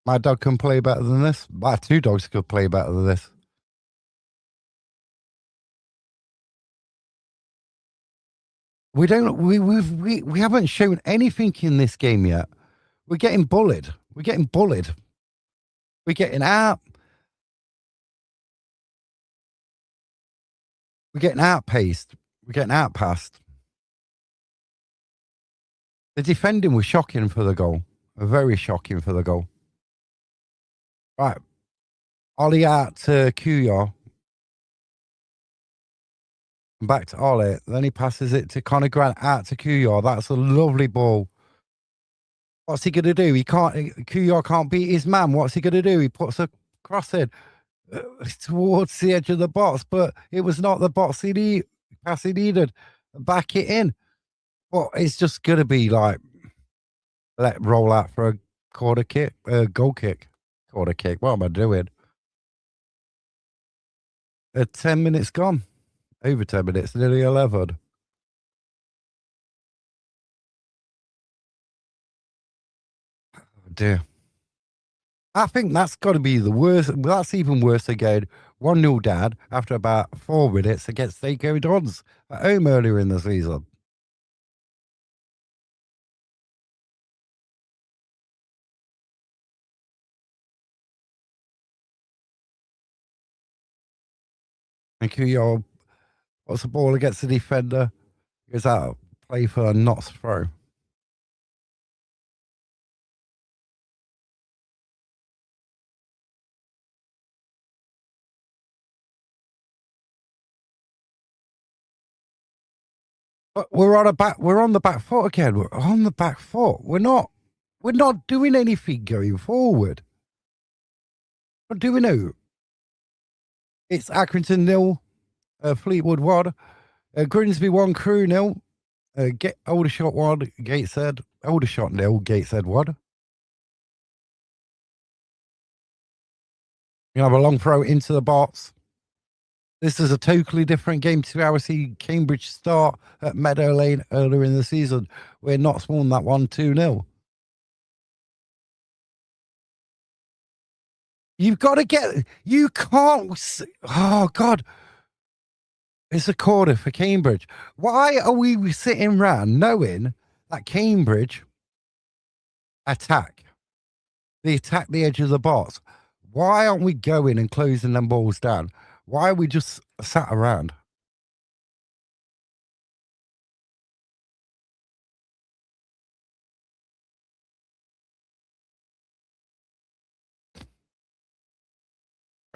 My dog can play better than this. My 2 dogs could play better than this. We haven't shown anything in this game yet. We're getting bullied. We're getting bullied. We're getting out. We're getting outpaced. We're getting outpassed. The defending was shocking for the goal. Very shocking for the goal. Right. Ollie out to Kuyar. Back to Ollie. Then he passes it to Connor Grant out to Kuyar. That's a lovely ball. What's he going to do? Kuyar can't beat his man. What's he going to do? He puts a cross in towards the edge of the box, but it was not the pass he needed. Back it in. But it's just going to be like, roll out for a goal kick. Quarter kick. What am I doing? 10 minutes gone. Over 10 minutes, nearly 11. Oh dear. I think that's got to be the worst. That's even worse than going 1-0 down after about 4 minutes against St. Dons at home earlier in the season. And Kuyar puts the ball against the defender. Goes out, play for a Notts throw. But we're on the back foot again. We're on the back foot. We're not doing anything going forward. What do we know? It's Accrington 0, Fleetwood 1, Grimsby 1, Crew 0, Aldershot 1, Gateshead, Aldershot 0, Gateshead 1. You have a long throw into the box. This is a totally different game to how we see Cambridge start at Meadow Lane earlier in the season, where Notts won that 1-2-0. You've got to you can't, oh God. It's a corner for Cambridge. Why are we sitting around knowing that Cambridge attack? They attack the edge of the box. Why aren't we going and closing them balls down? Why are we just sat around?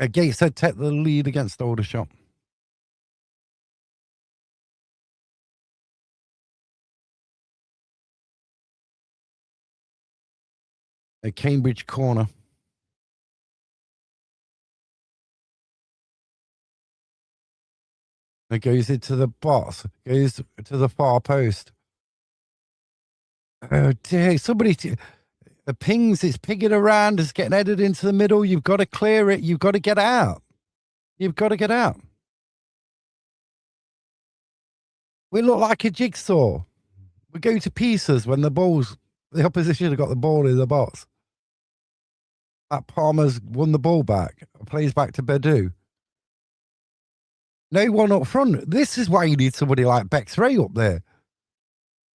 Gateshead take the lead against Aldershot. A Cambridge corner. It goes into the box. Goes to the far post. Oh dear! The pings. It's pinging around. It's getting headed into the middle. You've got to clear it. You've got to get out. You've got to get out. We look like a jigsaw. We go to pieces when the opposition have got the ball in the box. That Palmer's won the ball back. Plays back to Bedu. No one up front. This is why you need somebody like Bex-Ray up there.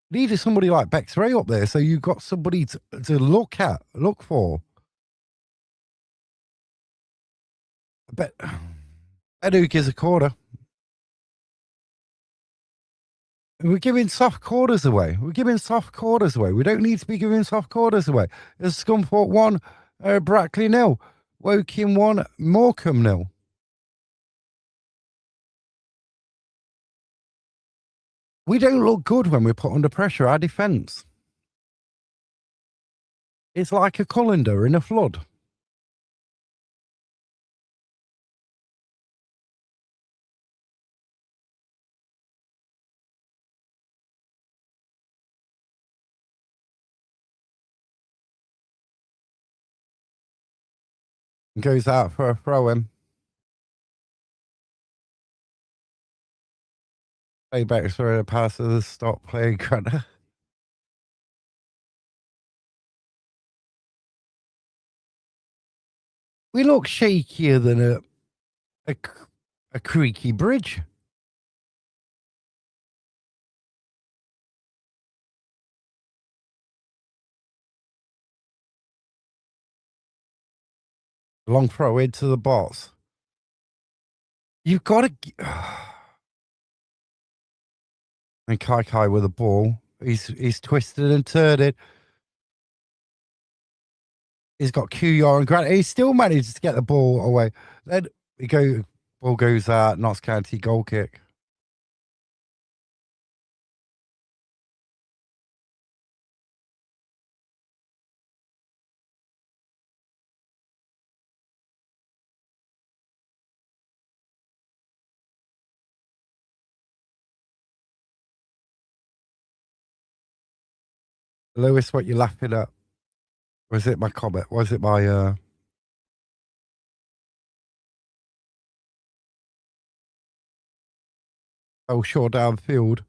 You needed somebody like Bex-Ray up there, so you've got somebody to look for. Bedu gives a quarter. We're giving soft quarters away. We don't need to be giving soft quarters away. There's Scunthorpe 1, Brackley 0, Woking 1, Morecambe 0. We don't look good when we're put under pressure. Our defence. It's like a colander in a flood. Goes out for a throw-in. Play back for a pass to the stop play Greta. We look shakier than a creaky bridge. Long throw into the box. You've got to. And Kai with the ball. He's twisted and turned it. He's got QR and Grant. He still manages to get the ball away. Then ball goes out. Notts County goal kick. Lewis, what you laughing at? Was it my comment? Was it my oh short downfield?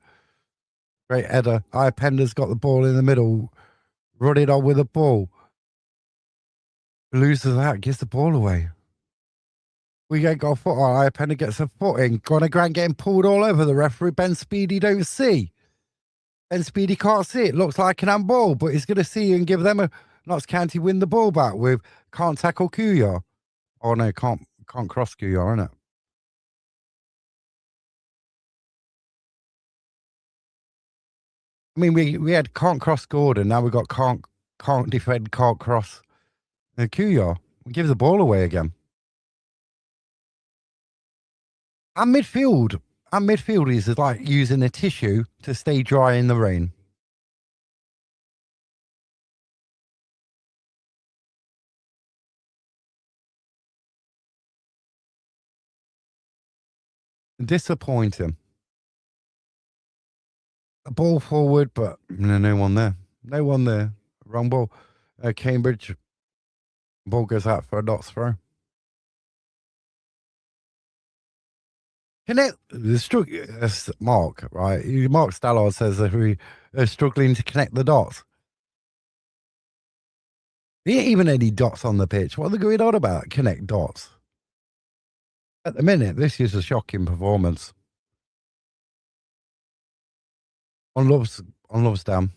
Great header. Pender's got the ball in the middle, running on with the ball. Loses that, gives the ball away. We ain't got a foot on. Pender gets a foot in. Connor Grant getting pulled all over the referee. Ben Speedy don't see. Ben Speedy can't see it. Looks like an handball, but he's going to see and give them a Notts County win the ball back with can't tackle Kuyar. Oh no, can't cross Kuyar, innit? I mean, we had can't cross Gordon. Now we got can't defend, can't cross Kuyar. We give the ball away again. And midfield is like using a tissue to stay dry in the rain. Disappointing. A ball forward, but no one there. No one there. Wrong ball. Cambridge. Ball goes out for a Notts throw. Connect Mark, right? Mark Stallard says that we are struggling to connect the dots. There ain't even any dots on the pitch. What are they going on about? Connect dots. At the minute, this is a shocking performance. On Love's Dam.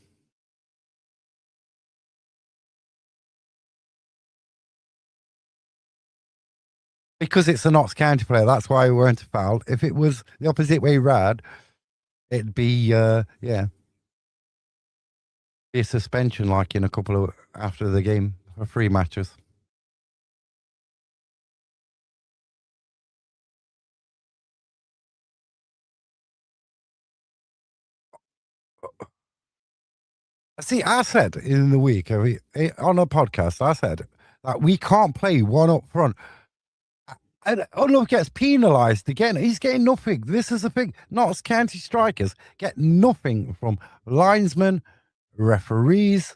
Because it's a Notts County player, that's why we weren't fouled. If it was the opposite way round, it'd be be a suspension like in a couple of after the game for 3 matches. See, I said in the week on a podcast, I said that we can't play one up front. And Unlove gets penalised again. He's getting nothing. This is the thing. Notts County strikers get nothing from linesmen, referees,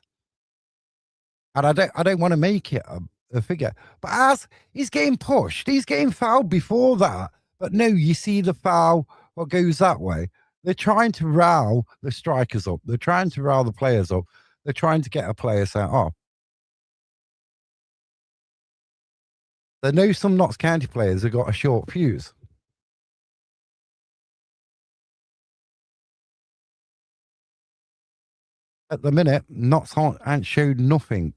and I don't want to make it a figure. But as he's getting pushed, he's getting fouled before that. But no, you see the foul, what goes that way. They're trying to rile the strikers up. They're trying to rile the players up. They're trying to get a player sent off. They know some Notts County players have got a short fuse. At the minute, Notts ain't showed nothing.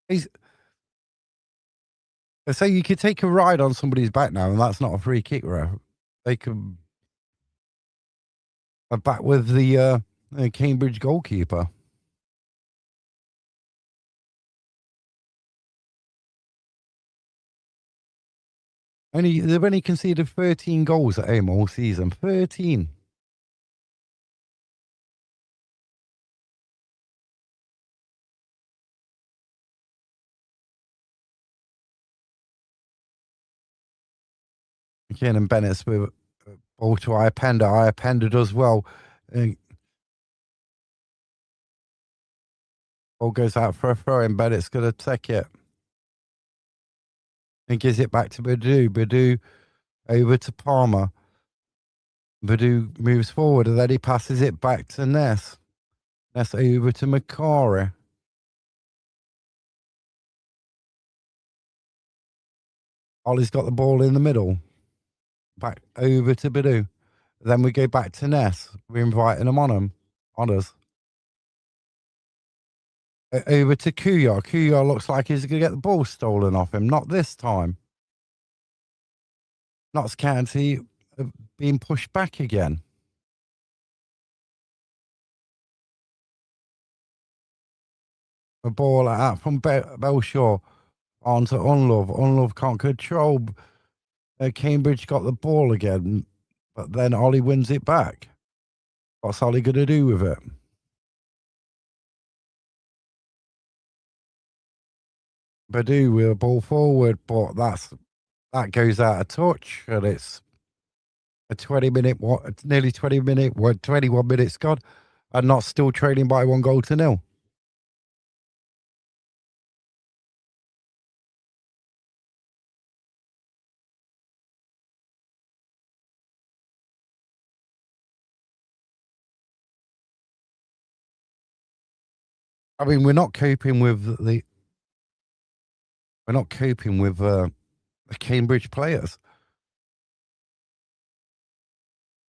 He's So you could take a ride on somebody's back now, and that's not a free kick, bro. They could back with the Cambridge goalkeeper. They've only conceded 13 goals at home all season. 13. Kieran Bennett's with ball to Iapenda. Iapenda does well. Ball goes out for a throw, and Bennett's going to take it. And gives it back to Badu. Badu over to Palmer. Badu moves forward, and then he passes it back to Ness. Ness over to Macari. Ollie's got the ball in the middle. Back over to Badu. Then we go back to Ness. We're inviting them on us. Over to Kuyar. Kuyar looks like he's going to get the ball stolen off him. Not this time. Notts County being pushed back again. A ball like that from Belshaw onto Unlove. Unlove can't control. Cambridge got the ball again, but then Ollie wins it back. What's Ollie going to do with it? Badu with a ball forward, but that goes out of touch, and it's a 20-minute, nearly 20-minute, 21 minutes gone, and not still trailing by 1-0. I mean, we're not coping with the Cambridge players.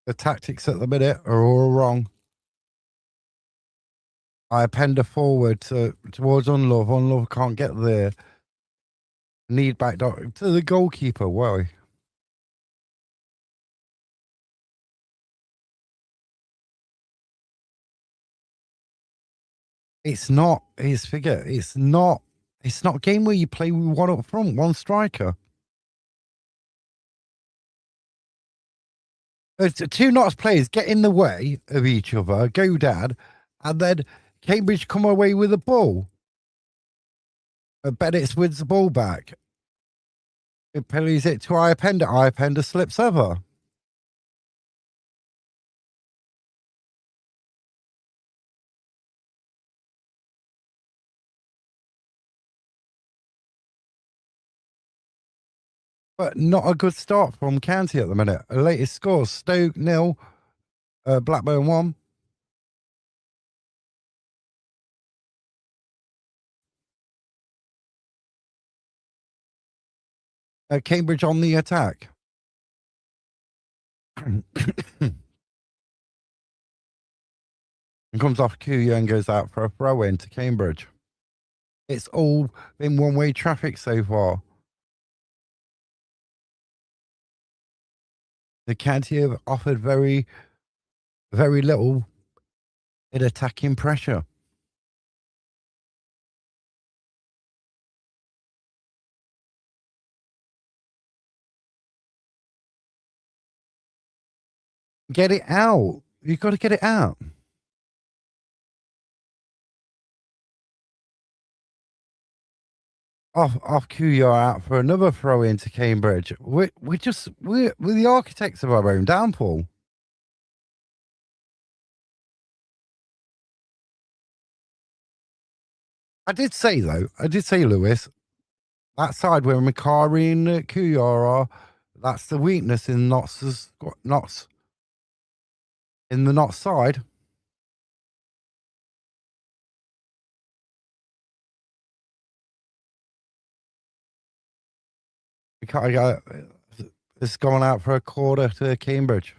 The tactics at the minute are all wrong. I append a forward towards Unlove. Unlove can't get there. Need back to the goalkeeper. Why? It's not. It's not. It's not a game where you play with one up front, one striker. Two Notts players get in the way of each other, go down, and then Cambridge come away with the ball. Bennett wins the ball back. It penalties it to Iapenda. Iapenda slips over. But not a good start from County at the minute. The latest scores: Stoke 0, Blackburn 1. Cambridge on the attack. And comes off Kuya and goes out for a throw in to Cambridge. It's all been one-way traffic so far. The County have offered very, very little in attacking pressure. Get it out. You've got to get it out. Off QR out for another throw into Cambridge. We're the architects of our own downfall. I did say though, Lewis, that side where Macari and QR are, that's the weakness in Notts in the Notts side. It's gone out for a quarter to Cambridge.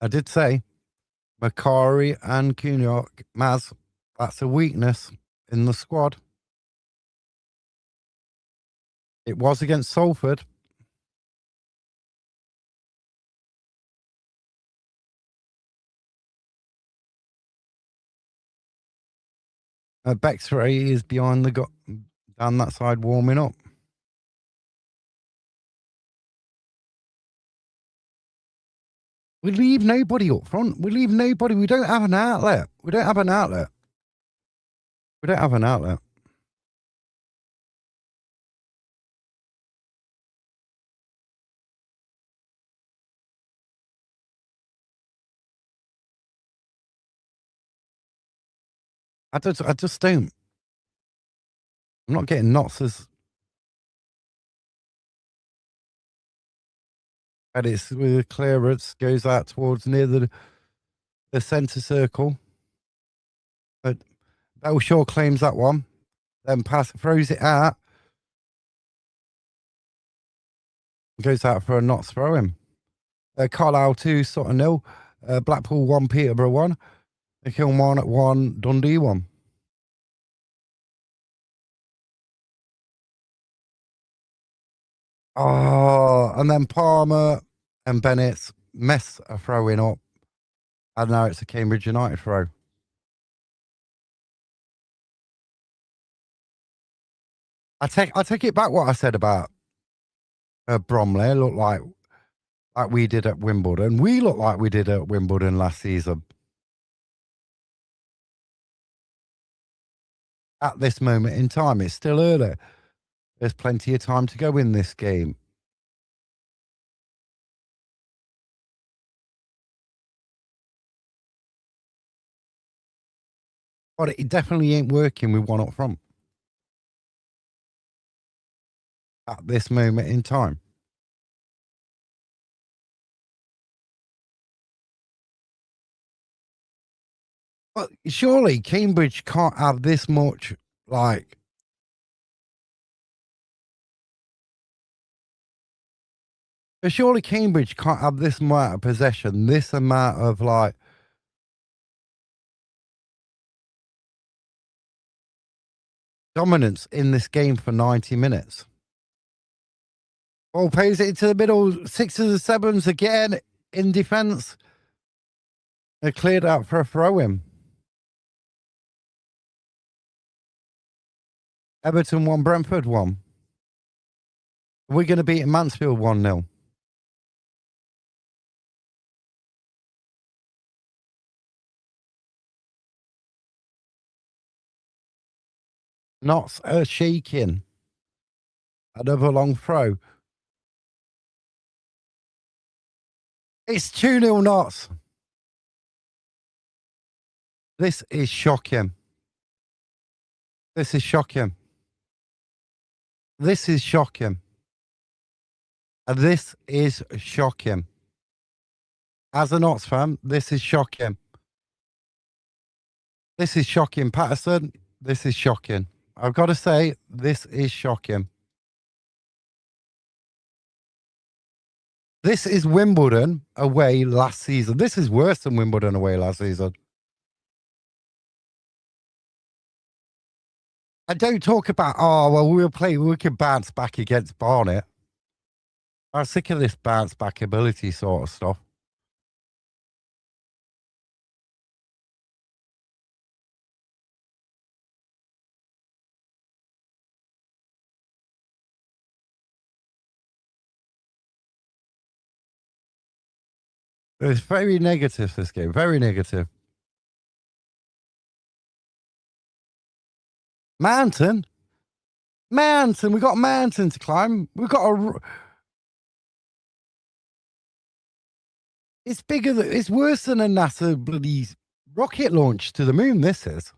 I did say Macari and Cunha, Maz, that's a weakness in the squad. It was against Salford. Bexley is behind down that side warming up. We leave nobody up front. We leave nobody. We don't have an outlet. We don't have an outlet. I just don't. I'm not getting Notts as. And it's with a clearance goes out towards near the centre circle. But Belshaw claims that one. Then throws it out. Goes out for a Notts throw in. Carlisle 2, Sutton 0. Blackpool 1, Peterborough 1. Kilmarnock 1, Dundee 1. Oh, and then Palmer and Bennett's mess are throwing up. And now it's a Cambridge United throw. I take it back what I said about Bromley. Look like we did at Wimbledon. We look like we did at Wimbledon last season. At this moment in time, it's still early. There's plenty of time to go in this game. But it definitely ain't working with one up front. At this moment in time. But surely Cambridge can't have this much, like. But surely Cambridge can't have this amount of possession, this amount of, like. Dominance in this game for 90 minutes. Ball plays it into the middle, sixes and sevens again in defence. They're cleared out for a throw-in. Everton 1, Brentford 1. We're going to beat Mansfield 1-0. Notts are shaking. Another long throw. It's 2-0 Notts. This is shocking. This is shocking. This is shocking. This is shocking. As a Notts fan, this is shocking. This is shocking. Patterson, this is shocking. I've got to say, this is shocking. This is Wimbledon away last season. This is worse than Wimbledon away last season. I don't talk about, oh, well, we can bounce back against Barnet. I'm sick of this bounce back ability sort of stuff. It's very negative, this game. Very negative. Mountain? Mountain. We got a mountain to climb. We got a. It's bigger than. It's worse than a NASA bloody rocket launch to the moon. This is.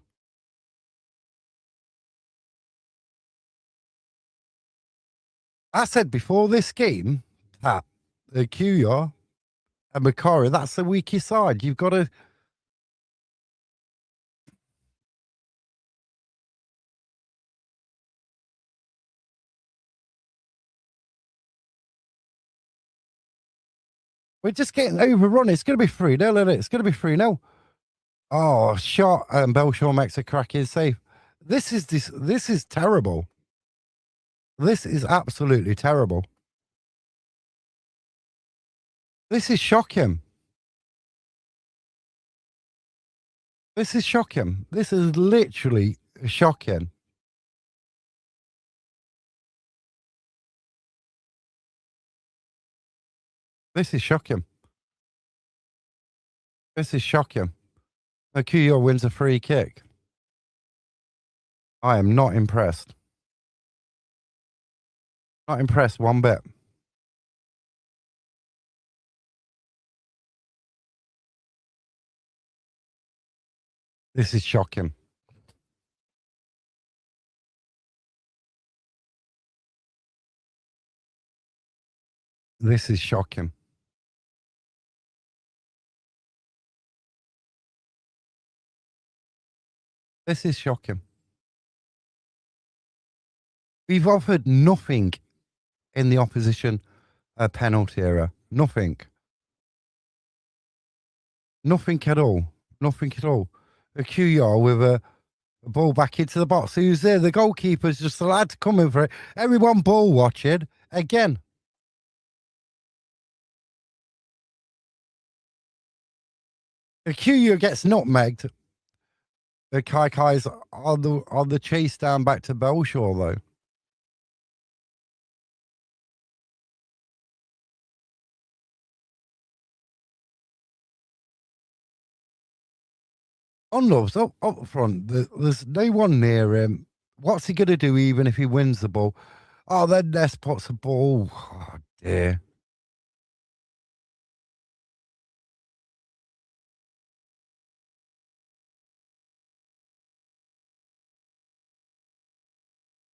I said before this game that the QR and Macari, that's the weakest side. You've got to. We're just getting overrun. It's going to be 3-0, isn't it? It's going to be 3-0. Oh, shot. And Belshaw makes a cracking save. This is terrible. This is absolutely terrible. This is shocking. This is shocking. This is literally shocking. This is shocking. This is shocking. Akuyo wins a free kick. I am not impressed. Not impressed one bit. This is shocking. This is shocking. This is shocking. We've offered nothing in the opposition penalty area. Nothing. Nothing at all. Nothing at all. A QR with a ball back into the box. Who's there? The goalkeeper's just allowed to come in for it. Everyone ball watching again. The QU gets nutmegged. The Kai's on the chase down back to Belshaw though. On loves up front. There's no one near him. What's he gonna do even if he wins the ball? Oh, then Ness puts the ball. Oh dear.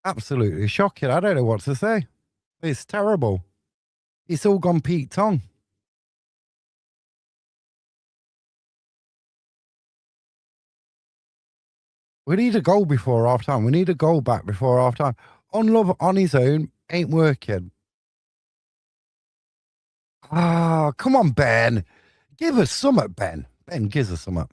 Absolutely shocking. I don't know what to say. It's terrible. It's all gone Pete Tong. We need a goal before half time. We need a goal back before half time. On love on his own ain't working. Ah, come on, Ben. Give us something, Ben. Ben, give us something.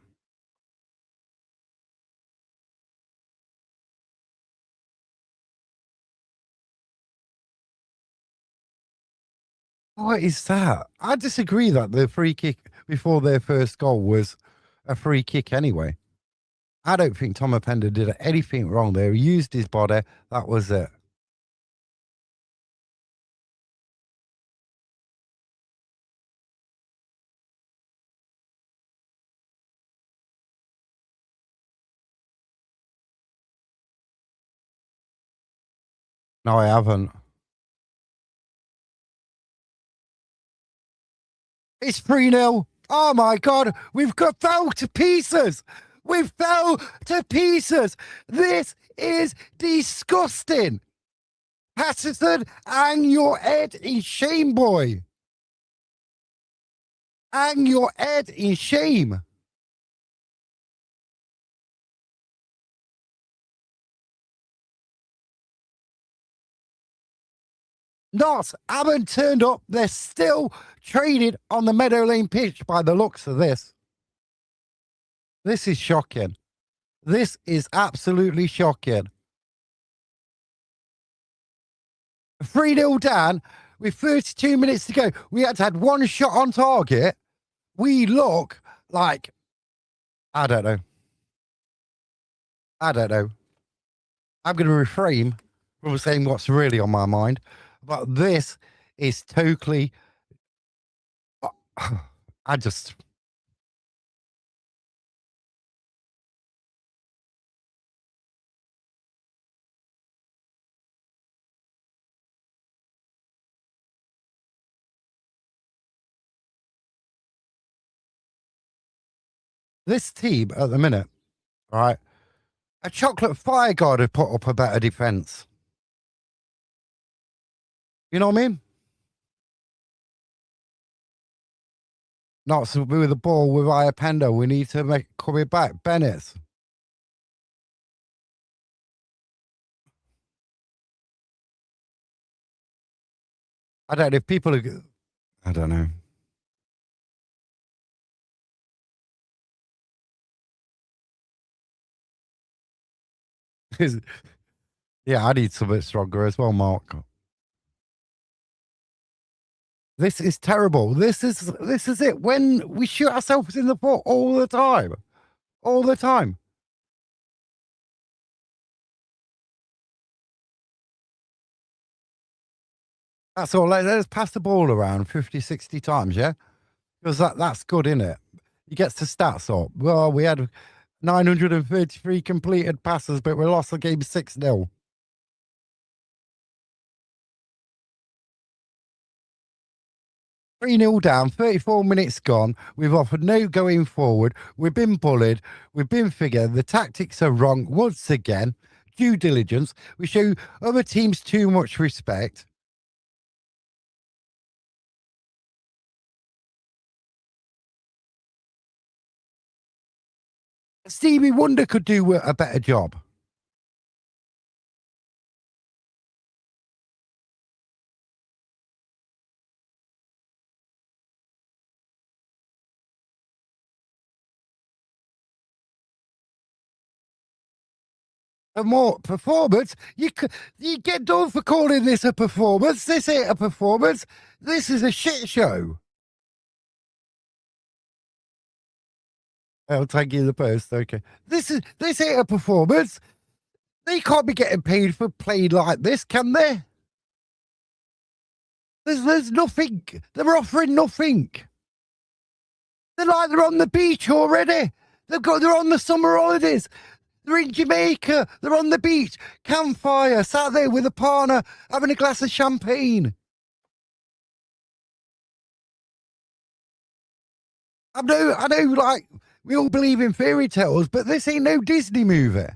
What is that? I disagree that the free kick before their first goal was a free kick anyway. I don't think Tom Openda did anything wrong there. He used his body. That was it. No, I haven't. It's 3-0. Oh my God. We've got fell to pieces. We fell to pieces. This is disgusting. Patterson, hang your head in shame, boy. Hang your head in shame. Notts haven't turned up. They're still training on the Meadow Lane pitch by the looks of this. This is shocking. This is absolutely shocking. 3-0 down with 32 minutes to go. We had to have one shot on target. We look like, I don't know. I don't know. I'm going to refrain from saying what's really on my mind, but this is totally. I just this team at the minute, right? A chocolate fire guard had put up a better defense. You know what I mean? Not so with the ball with Iapendo. We need to make coming back. Bennett. I don't know if people are. I don't know. Yeah, I need something stronger as well, Mark. This is terrible. This is it. When we shoot ourselves in the foot all the time. That's all. Let's pass the ball around 50, 60 times, yeah? Because that's good, isn't it? He gets the stats up. Well, we had 933 completed passes, but we lost the game 6-0. 3-0 down, 34 minutes gone. We've offered no going forward. We've been bullied. We've been figured. The tactics are wrong once again. Due diligence. We show other teams too much respect. Stevie Wonder could do a better job. A more performance. You get done for calling this a performance. This ain't a performance. This is a shit show. I'll tag you the post. Okay. This ain't a performance. They can't be getting paid for playing like this, can they? There's nothing. They're offering nothing. They're on the beach already. They're on the summer holidays. They're in Jamaica. They're on the beach. Campfire, sat there with a partner, having a glass of champagne. I know, like, we all believe in fairy tales, but this ain't no Disney movie.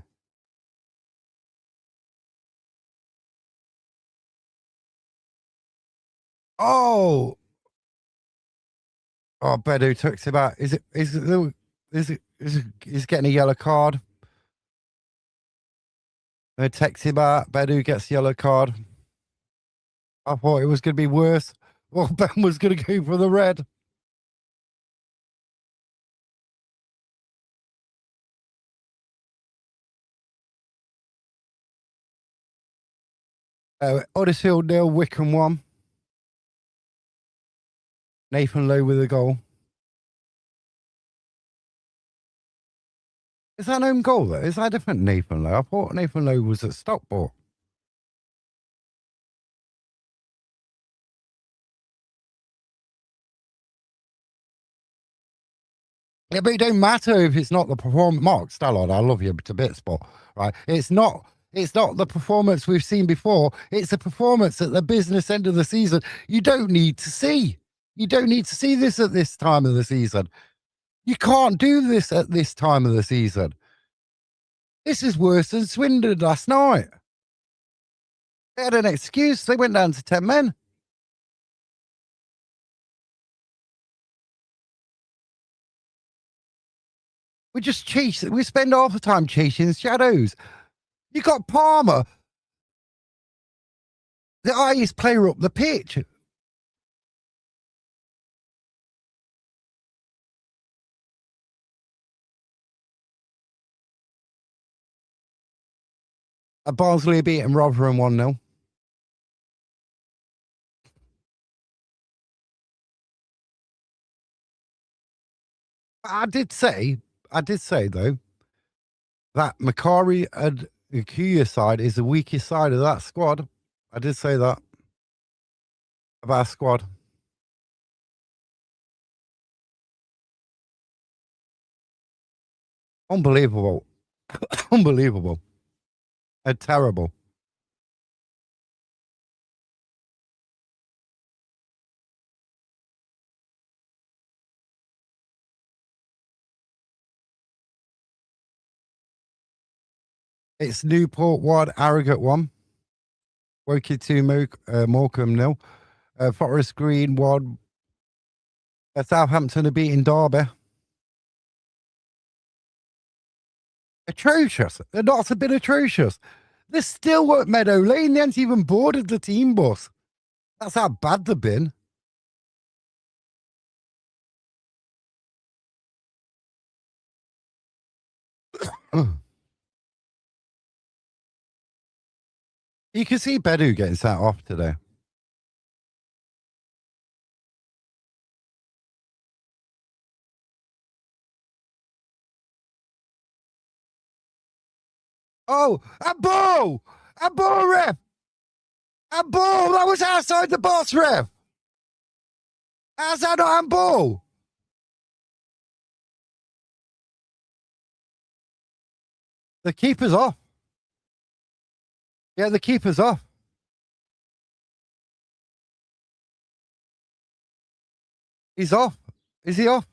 Oh, Bedu talks about, is getting a yellow card. They text him out, Bedu gets a yellow card. I thought it was going to be worse. Well, Ben was going to go for the red. Huddersfield 0, Wickham 1. Nathan Lowe with a goal. Is that an own goal, though? Is that a different Nathan Lowe? I thought Nathan Lowe was at Stockport. Yeah, but it don't matter if it's not the performance. Mark Stallard, I love you to bits, but right, it's not. It's not the performance we've seen before. It's a performance at the business end of the season. You don't need to see. You don't need to see this at this time of the season. You can't do this at this time of the season. This is worse than Swindon last night. They had an excuse. They went down to 10 men. We just chase. We spend half the time chasing shadows. You got Palmer, the highest player up the pitch. Barnsley beating Rotherham 1-0. I did say though, that Macari and Akuya side is the weakest side of that squad. I did say that of our squad. Unbelievable. Unbelievable. And terrible. It's Newport 1, Harrogate 1. Woking 2, Morecambe 0. Forest Green 1. Southampton are beating Derby. Atrocious. They're not a bit atrocious. They're still at Meadow Lane. They haven't even boarded the team bus. That's how bad they've been. You can see Bedu getting sent off today. Oh, a ball! A ball, ref! A ball! That was outside the box, ref! How's that not a ball? The keeper's off. Yeah, the keeper's off. He's off. Is he off?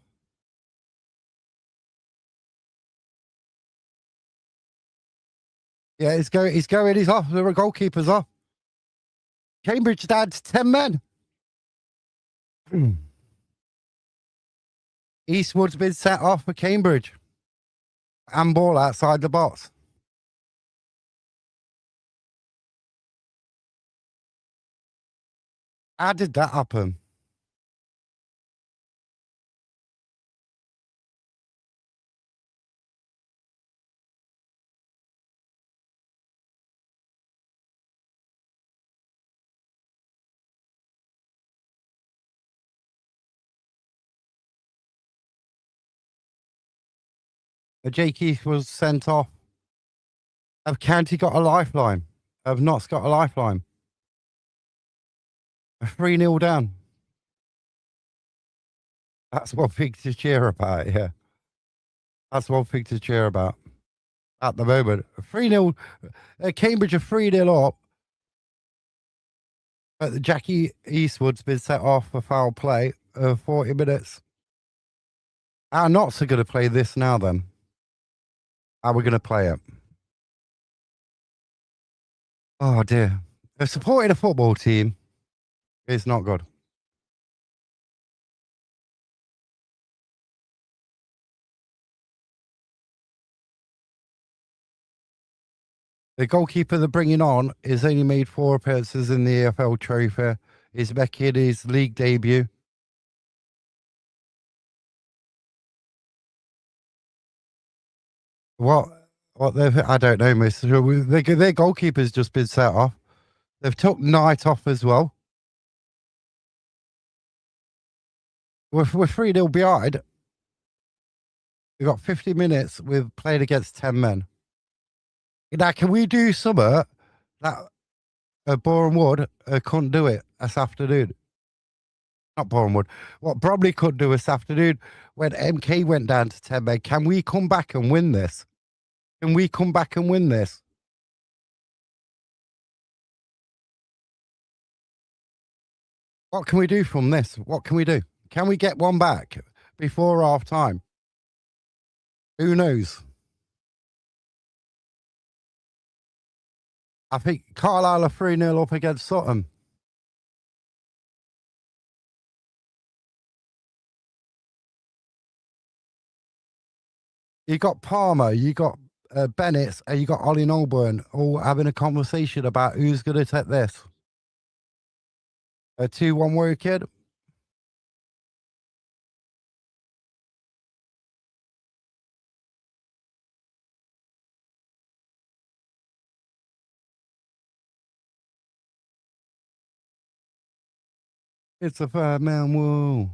Yeah, he's going. He's going. He's off. The goalkeeper's off. Cambridge down to 10 men. Eastwood's been set off for Cambridge. And ball outside the box. How did that happen? Jake Keith was sent off. Have County got a lifeline? Have Notts got a lifeline? 3-0 down. That's one thing to cheer about, yeah. That's one thing to cheer about at the moment. 3-0. Cambridge are 3-0 up. Jackie Eastwood's been set off for foul play. 40 minutes. Our Notts are going to play this now then. How are we going to play it? Oh dear. Supporting a football team is not good. The goalkeeper they're bringing on has only made 4 appearances in the EFL Trophy. He's making his league debut. What? What they've? I don't know, Mister. Their goalkeeper's just been set off. They've took Knight off as well. We're 3-0 behind. We've got 50 minutes with playing against 10 men. Now, can we do something that Boreham Wood couldn't do it this afternoon? Not Boreham Wood. What Bromley could do this afternoon when MK went down to 10 men. Can we come back and win this? Can we come back and win this? What can we do from this? What can we do? Can we get one back before half time? Who knows? I think Carlisle are 3-0 up against Sutton. You got Palmer, you got Bennett, and you got Ollie Nolburn all having a conversation about who's going to take this. A 2-1 warrior kid. It's a 5-man woo.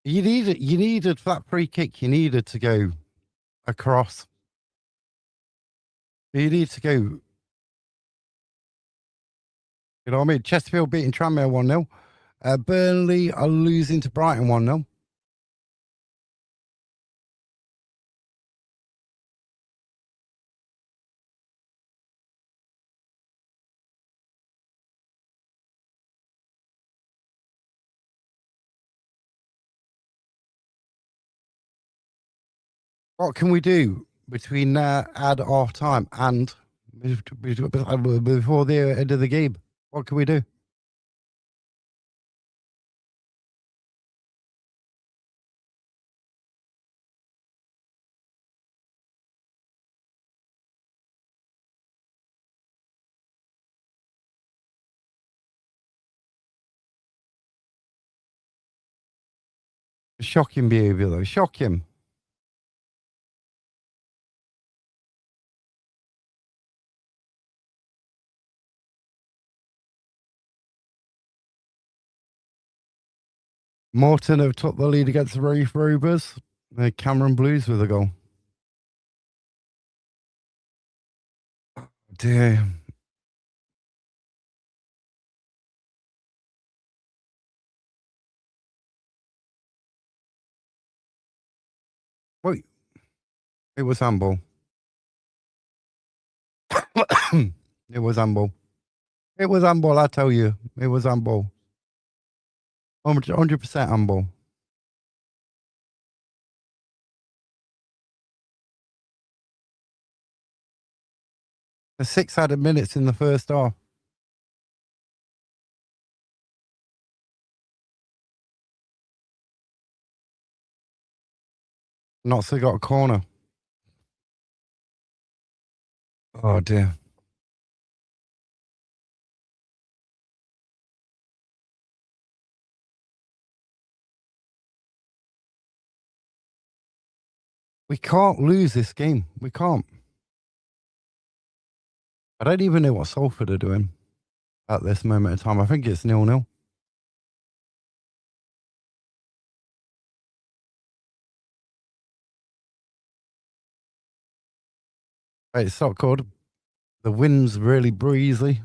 You needed for that free kick. You needed to go across. You need to go. You know what I mean? Chesterfield beating Tranmere 1-0. Burnley are losing to Brighton 1-0. What can we do between add half time and before the end of the game? What can we do? Shocking behaviour, though. Shocking. Morton have took the lead against the Rafe Rovers. Cameron Blues with a goal. Dear. Wait, it was handball. It was handball. It was handball, I tell you. It was handball. 100% handball. The 6 added minutes in the first half. Notts have got a corner. Oh, dear. We can't lose this game. We can't. I don't even know what Salford are doing at this moment in time. I think it's 0-0. It's not good. The wind's really breezy.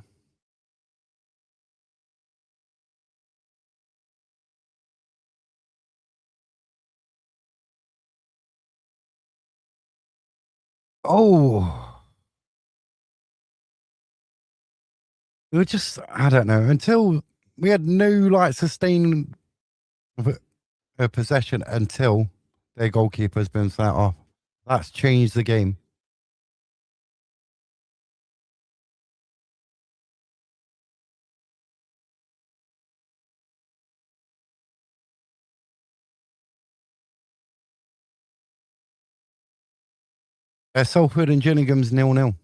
Oh, we were just, I don't know, until we had no like sustained possession until their goalkeeper's been sent off. That's changed the game. Salford and Gillingham's 0-0.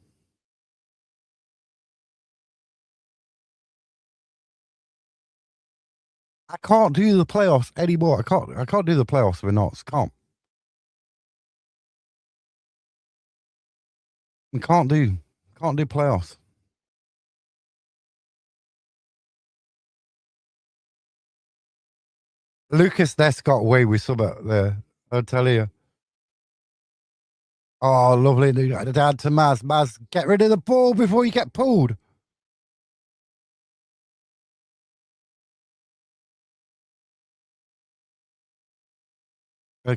I can't do the playoffs anymore. I can't do the playoffs with Notts. Can't do playoffs. Lucas Ness got away with something there. I'll tell you. Oh, lovely. Down to Maz. Maz, get rid of the ball before you get pulled.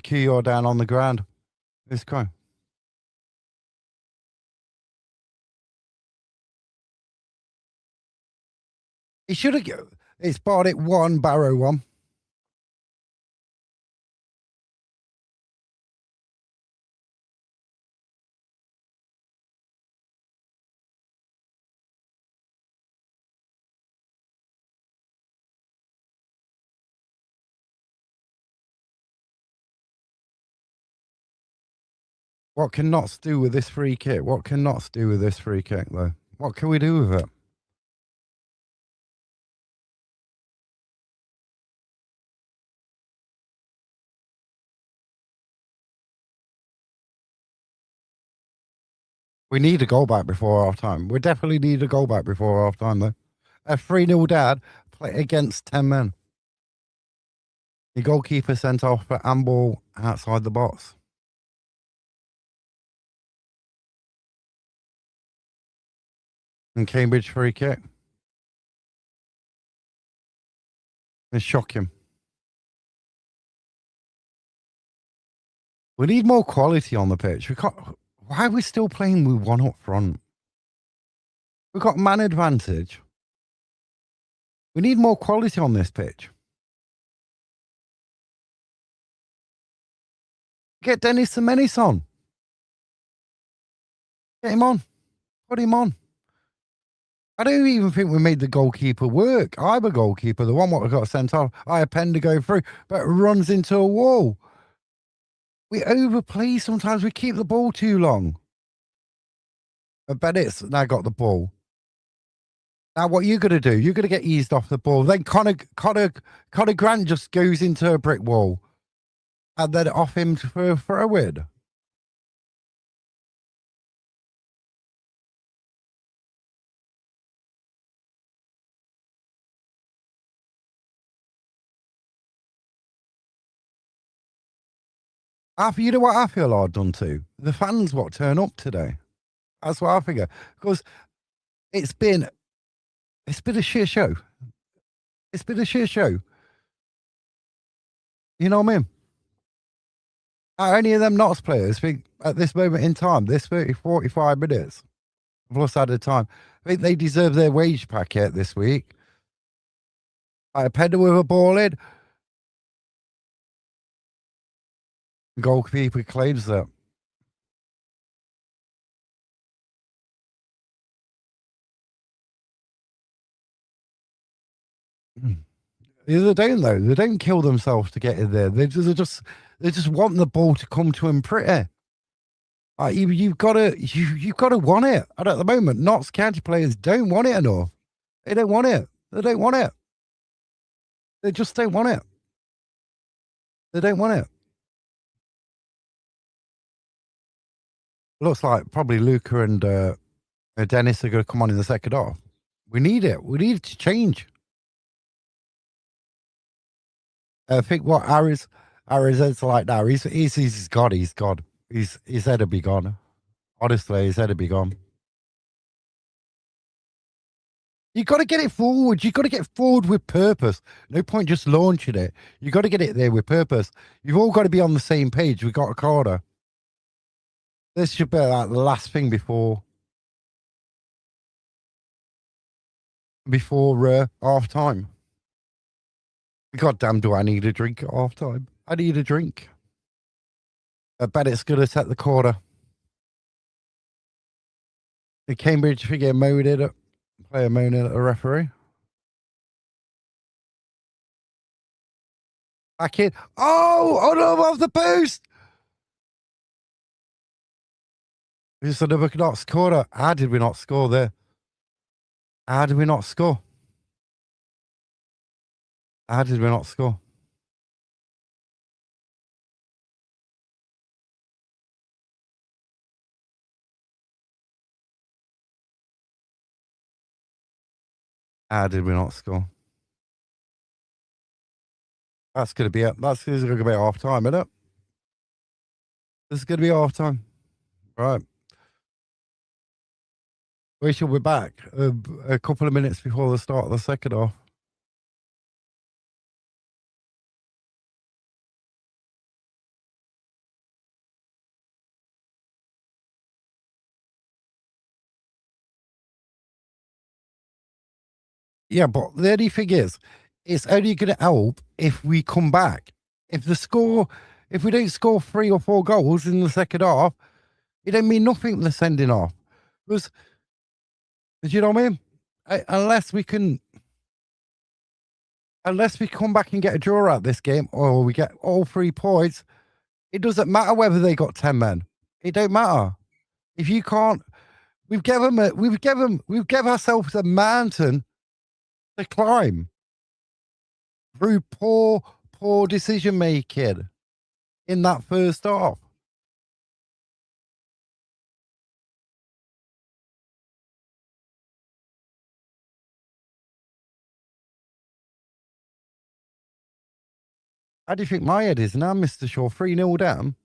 Keogh down on the ground. This guy. He should have. It's Barnet 1, Barrow 1. What can Notts do with this free kick? What can Notts do with this free kick, though? What can we do with it? We need a goal back before half time. We definitely need a goal back before half time, though. A 3-0 dad play against 10 men. The goalkeeper sent off for handball outside the box. And Cambridge free kick. It's shocking. We need more quality on the pitch. We can't. Why are we still playing with one up front? We've got man advantage. We need more quality on this pitch. Get Dennis Semenis on. Get him on. Put him on. I don't even think we made the goalkeeper work. I'm a goalkeeper, the one what got sent off. I append to go through, but runs into a wall. We overplay sometimes. We keep the ball too long. I bet it's now got the ball. Now, what you're going to do, you're going to get eased off the ball. Then Connor Grant just goes into a brick wall. And then off him for a win. You know what I feel I've done too? The fans what turn up today. That's what I figure. Because it's been a shit show. It's been a shit show. You know what I mean? How any of them Notts players think at this moment in time, this 45 minutes plus added time, I think they deserve their wage packet this week. A pedal with a ball in. Goalkeeper claims that. They don't though. They don't kill themselves to get in there. They just want the ball to come to them pretty. You've got to want it. And at the moment, Notts County players don't want it enough. They don't want it. They don't want it. They just don't want it. They don't want it. Looks like probably Luca and Dennis are going to come on in the second half. We need it. We need it to change. I think what Ariza's like now. He's God. He's God. His head will be gone. Honestly, his head will be gone. You got to get it forward. You got to get forward with purpose. No point just launching it. You got to get it there with purpose. You've all got to be on the same page. We got a corner. This should be like the last thing before half time. God damn, do I need a drink at half time? I need a drink. I bet it's going to set the corner. The Cambridge figure player moaning at a referee. Back in. Oh no, off the post. It's another Notts corner. How did we not score there? How did we not score? How did we not score? How did we not score? That's going to be half time, isn't it? This is going to be half time. Right. We shall be back a couple of minutes before the start of the second half. Yeah, but the only thing is, it's only going to help if we come back. If we don't score 3 or 4 goals in the second half, it don't mean nothing. The sending off, because do you know what I mean? Unless we come back and get a draw out this game, or we get all 3 points, it doesn't matter whether they got 10 men. It don't matter if you can't. We've given ourselves a mountain to climb through poor decision making in that first half. How do you think my head is now, Mr. Shaw? 3-0 down.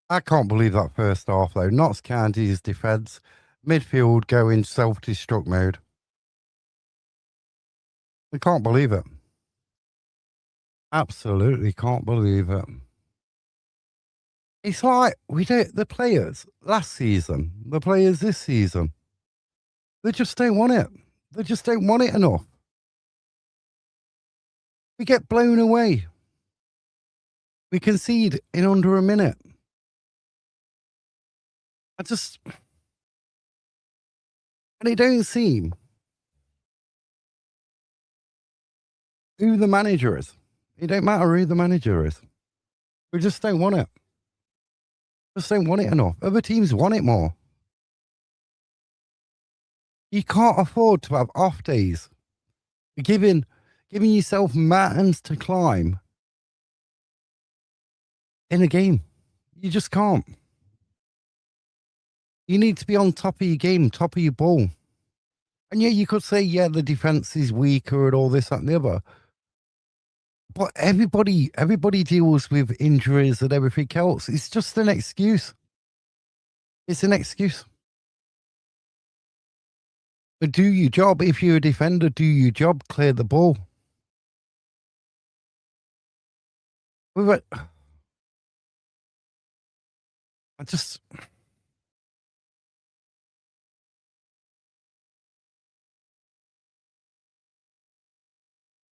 I can't believe that first half though. Notts County's defence, midfield going self-destruct mode. I can't believe it. Absolutely can't believe it. It's like we don't the players last season, the players this season, they just don't want it. They just don't want it enough. We get blown away. We concede in under a minute. I just and it don't seem who the manager is. It don't matter who the manager is. We just don't want it. Just don't want it enough. Other teams want it more. You can't afford to have off days. Giving yourself mountains to climb in a game. You just can't. You need to be on top of your game, top of your ball. And yeah, you could say, yeah, the defense is weaker and all this, that, and the other. But everybody deals with injuries and everything else. It's just an excuse. It's an excuse. But do your job. If you're a defender, do your job. Clear the ball. I just.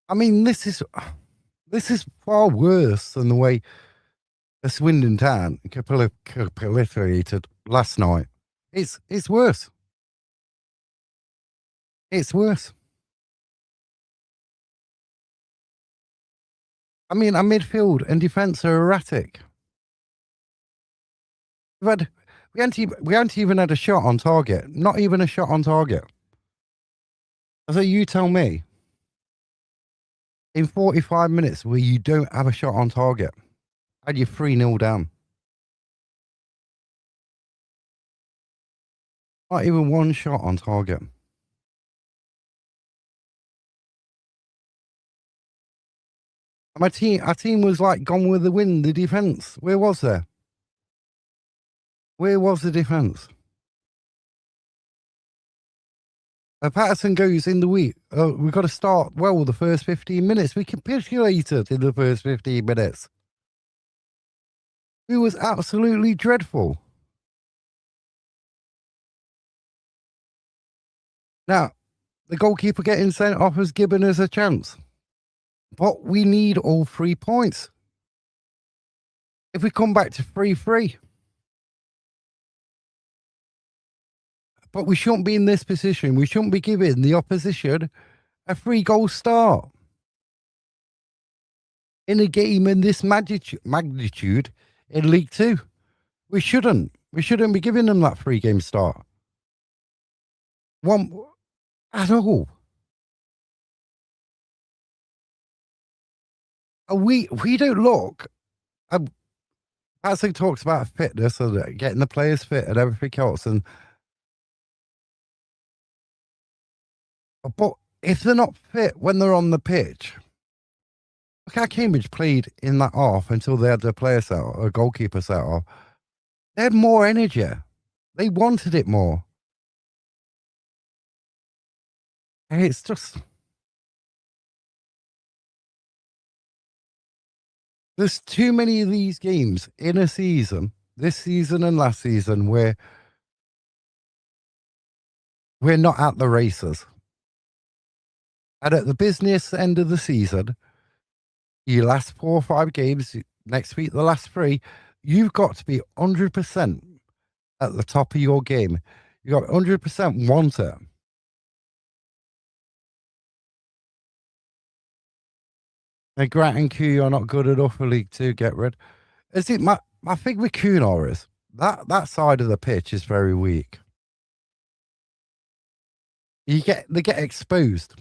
I mean, this is far worse than the way the Swindon Town capitulated last night. It's worse. It's worse. I mean, our midfield and defence are erratic. We haven't even had a shot on target. Not even a shot on target. So you tell me, in 45 minutes where you don't have a shot on target, and you're 3-0 down. Not even one shot on target. And our team was like gone with the wind, the defence. Where was there? Where was the defence? Patterson goes in the week. We've got to start well the first 15 minutes. We capitulated in the first 15 minutes. It was absolutely dreadful. Now, the goalkeeper getting sent off has given us a chance. But we need all 3 points. If we come back to 3-3. But we shouldn't be in this position. We shouldn't be giving the opposition a 3-goal start. In a game in this magnitude in League Two. We shouldn't. We shouldn't be giving them that 3-game start. One at all. We don't look. As he talks about fitness and getting the players fit and everything else, but if they're not fit when they're on the pitch, look how Cambridge played in that half until they had their player set or goalkeeper set off. They had more energy. They wanted it more. And it's just. There's too many of these games in a season, this season and last season, where we're not at the races. And at the business end of the season, your last 4 or 5 games, next week, the last 3, you've got to be 100% at the top of your game. You got 100% want it. And Grant and Q are not good enough for League Two. Get rid. Is it my thing with Cunor is that side of the pitch is very weak. They get exposed.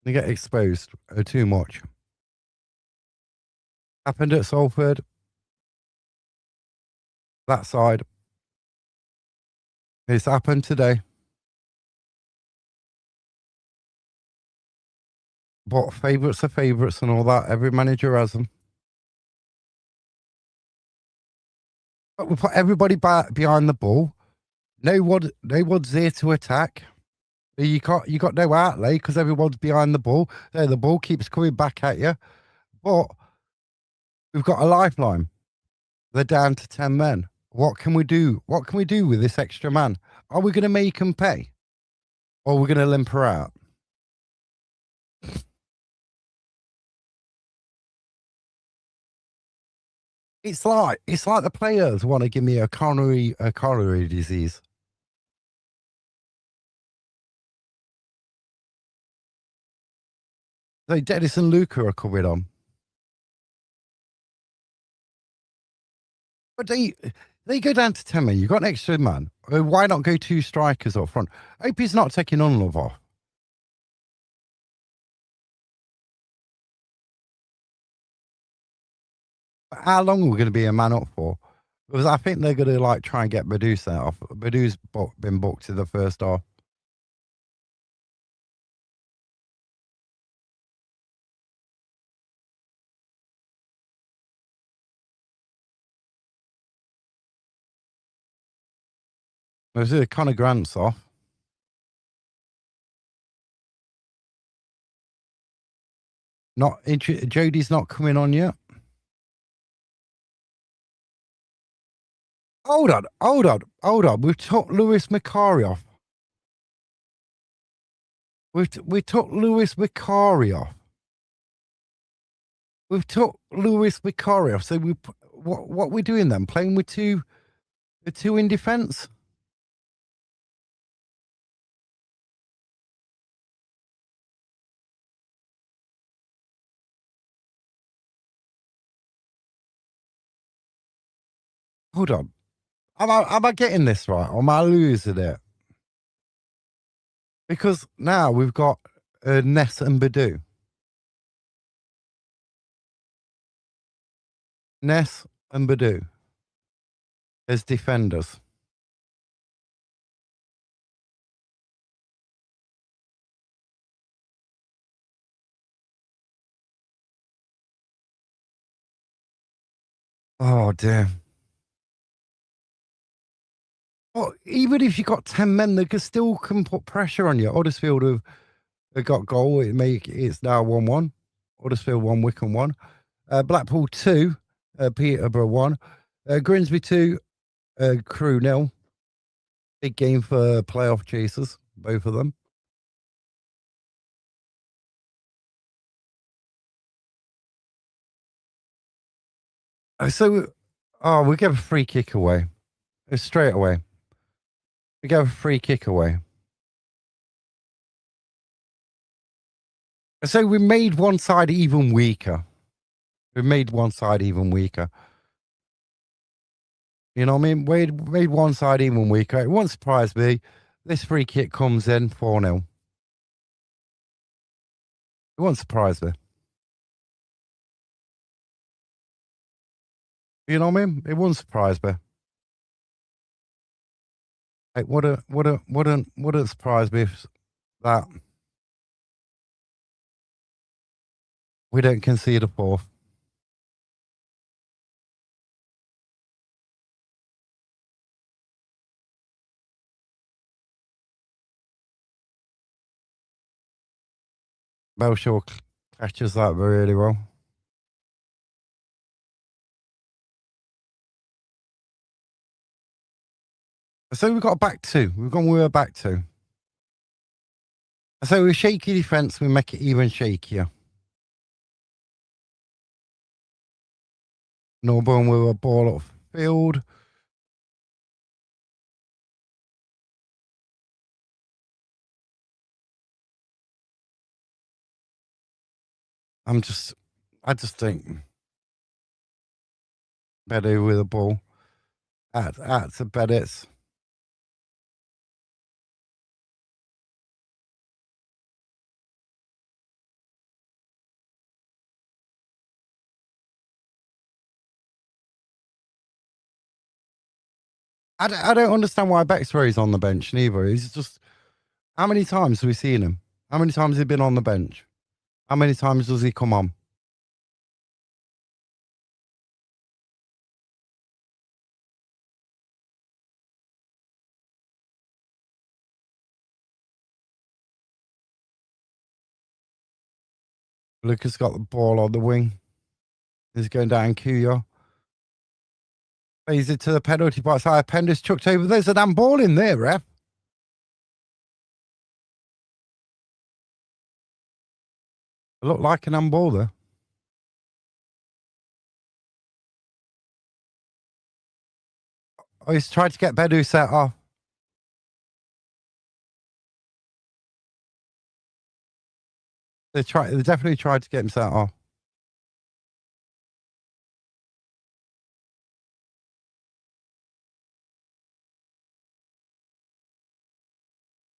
They get exposed too much. Happened at Salford. That side. It's happened today. But favourites are favourites and all that. Every manager has them. We put everybody back behind the ball. No one's there to attack. You got no outlay because everyone's behind the ball. The ball keeps coming back at you. But we've got a lifeline. They're down to 10 men. What can we do? What can we do with this extra man? Are we going to make them pay? Or are we going to limp her out? It's like the players want to give me a coronary disease. So Dennis and Luca are coming on. But they go down to 10 men. You've got an extra man. Why not go 2 strikers up front? I hope he's not taking on love off. But how long are we going to be a man up for? Because I think they're going to like try and get Medusa off. Medusa's been booked in the first half. There's Connor Grant's off. Jodie's not coming on yet. Hold on. We've took Lewis Macari off. We took Lewis Macari off. We've took Lewis Macari off. So what we're doing then? Playing with two in defence? Hold on. Am I getting this right? Or am I losing it? Because now we've got Ness and Badu. Ness and Badu as defenders. Oh, damn. Well, even if you got 10 men, they still can put pressure on you. Huddersfield have got goal. It's now 1-1. Huddersfield 1, Wycombe 1. Blackpool 2, Peterborough 1. Grimsby 2, Crew 0. Big game for playoff chasers, both of them. We gave a free kick away. Straight away. We gave a free kick away. So we made one side even weaker. We made one side even weaker. You know what I mean? We made one side even weaker. It won't surprise me. This free kick comes in 4-0. It won't surprise me. You know what I mean? It wouldn't surprise me. It wouldn't surprise me if that we don't concede a fourth. Belshaw catches that really well. So we've got a back two. We've gone with a back two. So with shaky defence, we make it even shakier. Norburn with a ball up field. I just think better with a ball. That's a better. I don't understand why Bexray's on the bench neither. He's just how many times have we seen him? How many times has he been on the bench? How many times does he come on? Lucas got the ball on the wing. He's going down Kuya. Plays it to the penalty box. Pender's chucked over. There's a damn ball in there, ref. It looked like an handball there. Oh, he's tried to get Bedu set off. They definitely tried to get him set off.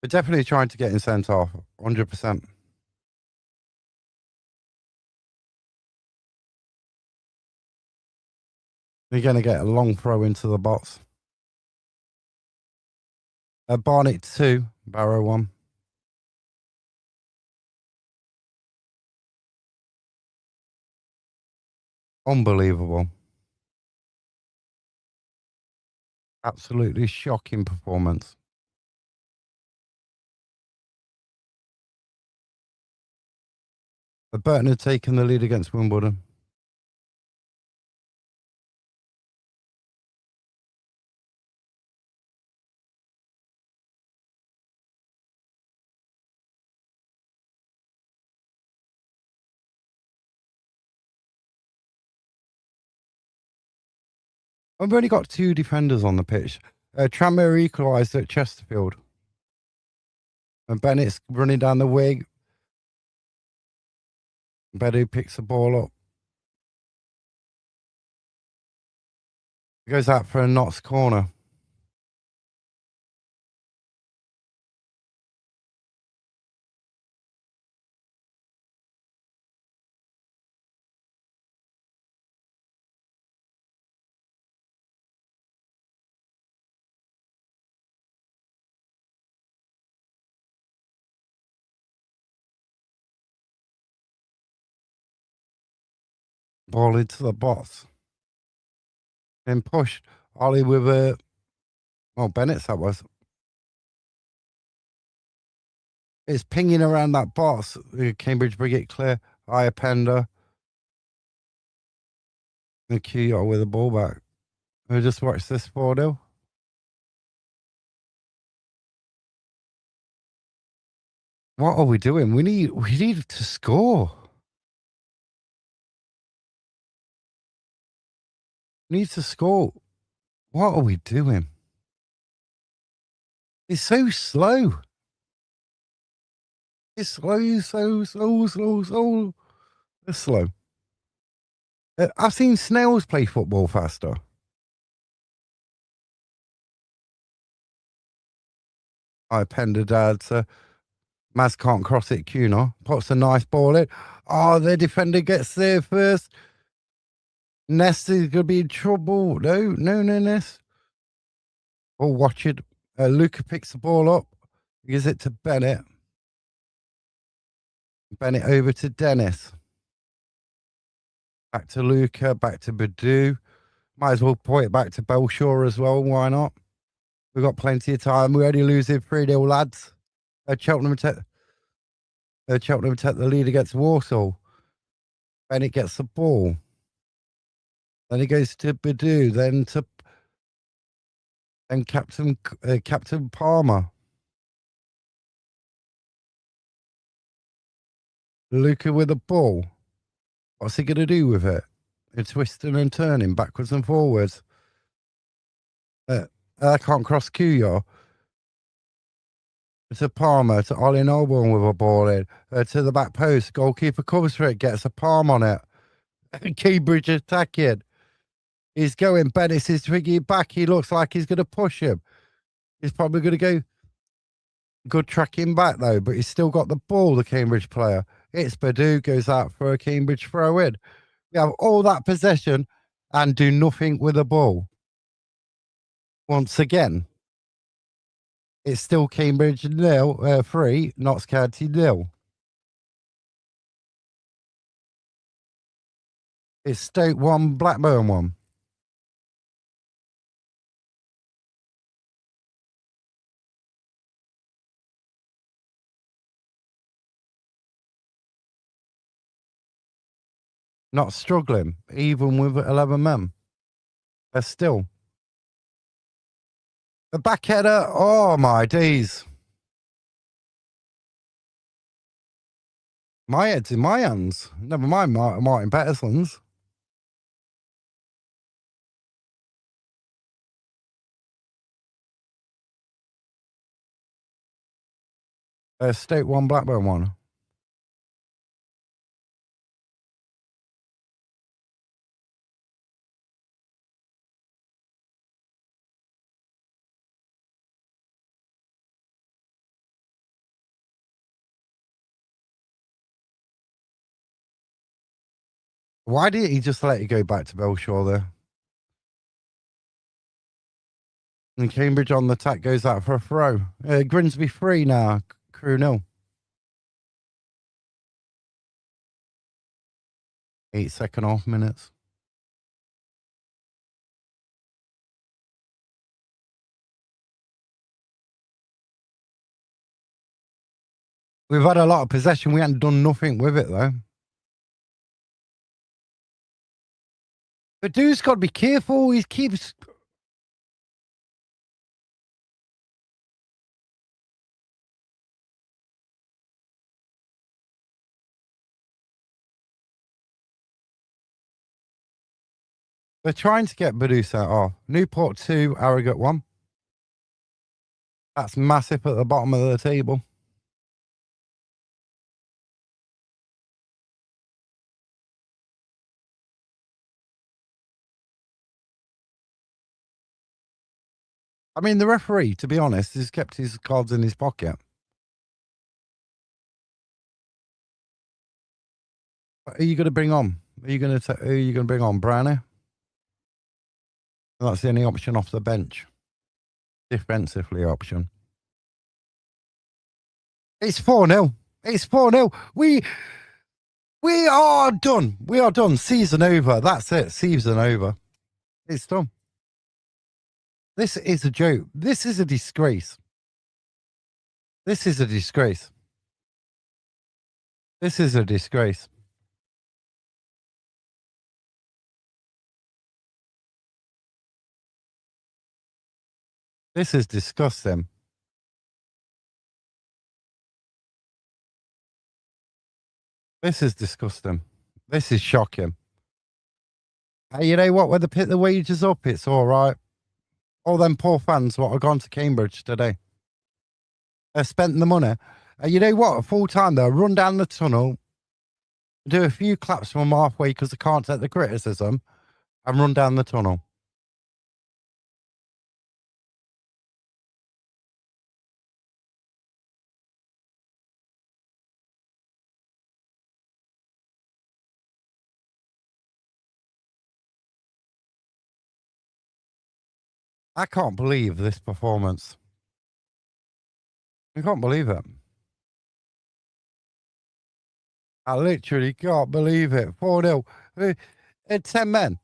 They're definitely trying to get him sent off. 100%. You're going to get a long throw into the box. Barnett 2, Barrow 1. Unbelievable. Absolutely shocking performance. But Burton had taken the lead against Wimbledon. I've only got 2 defenders on the pitch. Tranmere equalised at Chesterfield. And Bennett's running down the wing. Bedu picks the ball up. He goes out for a Notts corner. Ball into the box. Then pushed. Ollie with a... Oh, Bennett's that was. It's pinging around that box. Cambridge bring it clear. Pender. And Keogh with the ball back. We just watched this 4-0. What are we doing? We need to score. We need to score. What are we doing? It's so slow. It's slow. It's slow. I've seen snails play football faster. Pender dad. Maz can't cross it. Cunor puts a nice ball in. Oh, the defender gets there first. Nest is going to be in trouble. No, Nest. Oh, watch it. Luca picks the ball up. Gives it to Bennett. Bennett over to Dennis. Back to Luca. Back to Badu. Might as well point it back to Belshaw as well. Why not? We've got plenty of time. We're only losing 3-0, lads. Cheltenham take the lead against Warsaw. Bennett gets the ball. Then he goes to Badu. Then to Captain Palmer. Luca with the ball. What's he going to do with it? It's twisting and turning backwards and forwards. I can't cross Kuya. To Palmer, to Ollie Noble with a ball in. To the back post. Goalkeeper covers for it, gets a palm on it. Cambridge attacking. He's going. Bennis is swinging back. He looks like he's going to push him. He's probably going to go. Good tracking back, though, but he's still got the ball, the Cambridge player. It's Badu, goes out for a Cambridge throw in. We have all that possession and do nothing with the ball. Once again, it's still Cambridge 3, Notts County 0. It's Stoke 1, Blackburn 1. Not struggling, even with 11 men. They're still. The back header, oh my days. My head's in my hands. Never mind Martin Petterson's. Stoke 1, Blackburn 1. Why didn't he just let it go back to Belshaw there? And Cambridge on the attack goes out for a throw. Grimsby 3 now. Crew 0. 8 second half minutes. We've had a lot of possession. We hadn't done nothing with it, though. But dude's got to be careful. He keeps... They're trying to get Badus out off. Newport 2, Harrogate 1. That's massive at the bottom of the table. I mean, the referee, to be honest, has kept his cards in his pocket. What are you going to bring on? Who are you going to bring on? Brownie? That's the only option off the bench. Defensively option. It's 4-0. It's 4-0. We are done. We are done. Season over. That's it. Season over. It's done. This is a joke. This is a disgrace. This is a disgrace. This is a disgrace. This is disgusting. This is disgusting. This is shocking. Hey, you know what? When they pick the wages up, it's all right. All them poor fans what have gone to Cambridge today. They've spent the money. You know what? Full time, they'll run down the tunnel, do a few claps from halfway because they can't take the criticism, and run down the tunnel. I can't believe this performance. I can't believe it. I literally can't believe it. 4-0. 10 men.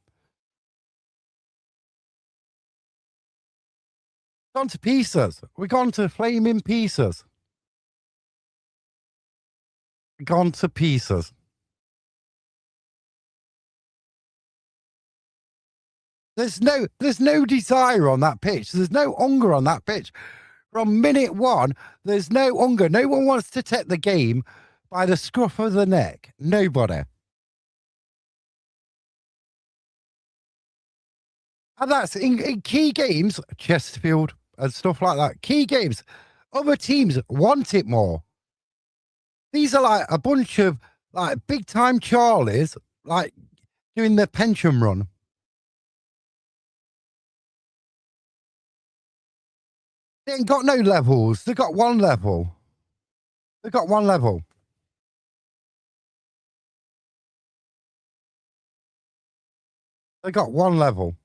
Gone to pieces. We've gone to flaming pieces. Gone to pieces. There's no desire on that pitch. There's no hunger on that pitch. From minute one, there's no hunger. No one wants to take the game by the scruff of the neck. Nobody. And that's in key games, Chesterfield and stuff like that. Key games. Other teams want it more. These are like a bunch of like big time Charlies, like doing their pension run. They ain't got no levels. They got one level. They got one level. They got one level.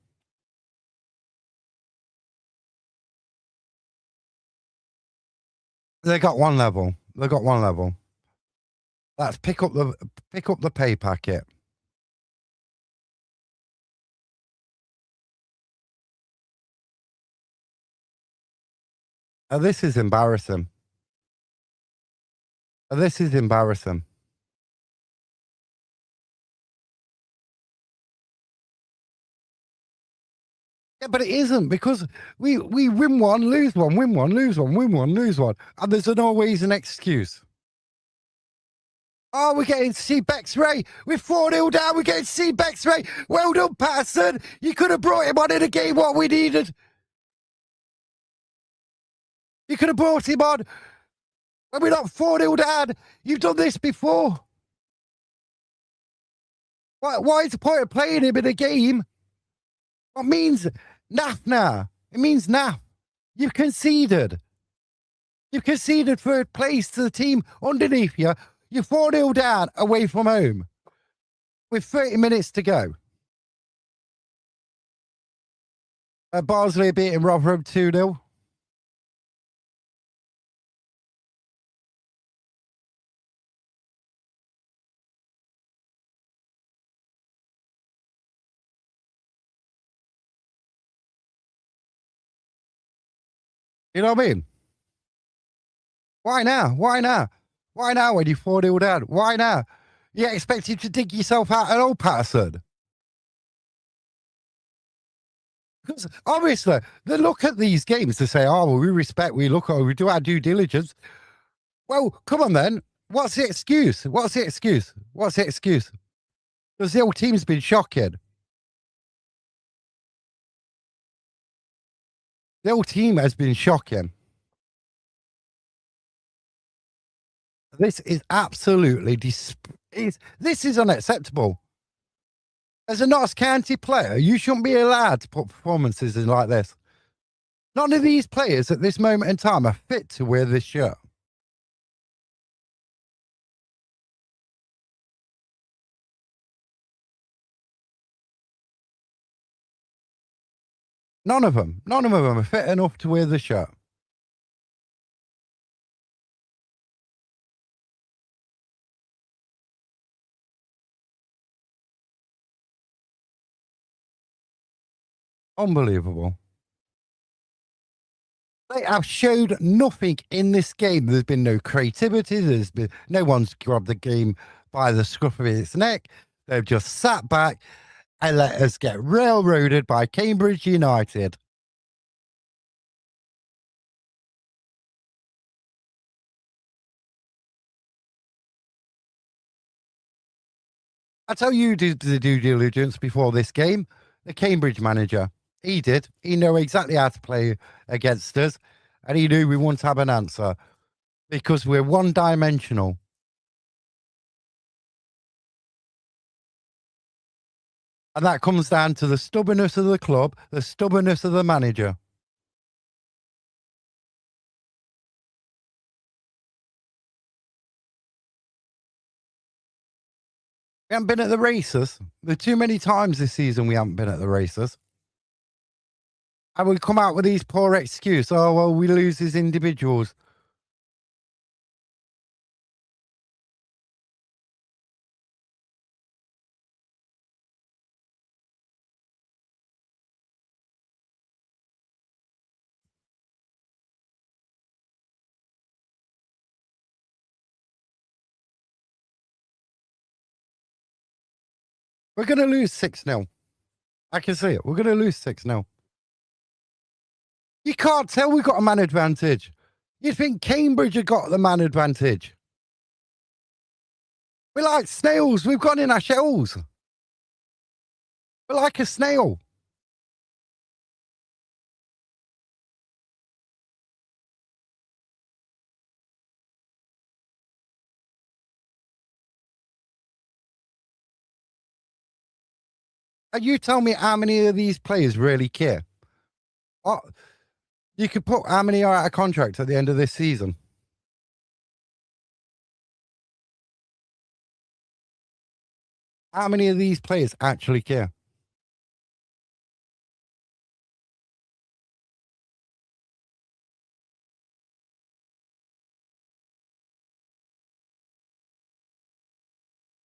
They got one level. They got one level. That's pick up the pay packet. This is embarrassing. This is embarrassing. Yeah, but it isn't because we win one, lose one, win one, lose one, win one, lose one, and there's always an excuse. Oh, we're getting to see Bex Ray. We're 4-0 down. We're getting to see Bex Ray. Well done, Patterson. You could have brought him on in a game what we needed. You could have brought him on when we're not 4-0 down. You've done this before. Why is the point of playing him in a game? What means naff now? It means naff. You've conceded. You've conceded third place to the team underneath you. You're 4-0 down away from home with 30 minutes to go. Barnsley beating Rotherham 2-0. You know what I mean? Why now? Why now? Why now when you're 4-0 down? Why now? You expect you to dig yourself out at all, Patterson? Because obviously, they look at these games to say, oh, well, we respect, we look, we do our due diligence. Well, come on then. What's the excuse? What's the excuse? What's the excuse? Because the whole team's been shocking. The whole team has been shocking. This is absolutely this is unacceptable. As a Notts County player, you shouldn't be allowed to put performances in like this. None of these players at this moment in time are fit to wear this shirt. None of them. None of them are fit enough to wear the shirt. Unbelievable. They have showed nothing in this game. There's been no creativity. There's been no one's grabbed the game by the scruff of its neck. They've just sat back and let us get railroaded by Cambridge United. I tell you, did the due diligence before this game. The Cambridge manager, he did. He knew exactly how to play against us, and he knew we wouldn't have an answer because we're one-dimensional. And that comes down to the stubbornness of the club, the stubbornness of the manager. We haven't been at the races. There's too many times this season we haven't been at the races. And we come out with these poor excuses. Oh, well, we lose as individuals. We're going to lose 6-0. I can see it. We're going to lose 6-0. You can't tell we've got a man advantage. You'd think Cambridge had got the man advantage. We're like snails. We've gone in our shells. We're like a snail. And you tell me how many of these players really care. What? You could put how many are out of contract at the end of this season. How many of these players actually care?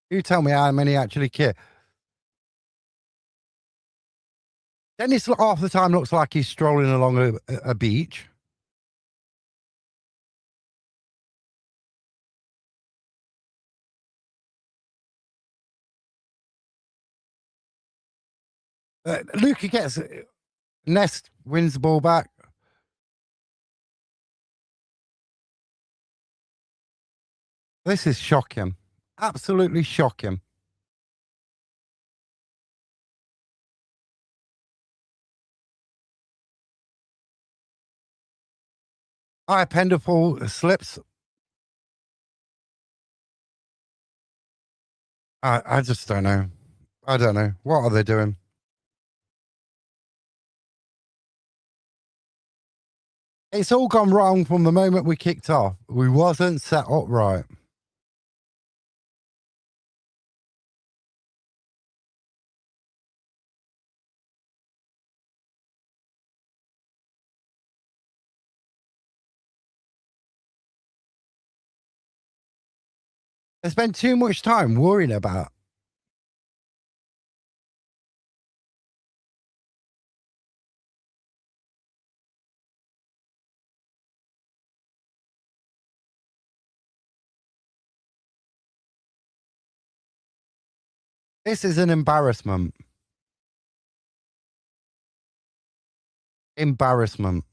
You tell me how many actually care. Dennis half the time looks like he's strolling along a beach. Luca gets Nest wins the ball back. This is shocking. Absolutely shocking. Pendlebury slips. I just don't know. I don't know. What are they doing? It's all gone wrong from the moment we kicked off. We wasn't set up right. They spent too much time worrying about. This is an embarrassment. Embarrassment.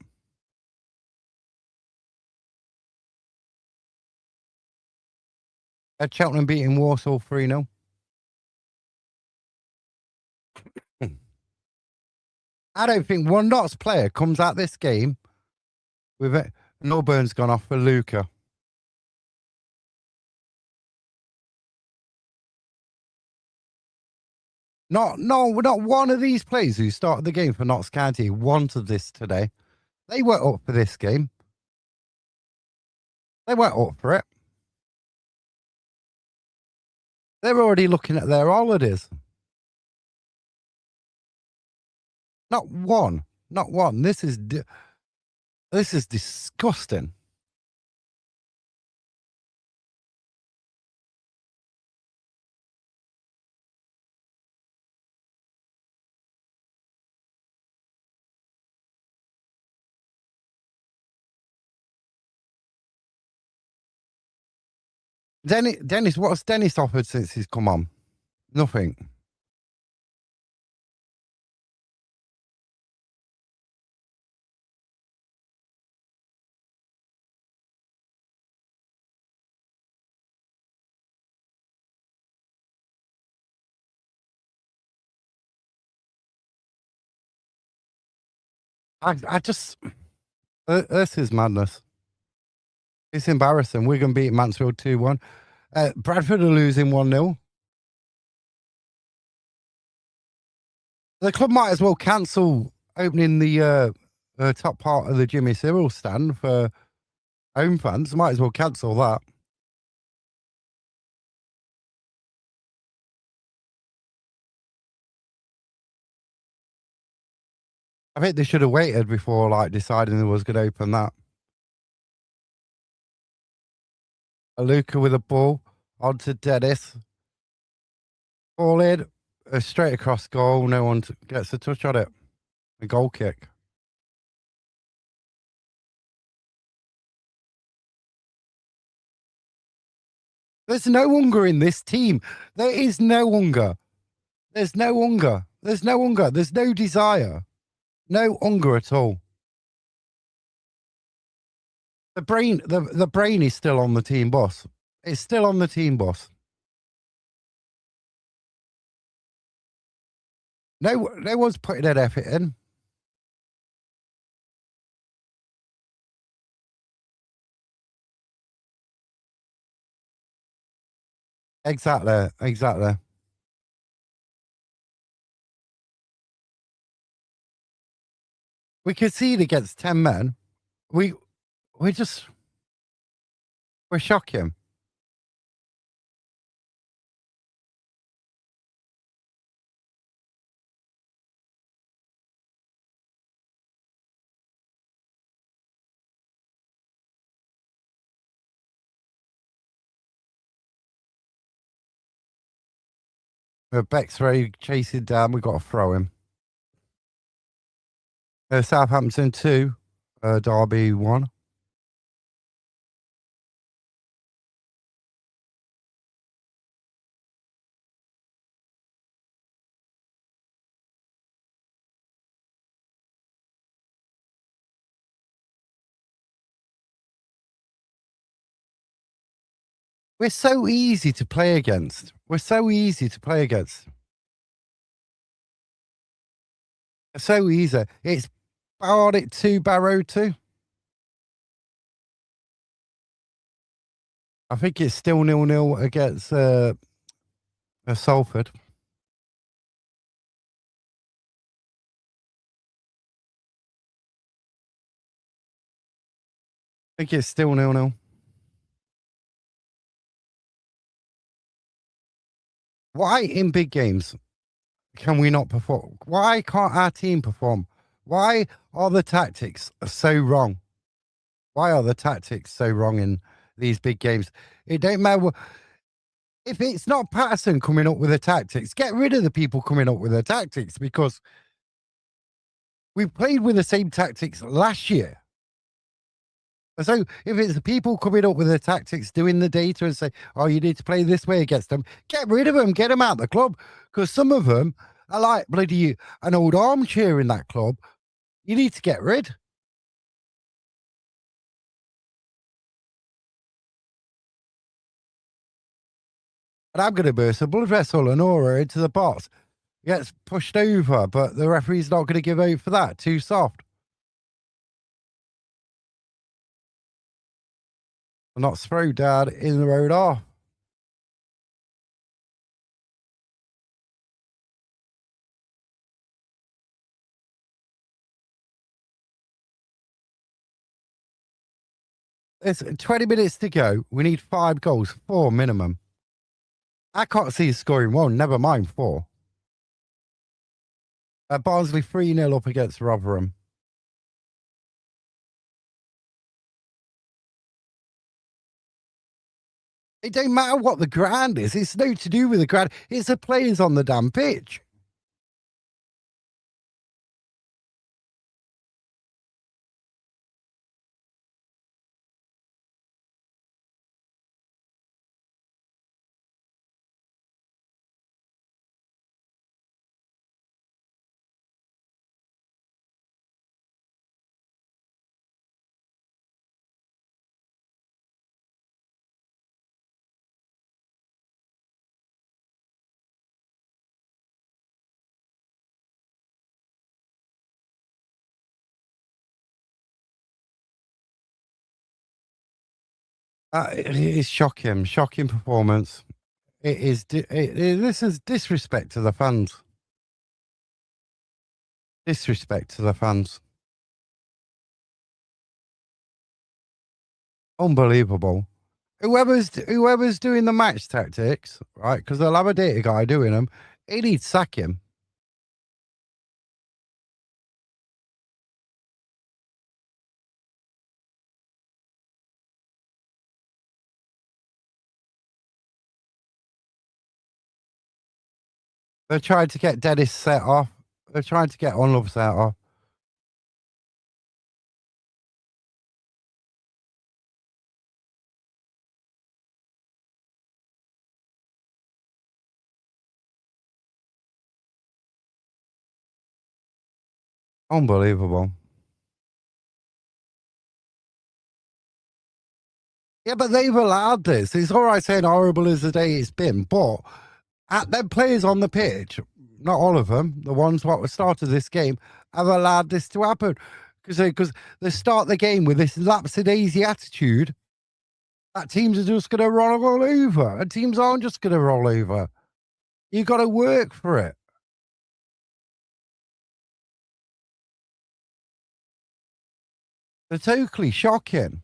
Cheltenham beating Warsaw 3-0. I don't think one Notts player comes out this game with it. Norburn's gone off for Luca. Not one of these players who started the game for Notts County wanted this today. They weren't up for this game. They weren't up for it. They're already looking at their holidays. Not one. Not one. This is disgusting. Dennis, what's Dennis offered since he's come on? Nothing. I just this is madness. It's embarrassing. Wigan beat Mansfield 2-1. Bradford are losing 1-0. The club might as well cancel opening the top part of the Jimmy Cyril stand for home fans. Might as well cancel that. I think they should have waited before deciding they was going to open that. Luca with a ball onto Dennis. Ball in, straight across goal. No one gets a touch on it. A goal kick. There's no hunger in this team. There is no hunger. There's no hunger. There's no hunger. There's no desire. No hunger at all. The brain is still on the team bus. It's still on the team bus. No one's putting that effort in. Exactly. We concede against 10 men. We we just we're shocking. Bexray chasing down. We've got to throw him. Southampton 2, Derby 1. We're so easy to play against. We're so easy to play against. So easy. It's Barnet 2, Barrow 2. I think it's still 0-0 against Salford. I think it's still 0-0. Why in big games can we not perform? Why can't our team perform? Why are the tactics so wrong? Why are the tactics so wrong in these big games? It don't matter. If it's not Patterson coming up with the tactics, get rid of the people coming up with the tactics because we played with the same tactics last year. So if it's the people coming up with the tactics, doing the data and say, oh, you need to play this way against them, get rid of them, get them out of the club. Because some of them are like bloody an old armchair in that club. You need to get rid. And I'm going to burst a blood vessel and aura into the box. Gets pushed over, but the referee's not going to give out for that. Too soft. Not throw down in the road off. It's 20 minutes to go. We need 5 goals, 4 minimum. I can't see us scoring 1, never mind 4. Barnsley 3-0 up against Rotherham. It don't matter what the ground is. It's no to do with the ground. It's the players on the damn pitch. It's shocking, shocking performance. It is. This is disrespect to the fans. Disrespect to the fans. Unbelievable. Whoever's doing the match tactics, right? Because they'll have a data guy doing them. He needs to sack him. They're trying to get Dennis set off. They're trying to get Onlove set off. Unbelievable. Yeah, but they've allowed this. It's all right saying horrible as the day it's been, but at them players on the pitch, not all of them, the ones what started this game, have allowed this to happen. Because they start the game with this lapsy-daisy attitude that teams are just going to roll all over. And teams aren't just going to roll over. You got to work for it. They're totally shocking.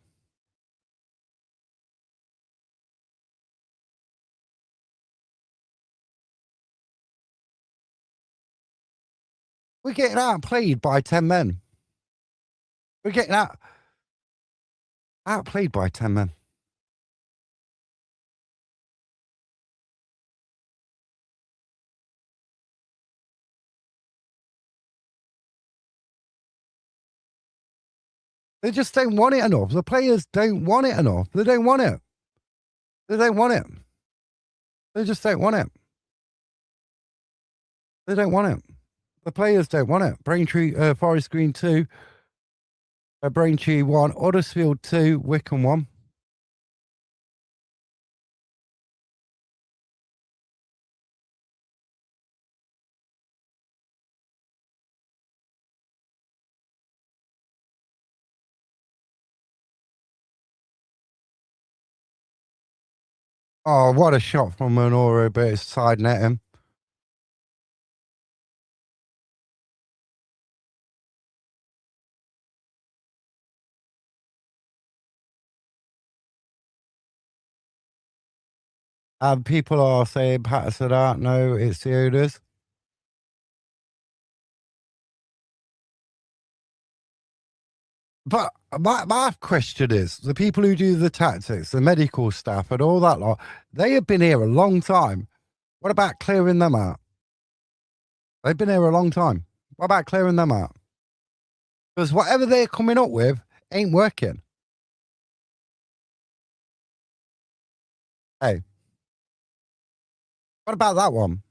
We're getting outplayed by 10 men. We're getting outplayed by 10 men. They just don't want it enough. The players don't want it enough. They don't want it. They don't want it. They just don't want it. They don't want it. The players don't want it. Braintree, Forest Green 2, Braintree 1, Huddersfield 2, Wickham 1. Oh, what a shot from Minoru, but it's side netting. And people are saying Patterson out. No, it's the owners. But my question is the people who do the tactics, the medical staff, and all that lot, they have been here a long time. What about clearing them out? They've been here a long time. What about clearing them out? Because whatever they're coming up with ain't working. Hey, what about that one?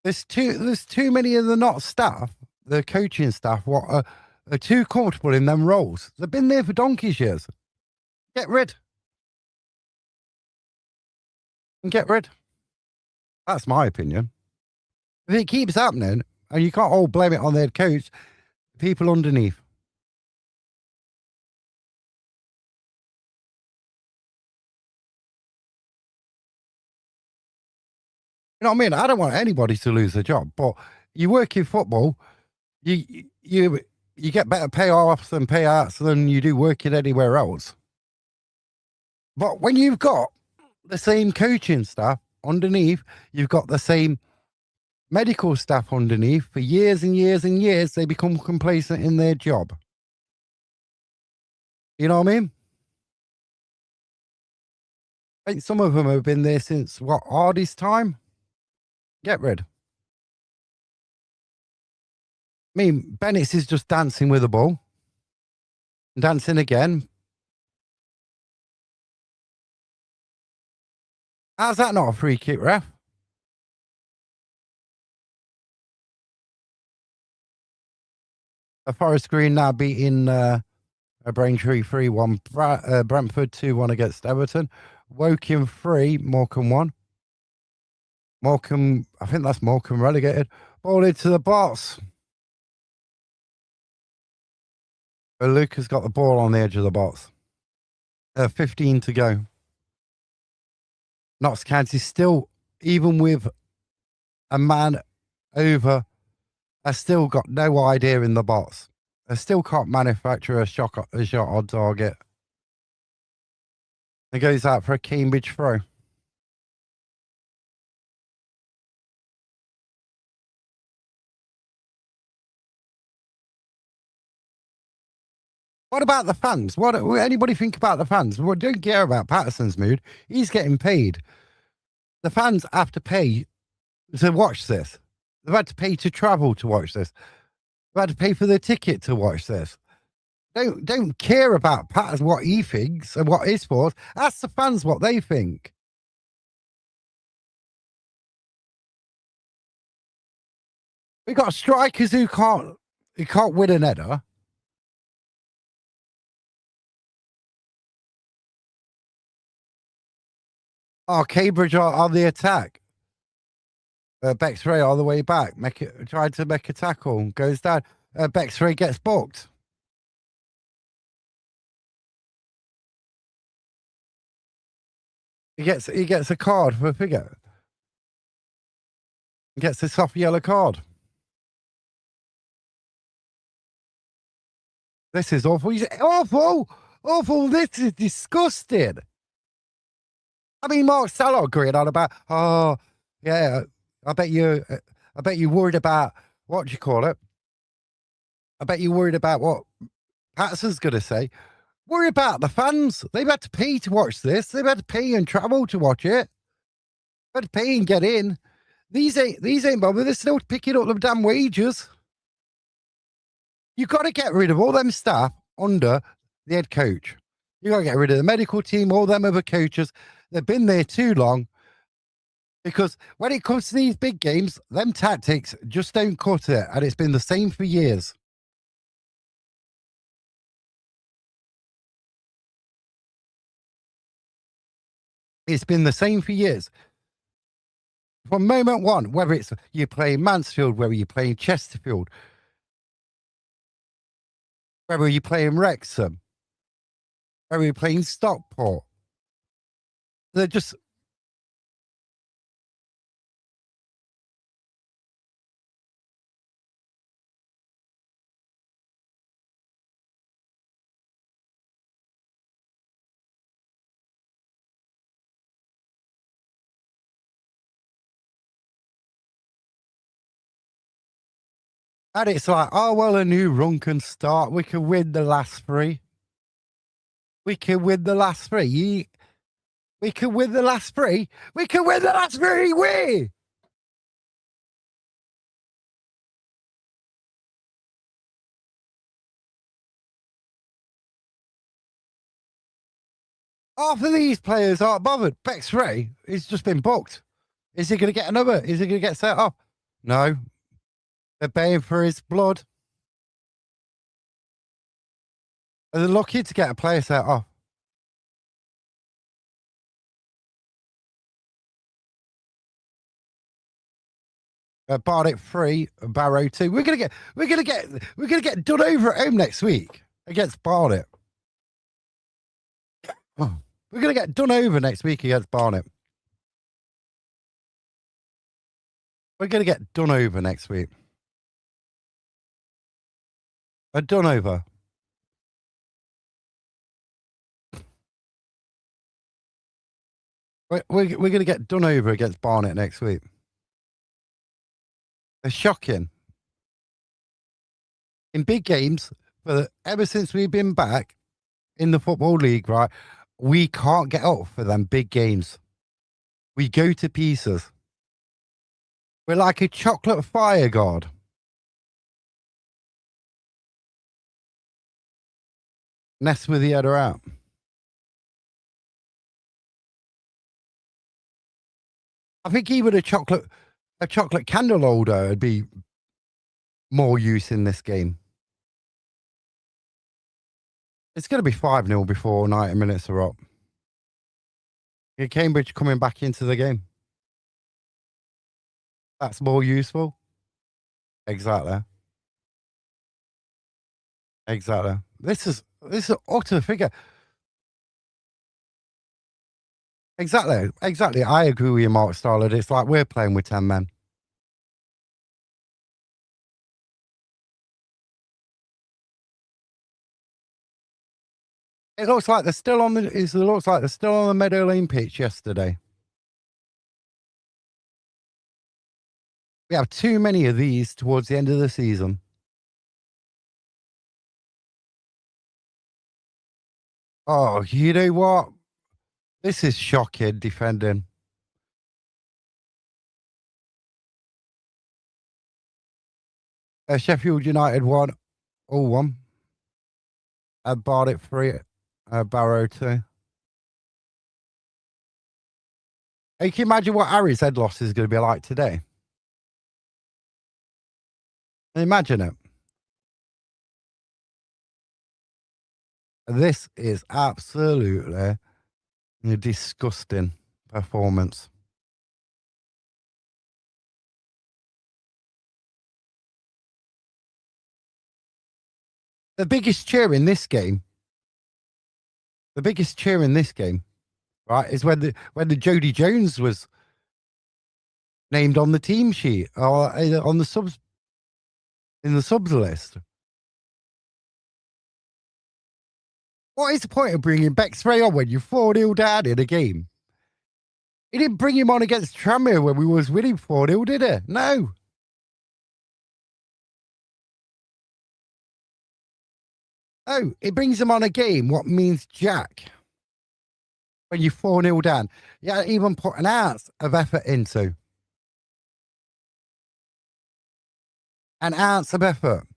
There's too many of the not staff, the coaching staff, what are too comfortable in them roles. They've been there for donkey's years. Get rid and get rid. That's my opinion. If it keeps happening, and you can't all blame it on the head coach, people underneath. You know what I mean? I don't want anybody to lose their job, but you work in football, you you get better payoffs and payouts than you do working anywhere else. But when you've got the same coaching staff underneath, you've got the same medical staff underneath for years and years and years, they become complacent in their job. You know what I mean? I think some of them have been there since what, Hardy's time? Get rid. I mean, Bennett's is just dancing with the ball. Dancing again. How's that not a free kick, ref? A Forest Green now beating a Braintree 3-1. Brentford 2-1 against Everton. Woking 3, Morecambe 1. Morecambe, I think that's Morecambe relegated. Ball into the box. Luke has got the ball on the edge of the box. 15 to go. Notts County still, even with a man over, has still got no idea in the box. They still can't manufacture a shot on target. It goes out for a Cambridge throw. What about the fans? What anybody think about the fans? Well, don't care about Patterson's mood. He's getting paid. The fans have to pay to watch this. They've had to pay to travel to watch this. They've had to pay for the ticket to watch this. Don't care about Patterson, what he thinks and what his thoughts. Ask the fans what they think. We got strikers who can't win an header. Oh, Cambridge are on the attack. Bexray all the way back. Tried to make a tackle. Goes down. Bexray gets booked. He gets a card for a figure. He gets a soft yellow card. This is awful. He's awful. Awful. This is disgusting. I mean, Mark Salah going on about, oh, yeah, I bet you worried about, what do you call it? I bet you worried about what Patterson's going to say. Worry about the fans. They've had to pay to watch this. They've had to pay and travel to watch it. They've had to pay and get in. These ain't bothered. They're still picking up the damn wages. You've got to get rid of all them staff under the head coach. You got to get rid of the medical team, all them other coaches. They've been there too long. Because when it comes to these big games, them tactics just don't cut it. And it's been the same for years. It's been the same for years. From moment one, whether it's you playing Mansfield, whether you're playing Chesterfield, whether you're playing Wrexham, whether you're playing Stockport, they're just. And it's like, oh, well, a new run can start. We can win the last three. We can win the last three. We can win the last three. We can win the last three. We. Half of these players aren't bothered. Bex Ray, he's just been booked. Is he going to get another? Is he going to get set up? No. They're paying for his blood. Are they lucky to get a player set off? Barnet 3, Barrow 2. We're gonna get done over at home next week against Barnet. Oh, we're gonna get done over next week against Barnet. We're gonna get done over next week. Done over. We're gonna get done over against Barnet next week. They're shocking. In big games, ever since we've been back in the Football League, right, we can't get up for them big games. We go to pieces. We're like a chocolate fire guard. Nest with the header out. I think even a chocolate candle holder would be more use in this game. It's going to be 5-0 before 90 minutes are up. Cambridge coming back into the game. That's more useful. Exactly. This is utter figure. Exactly. I agree with you, Mark Starlett. It's like we're playing with 10 men. It looks like they're still on the Meadow Lane pitch yesterday. We have too many of these towards the end of the season. Oh, you know what? This is shocking defending. Sheffield United 1, all 1. Barnet 3, Barrow 2. Hey, can you imagine what Harry's head loss is going to be like today? Imagine it. This is absolutely a disgusting performance. The biggest cheer in this game, right, is when the Jody Jones was named on the team sheet or on the subs in the subs list. What is the point of bringing Bex Ray on when you're 4-0 down in a game? He didn't bring him on against Tranmere when we was winning 4-0, did he? No. Oh, it brings him on a game. What means Jack? When you're 4-0 down. Yeah, even put an ounce of effort into. An ounce of effort.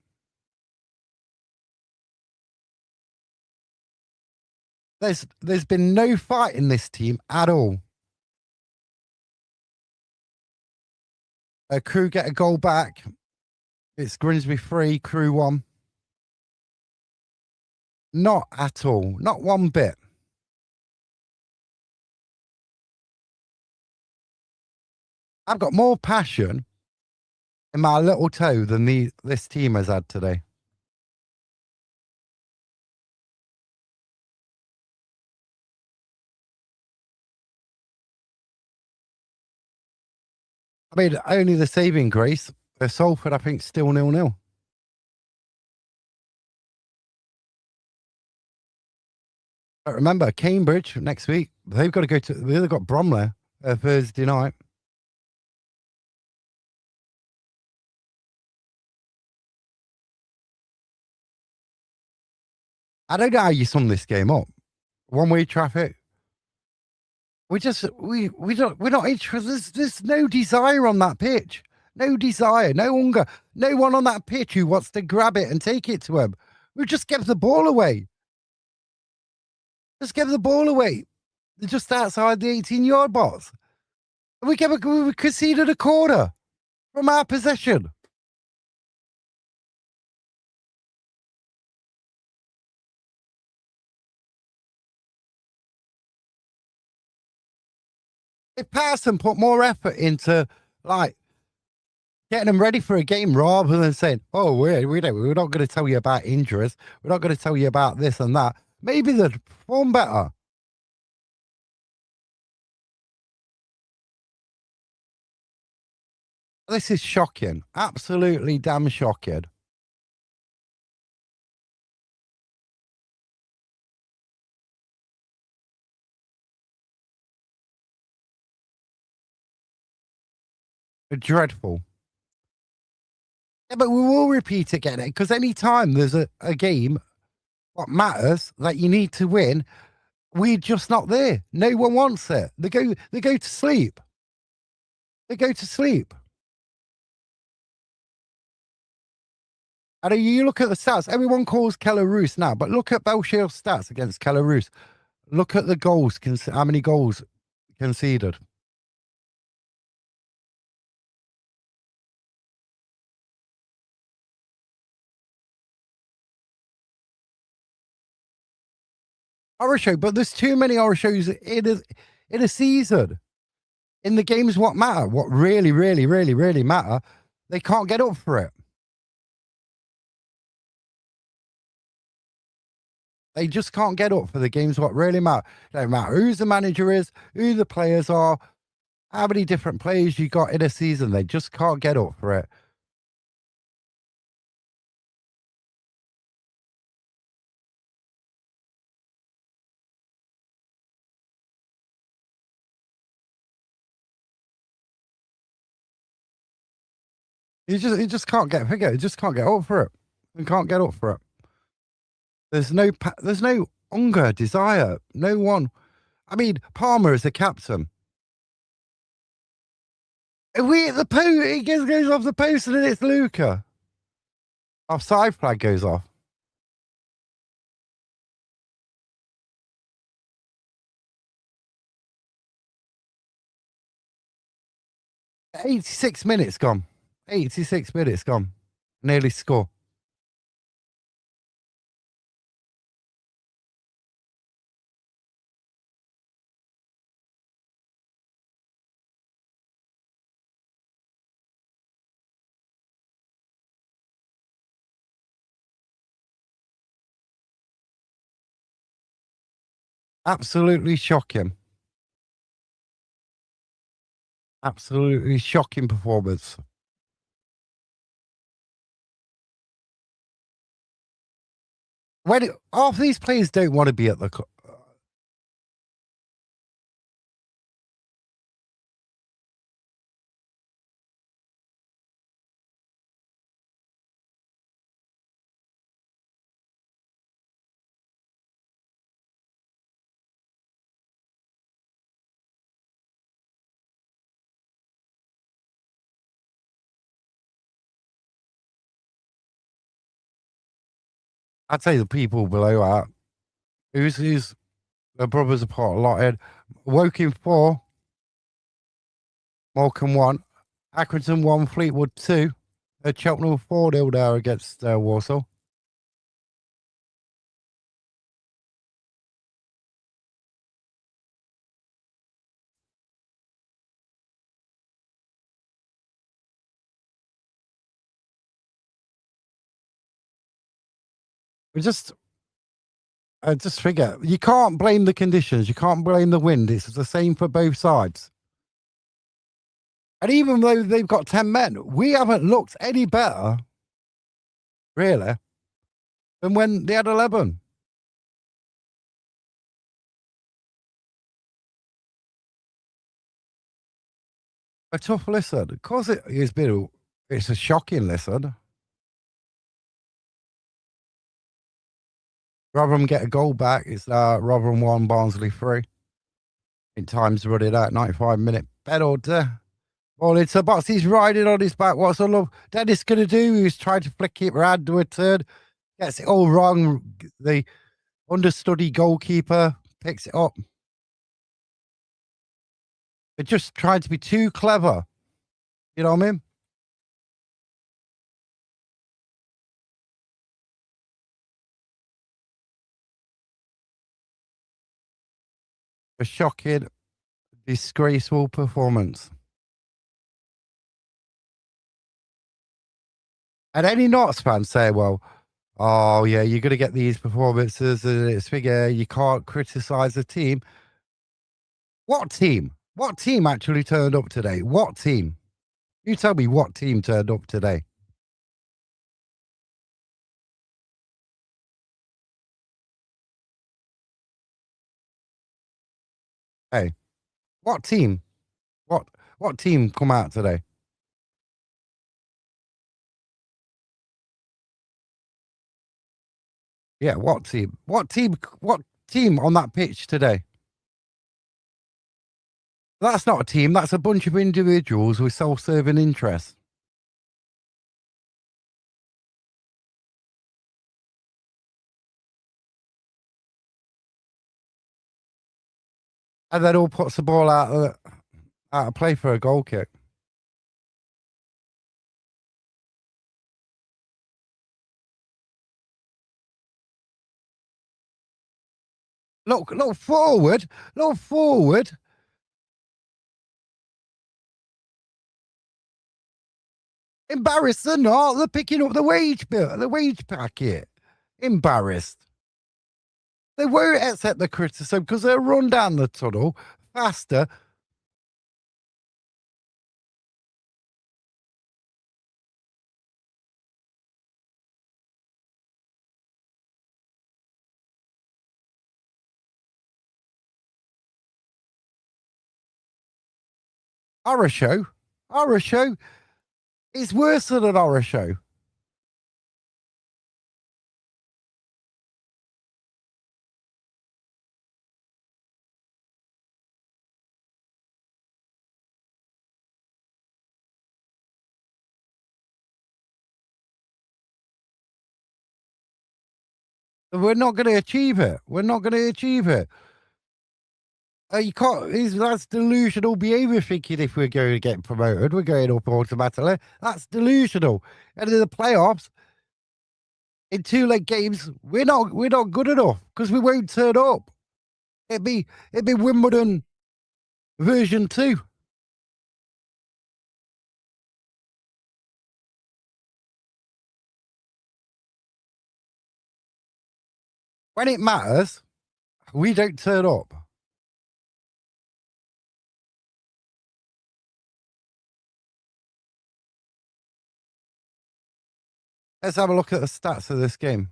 There's been no fight in this team at all. Crew get a goal back. It's Grimsby 3, Crew 1. Not at all. Not one bit. I've got more passion in my little toe than this team has had today. I mean, only the saving grace. Salford, I think, still 0-0. But remember, Cambridge next week. They've got to go to. They've got Bromley Thursday night. I don't know how you sum this game up. One way traffic. We're not interested. There's no desire on that pitch. No desire, no hunger. No one on that pitch who wants to grab it and take it to him. We just give the ball away. Just give the ball away. They're just outside the 18-yard box. We conceded a corner from our possession. If Patterson put more effort into like getting them ready for a game rather than saying, "Oh, we're not going to tell you about injuries. We're not going to tell you about this and that." Maybe they'd perform better. This is shocking. Absolutely damn shocking. Dreadful. Yeah, but we will repeat again because any time there's a game, what matters that you need to win, we're just not there. No one wants it. They go to sleep. They go to sleep. And you look at the stats, everyone calls Keller Roos now, but look at Belshield's stats against Keller Roos. Look at the goals, how many goals conceded. Horror show, but there's too many horror shows in a season. In the games, what matter, what really, really, really, really matter, they can't get up for it. They just can't get up for the games what really matter. Don't matter who the manager is, who the players are, how many different players you got in a season. They just can't get up for it. You just can't get figure. You just can't get up for it. You can't get up for it. There's no hunger, desire. No one. I mean, Palmer is the captain. If we hit the post, it goes off the post and then it's Luca. Offside flag goes off. At 86 minutes gone. 86 minutes gone. Nearly score. Absolutely shocking. Absolutely shocking performance. When half these players don't want to be at the club. I'd say the people below that. Who's the brothers apart a lot. Woking 4, Morecambe 1, Accrington 1, Fleetwood 2. Cheltenham 4-0 there against Warsaw. We just I just figure you can't blame the conditions. You can't blame the wind. It's the same for both sides. And even though they've got 10 men, we haven't looked any better, really, than when they had 11. A tough listen. Of course, it's a shocking listen. Rotherham get a goal back. It's Rotherham 1, Barnsley 3. In time's running out, 95-minute penalty. Well, it's a box. He's riding on his back. What's all of Dennis going to do? He's trying to flick it around to a turn. Gets it all wrong. The understudy goalkeeper picks it up. They're just trying to be too clever. You know what I mean? A shocking, disgraceful performance. And any Notts fans say, well, oh, yeah, you're going to get these performances and it's figure you can't criticise the team. What team? What team actually turned up today? What team? You tell me what team turned up today. Hey, what team? What what team come out today? Yeah, what team? What team on that pitch today? That's not a team, that's a bunch of individuals with self-serving interests. And then all puts the ball out of play for a goal kick. Look forward. Look forward. Embarrassed or not, they're picking up the wage bill, the wage packet. Embarrassed. They won't accept the criticism because they'll run down the tunnel faster. Horror show. Horror show. It's worse than an horror show. We're not going to achieve it. We're not going to achieve it. You can't. That's delusional behaviour. Thinking if we're going to get promoted, we're going up automatically. That's delusional. And in the playoffs, in 2 leg games, we're not good enough because we won't turn up. It'd be Wimbledon version 2. When it matters, we don't turn up. Let's have a look at the stats of this game.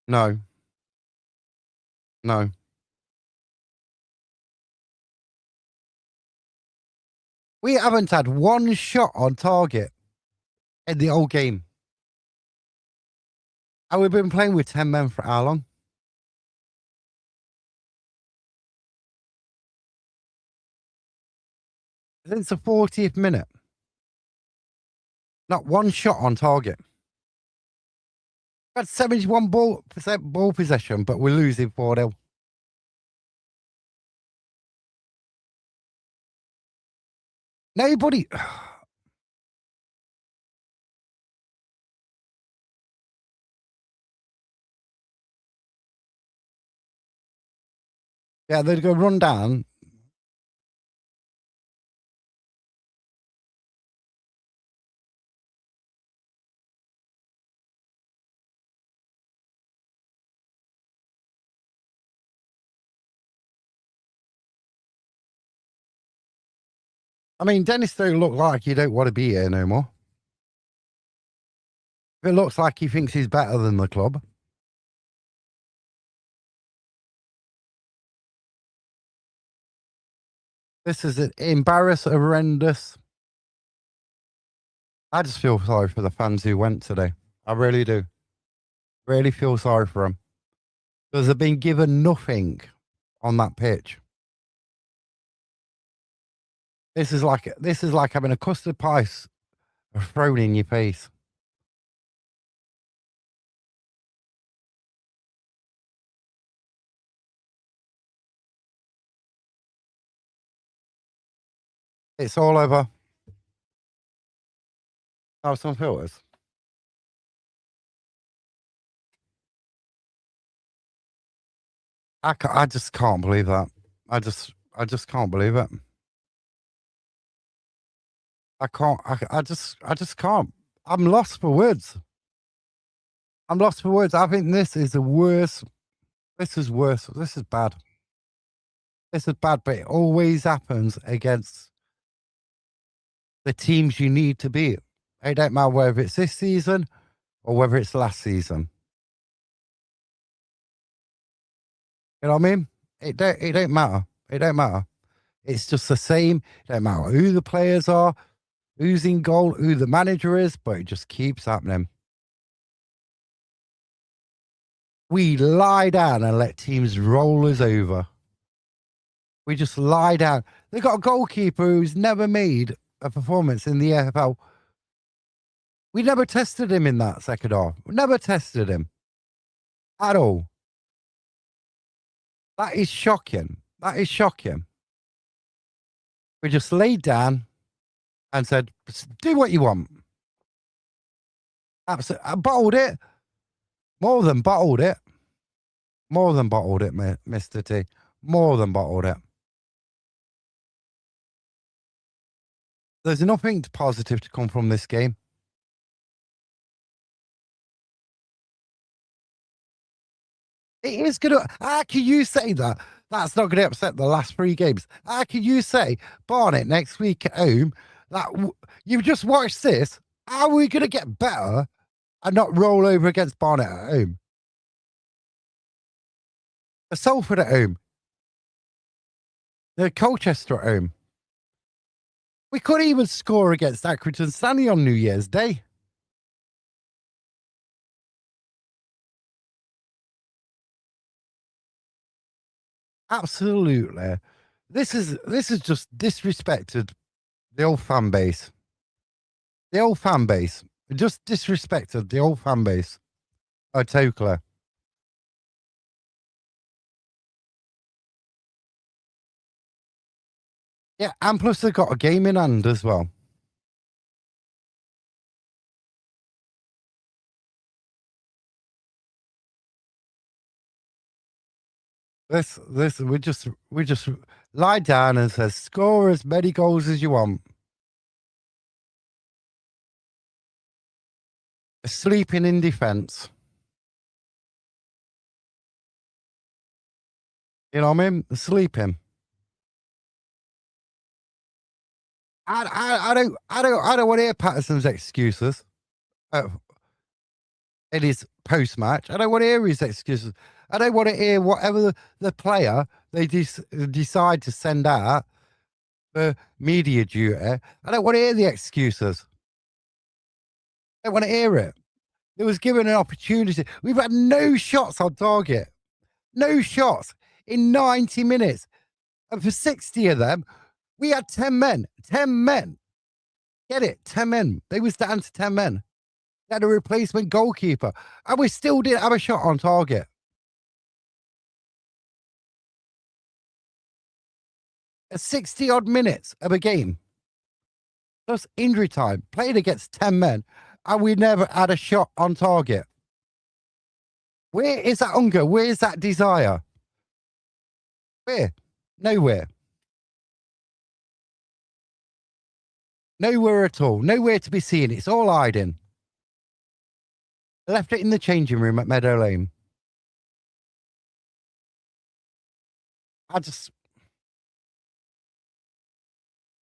No, no. We haven't had one shot on target in the whole game. And we've been playing with 10 men for how long? Since the 40th minute. Not one shot on target. We had 71% ball possession, but we're losing 4-0. Nobody. Yeah, they're going to run down. I mean, Dennis don't look like he don't want to be here no more. It looks like he thinks he's better than the club. This is an horrendous. I just feel sorry for the fans who went today. I really do. Really feel sorry for them. Because they've been given nothing on that pitch. This is like having a custard pie thrown in your face. It's all over. Have some filters. I just can't believe that. I just can't believe it. I can't. I just can't. I'm lost for words. I'm lost for words. I think this is the worst. This is worse. This is bad. This is bad, but it always happens against the teams you need to beat. It don't matter whether it's this season or whether it's last season. You know what I mean? It don't matter. It don't matter. It's just the same. It don't matter who the players are, who's in goal, who the manager is, but it just keeps happening. We lie down and let teams roll us over. We just lie down. They got a goalkeeper who's never made a performance in the AFL. We never tested him in that second half. We never tested him at all. That is shocking. That is shocking. We just laid down and said, do what you want. Absolutely. I bottled it. More than bottled it. More than bottled it, Mr. T. More than bottled it. There's nothing positive to come from this game. It is going to. How can you say that? That's not going to upset the last 3 games. How can you say Barnet next week at home? That you've just watched this. How are we going to get better and not roll over against Barnet at home? The Salford at home. The Colchester at home. We couldn't even score against Accrington Stanley on New Year's Day. Absolutely. This is just disrespected the old fan base. The old fan base. Just disrespected the old fan base. Oh, totally. Yeah, and plus they've got a game in hand as well. This we just lie down and says score as many goals as you want. Sleeping in defence. You know what I mean? Sleeping. I don't want to hear Patterson's excuses in his post match. I don't want to hear his excuses. I don't want to hear whatever the player they decide to send out for media duty. I don't want to hear the excuses. I don't want to hear it. It was given an opportunity. We've had no shots on target. No shots in 90 minutes. And for 60 of them, we had 10 men. 10 men. Get it? 10 men. They was down to 10 men. They had a replacement goalkeeper. And we still didn't have a shot on target. 60 odd minutes of a game. Plus injury time. Played against 10 men. And we never had a shot on target. Where is that hunger? Where is that desire? Where? Nowhere. Nowhere at all. Nowhere to be seen. It's all hiding. I left it in the changing room at Meadow Lane.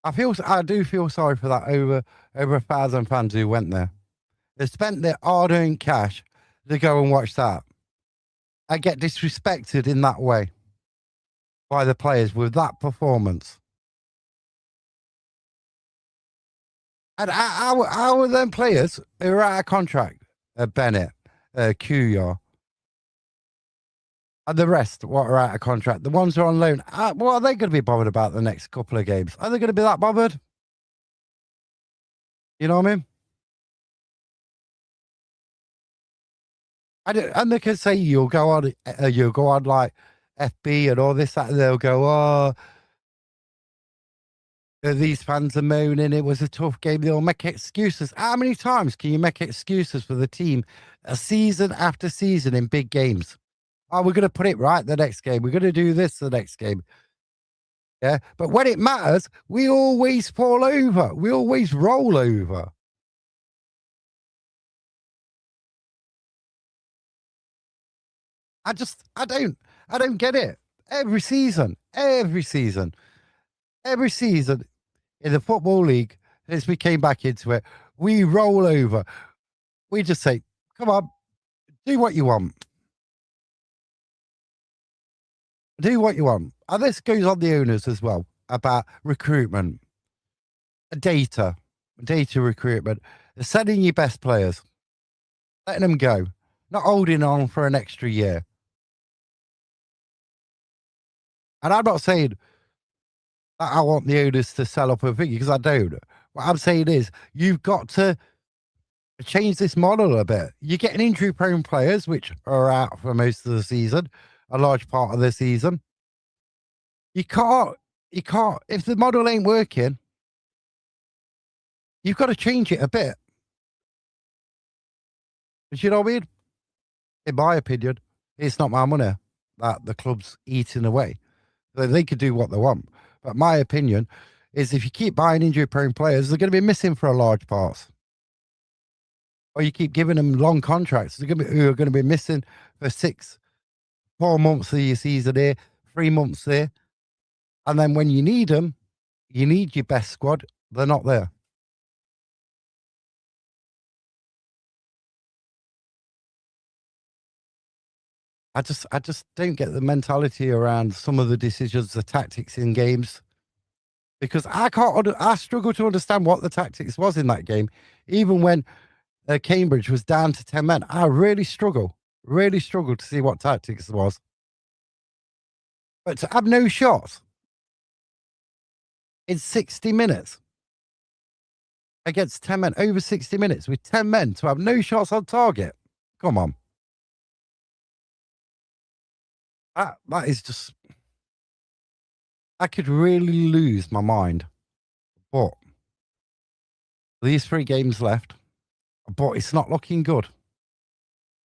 I do feel sorry for that over 1,000 fans who went there. They spent their hard-earned cash to go and watch that. I get disrespected in that way by the players with that performance. And how are them players who are out of contract? Bennett, Kuyar, and the rest, what are out of contract? The ones who are on loan, what are they going to be bothered about the next couple of games? Are they going to be that bothered? You know what I mean? And they can say you'll go on like FB and all this, that, and they'll go, oh, these fans are moaning. It was a tough game. They'll make excuses. How many times can you make excuses for the team season after season in big games? Oh, we're going to put it right the next game. We're going to do this the next game. Yeah. But when it matters, we always fall over. We always roll over. I don't get it. Every season in the Football League, as we came back into it, we roll over. We just say, come on, do what you want. Do what you want. And this goes on the owners as well about recruitment, data recruitment, sending your best players, letting them go, not holding on for an extra year. And I'm not saying that I want the owners to sell up a thing because I don't. What I'm saying is you've got to change this model a bit. You're getting injury-prone players, which are out for most of the season, a large part of the season. You can't, if the model ain't working, you've got to change it a bit. Do you know what I mean? In my opinion, it's not my money that the club's eating away. They could do what they want. But my opinion is if you keep buying injury-prone players, they're going to be missing for a large part. Or you keep giving them long contracts, who are going to be missing for 4 months of your season here, 3 months there. And then when you need them, you need your best squad. They're not there. I just don't get the mentality around some of the decisions, the tactics in games, because I struggle to understand what the tactics was in that game. Even when Cambridge was down to 10 men, I really struggle to see what tactics was. But to have no shots in 60 minutes against 10 men, over 60 minutes with 10 men to have no shots on target. Come on. That is just, I could really lose my mind. But these 3 games left, but it's not looking good.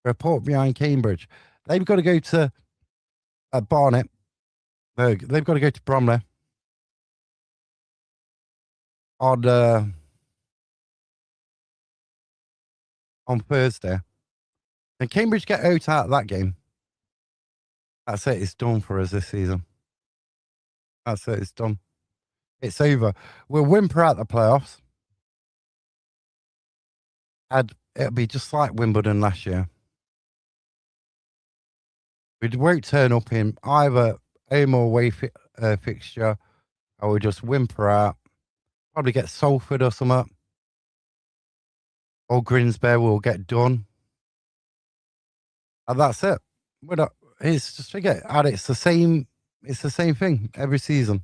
Report behind Cambridge. They've got to go to Barnet. They've got to go to Bromley on Thursday. And Cambridge get out of that game. That's it. It's done for us this season. That's it. It's done. It's over. We'll whimper out the playoffs. And it'll be just like Wimbledon last year. We won't turn up in either home or away fixture. Or we'll just whimper out. Probably get Salford or something. Or Grimsby will get done. And that's it. We're not. It's just forget. And it's the same thing every season.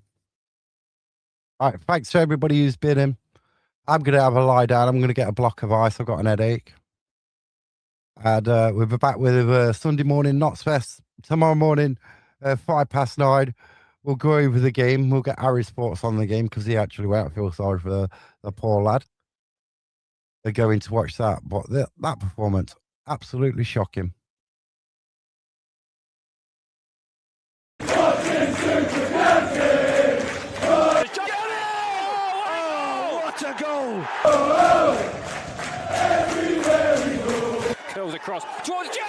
All right. Thanks to everybody who's been in. I'm going to have a lie down. I'm going to get a block of ice. I've got an headache. And we'll be back with Sunday morning Notts Fest. Tomorrow morning, 9:05. We'll go over the game. We'll get Harry's thoughts on the game because he actually went. I feel sorry for the poor lad. They're going to watch that. But that performance, absolutely shocking. Curls across towards Jenny!